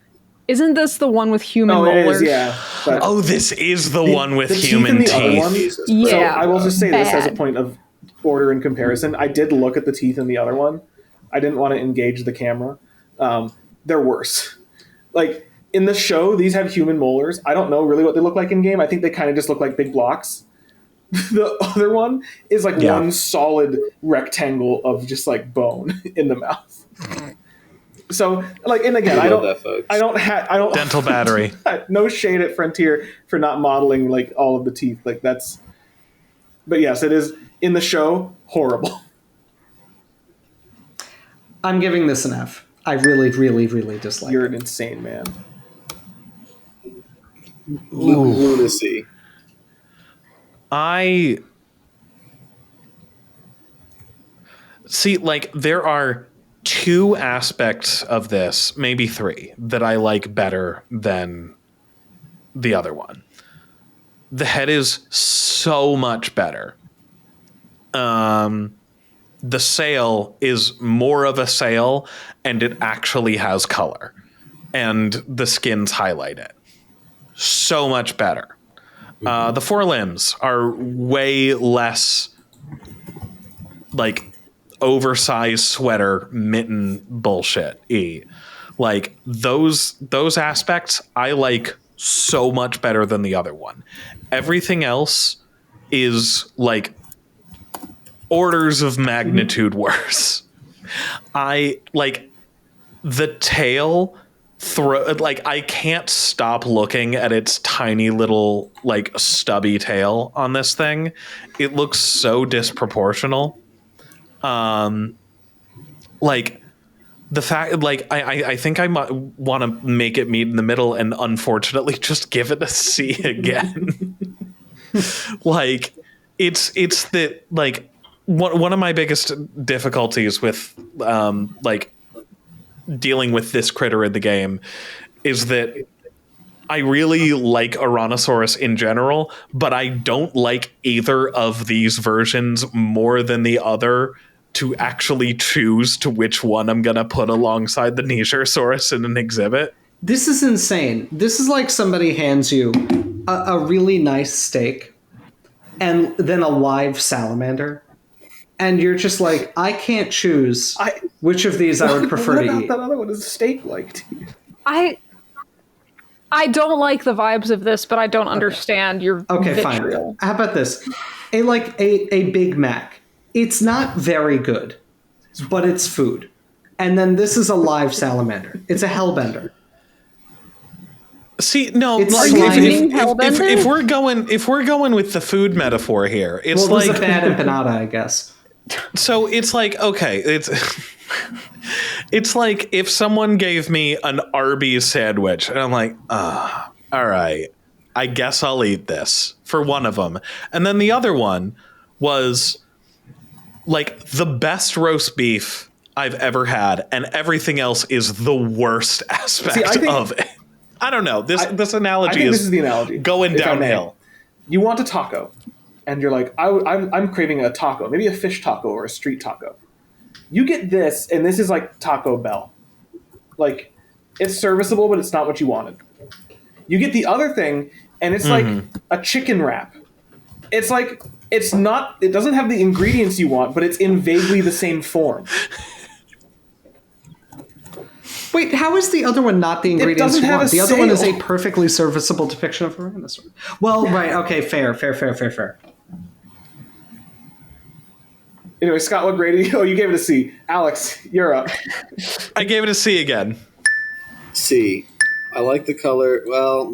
Isn't this the one with human Oh, molars? it is, yeah. But Oh, this is the one with the teeth human in the other teeth. one- Jesus. Yeah. So I will just say this as a bad. point of order and comparison. I did look at the teeth in the other one. I didn't want to engage the camera. They're worse. Like in the show, these have human molars. I don't know really what they look like in game. I think they kind of just look like big blocks. The other one is like Yeah. one solid rectangle of just like bone in the mouth. So like, and again, I love don't, that, folks. I don't Dental battery. no shade at Frontier for not modeling like all of the teeth. Like that's, but yes, it is in the show horrible. I'm giving this an F. I really, really, really dislike You're it. an insane man. Lunacy. I see, like, there are two aspects of this, maybe three, that I like better than the other one. The head is so much better. The sail is more of a sail, and it actually has color, and the skins highlight it. So much better. The forelimbs are way less like oversized sweater mitten bullshit. Like those aspects I like so much better than the other one. Everything else is like orders of magnitude worse. I like the tail I can't stop looking at its tiny little like stubby tail on this thing. It looks so disproportional. Like the fact, like I think I might want to make it meet in the middle, and unfortunately, just give it a C again. Like it's that like one of my biggest difficulties with like dealing with this critter in the game is that I really like Ouranosaurus in general, but I don't like either of these versions more than the other to actually choose to which one I'm going to put alongside the Nigersaurus in an exhibit. This is insane. This is like somebody hands you a really nice steak and then a live salamander. And you're just like, I can't choose which of these I would prefer What to about eat. that other one? Is steak like to you? I don't like the vibes of this, but I don't understand your Okay, vitriol. fine. How about this? A Big Mac. It's not very good, but it's food. And then this is a live salamander. It's a hellbender. See, no, It's like, slimy. if we're going with the food metaphor here, it's Well, it was like a bad empanada, I guess. so it's like okay, it's like if someone gave me an Arby's sandwich and I'm like, all right, I guess I'll eat this for one of them, and then the other one was like the best roast beef I've ever had, and everything else is the worst aspect of it. I don't know. This analogy I think is this is the analogy. going if I may. downhill. You want a taco, and you're like, I'm craving a taco, maybe a fish taco or a street taco. You get this, and this is like Taco Bell. Like, it's serviceable, but it's not what you wanted. You get the other thing, and it's like a chicken wrap. It's like, it's not, it doesn't have the ingredients you want, but it's in vaguely the same form. Wait, how is the other one not the ingredients doesn't you have want? a The other one is a sail. perfectly serviceable depiction of a rhinoceros. Well, right, okay, fair. Anyway, Scott, what grade? Oh, you gave it a C. Alex, you're up. I gave it a C again. C. I like the color. Well,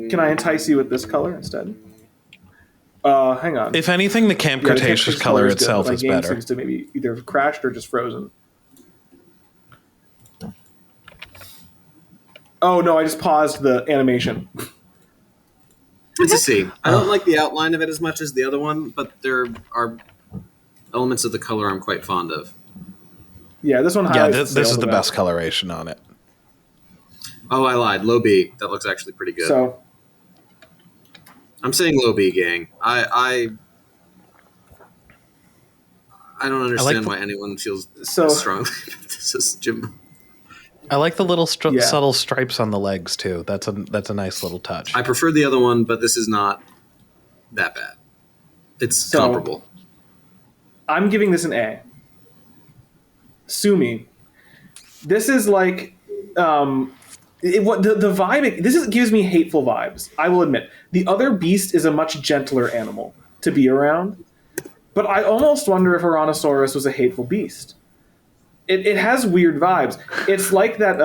Can I entice you with this color instead? Hang on. If anything, the Camp Yeah, the Cretaceous Cretaceous color is good, itself but my is game better. seems to maybe either have crashed or just frozen. Oh no, I just paused the animation. it's a C. I don't like the outline of it as much as the other one, but there are elements of the color I'm quite fond of. Yeah, this one Yeah, highlights this is sail the best. best coloration on it. Oh, I lied. Low B. That looks actually pretty good. So I'm saying low B, gang. I don't understand the- why anyone feels So- as strongly about this as Jim. I like the little Yeah. subtle stripes on the legs too. That's a nice little touch. I prefer the other one, but this is not that bad. It's comparable. I'm giving this an A. Sue me. This is like the vibe. Gives me hateful vibes. I will admit. The other beast is a much gentler animal to be around, but I almost wonder if Ouranosaurus was a hateful beast. It has weird vibes. It's like that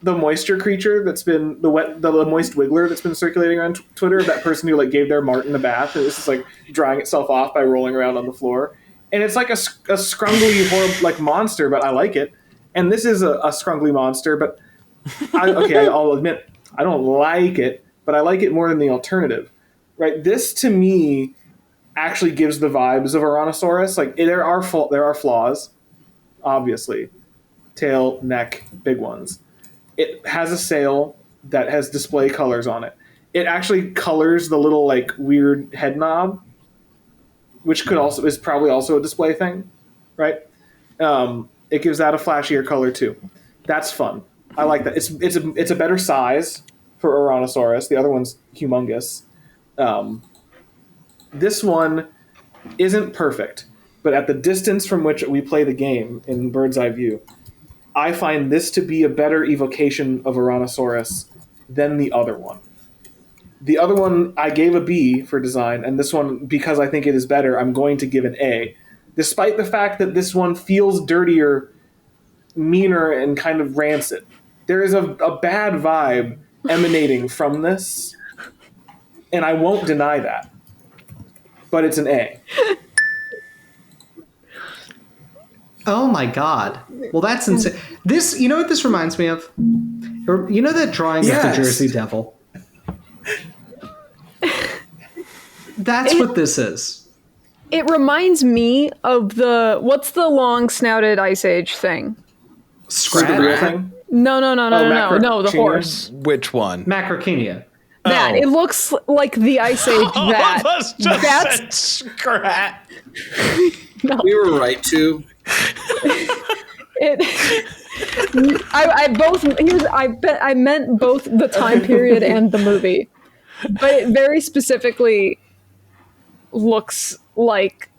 the moisture creature that's been the moist wiggler that's been circulating around Twitter. That person who like gave their marten a bath and it's just like drying itself off by rolling around on the floor. And it's like a scrungly, horrible like monster, but I like it. And this is a scrungly monster, but I'll admit I don't like it, but I like it more than the alternative. Right? This to me actually gives the vibes of Ouranosaurus. Like there are flaws, obviously, tail, neck, big ones. It has a sail that has display colors on it. It actually colors the little like weird head knob, which is probably also a display thing, right? It gives that a flashier color too. That's fun. I like that. It's a better size for Ouranosaurus. The other one's humongous. This one isn't perfect, but at the distance from which we play the game in bird's eye view, I find this to be a better evocation of Ouranosaurus than the other one. The other one I gave a B for design, and this one, because I think it is better, I'm going to give an A, despite the fact that this one feels dirtier, meaner, and kind of rancid. There is a bad vibe emanating from this, and I won't deny that. But it's an A. Oh my god. Well, that's insane. This, you know what this reminds me of? You know that drawing of the Jersey Devil? That's what this is. It reminds me of what's the long-snouted Ice Age thing? Scrat? Thing? No, the horse. Which one? Macrocenia. That. It looks like the Ice Age All that. of us just said scrat. No. We were right to. I meant both the time period and the movie, but it very specifically looks like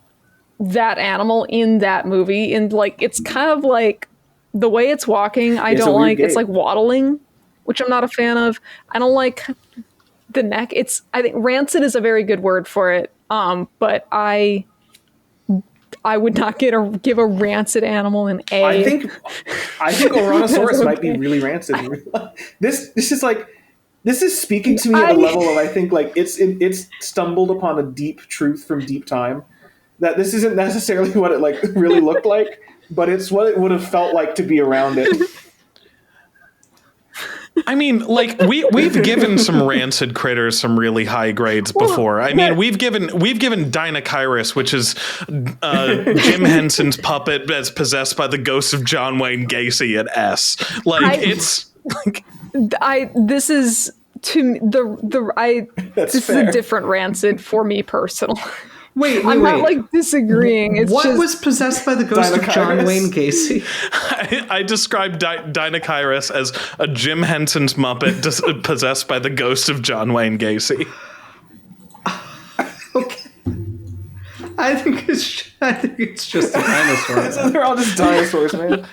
that animal in that movie. And like it's kind of like the way it's walking. I don't like. It's like waddling, which I'm not a fan of. I don't like the neck. I think rancid is a very good word for it. But I would not give a rancid animal an A. I think Ouranosaurus might be really rancid. This is speaking to me at a level of I think like it's stumbled upon a deep truth from deep time. That this isn't necessarily what it like really looked like, but it's what it would have felt like to be around it. I mean, like we've given some rancid critters some really high grades before. I mean, we've given Dinosaurus, which is Jim Henson's puppet that's possessed by the ghost of John Wayne Gacy, an S. This is a different rancid for me personally. Wait. I'm not like disagreeing. It's what was possessed by the ghost of John Wayne Gacy? I described Dinosaurus as a Jim Henson's Muppet possessed by the ghost of John Wayne Gacy. Okay. I think it's just a dinosaur. So they're all just dinosaurs, man.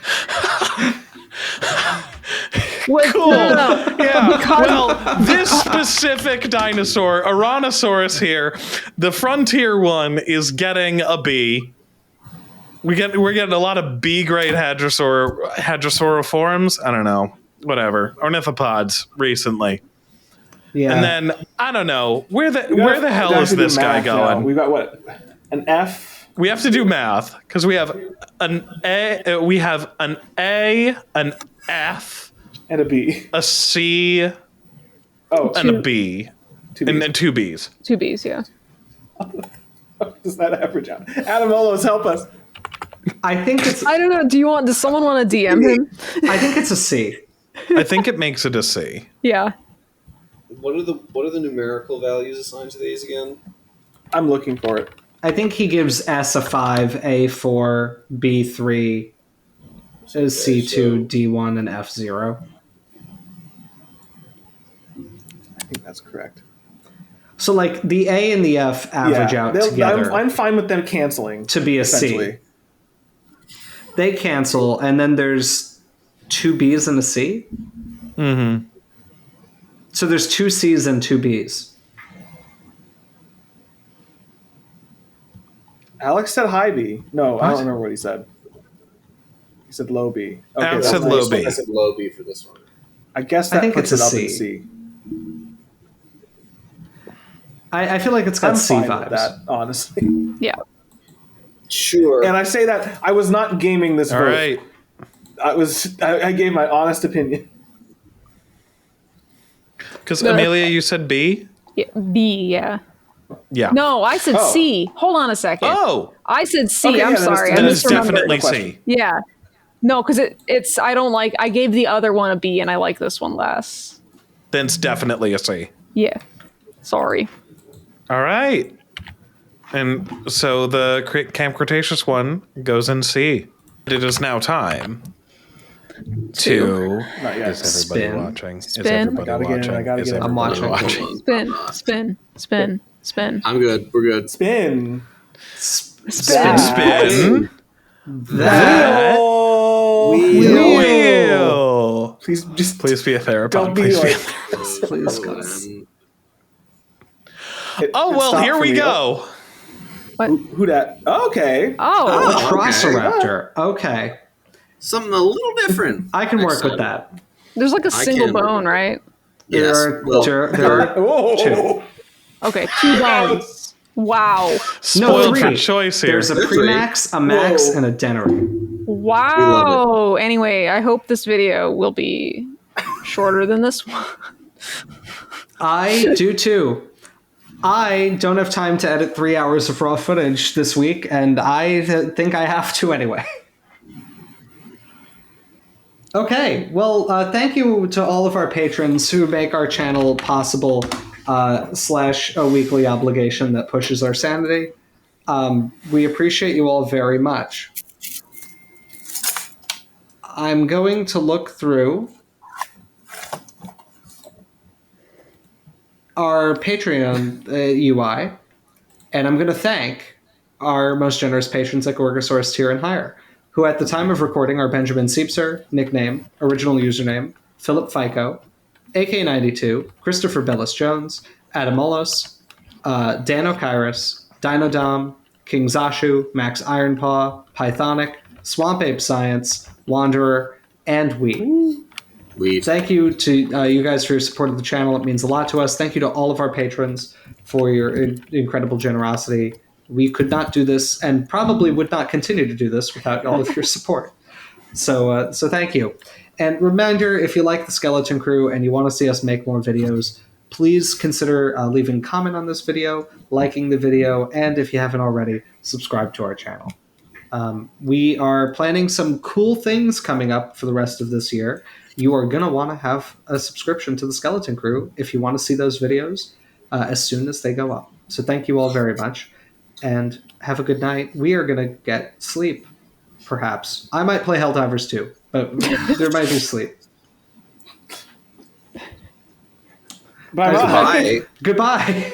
Cool. No. Yeah. Well, this specific dinosaur, Ouranosaurus here, the frontier one is getting a B. We're getting a lot of B grade hadrosauroforms. I don't know, whatever, ornithopods recently. Yeah. And then I don't know where the hell is this guy going? We got what, an F. We have to do math because we have an A. We have an A, an F. And a B. A C. And a B. And then two Bs. Two Bs, yeah. Does that average out? Adam Olos, help us. I think it's... I don't know. Does someone want to DM him? I think it's a C. I think it makes it a C. Yeah. What are the numerical values assigned to these again? I'm looking for it. I think he gives S a 5, A 4, B 3, is C2, D1, and F0. I think that's correct. So, like, the A and the F average out together. I'm fine with them canceling. To be a C. They cancel, and then there's 2 Bs and a C? Mm-hmm. So there's 2 Cs and 2 Bs. Alex said high B. No, I don't remember what he said. He said low B. Okay, Alex said low B. I said low B for this one. I guess I that think puts it's it a up C. in C. I feel like it's got I'm C fine vibes. with that, honestly. Yeah. Sure. And I say that I was not gaming this All vote. right. I gave my honest opinion. Because Amelia, you said B? Yeah, B, yeah. Yeah. No, I said Oh. C. Hold on a second. Oh, I said C. Okay, I'm yeah, then sorry. it's- I then it's misremembered definitely the question. C. Yeah. No, because it's I don't like. I gave the other one a B, and I like this one less. Then it's definitely a C. Yeah. Sorry. All right. And so the Camp Cretaceous one goes in C. It is now time to. Not yet. Is everybody Spin. watching? Is Spin. everybody I gotta get in, watching? I gotta Is get in. I'm everybody watching. Spin. I'm good. We're good. Spin. Spin, spin. That wheel. Please just Please be a theropod. don't be Please be like. a- Please, God. Oh, well, here we go. What? Who that? Okay. Oh. Proceraptor. Okay. Something a little different. I can work Next with time. that. There's like a I single can- bone, right? Yes. There Well, are Whoa. 2. Okay, 2 bones. Wow. Spoiled for 3. choice here. There's a There's premax, a max, Whoa. and a denary. Wow. Anyway, I hope this video will be shorter than this one. I do too. I don't have time to edit 3 hours of raw footage this week, and I think I have to anyway. Okay, well, thank you to all of our patrons who make our channel possible, / a weekly obligation that pushes our sanity. We appreciate you all very much. I'm going to look through our Patreon UI, and I'm going to thank our most generous patrons at Gorgosaurus tier and higher, who at the time of recording are Benjamin Siepser, nickname, original username, Philip Fico, AK92, Christopher Bellis-Jones, Adam Olos, Dan Okairis, Dinodom, King Zashu, Max Ironpaw, Pythonic, Swamp Ape Science, Wanderer, and we. Thank you to you guys for your support of the channel. It means a lot to us. Thank you to all of our patrons for your incredible generosity. We could not do this and probably would not continue to do this without all of your support. So thank you. And reminder, if you like the Skeleton Crew and you want to see us make more videos, please consider leaving a comment on this video, liking the video, and if you haven't already, subscribe to our channel. We are planning some cool things coming up for the rest of this year. You are going to want to have a subscription to the Skeleton Crew if you want to see those videos as soon as they go up. So thank you all very much, and have a good night. We are going to get sleep, perhaps. I might play Helldivers too, but there might be sleep. Bye. Bye. Goodbye.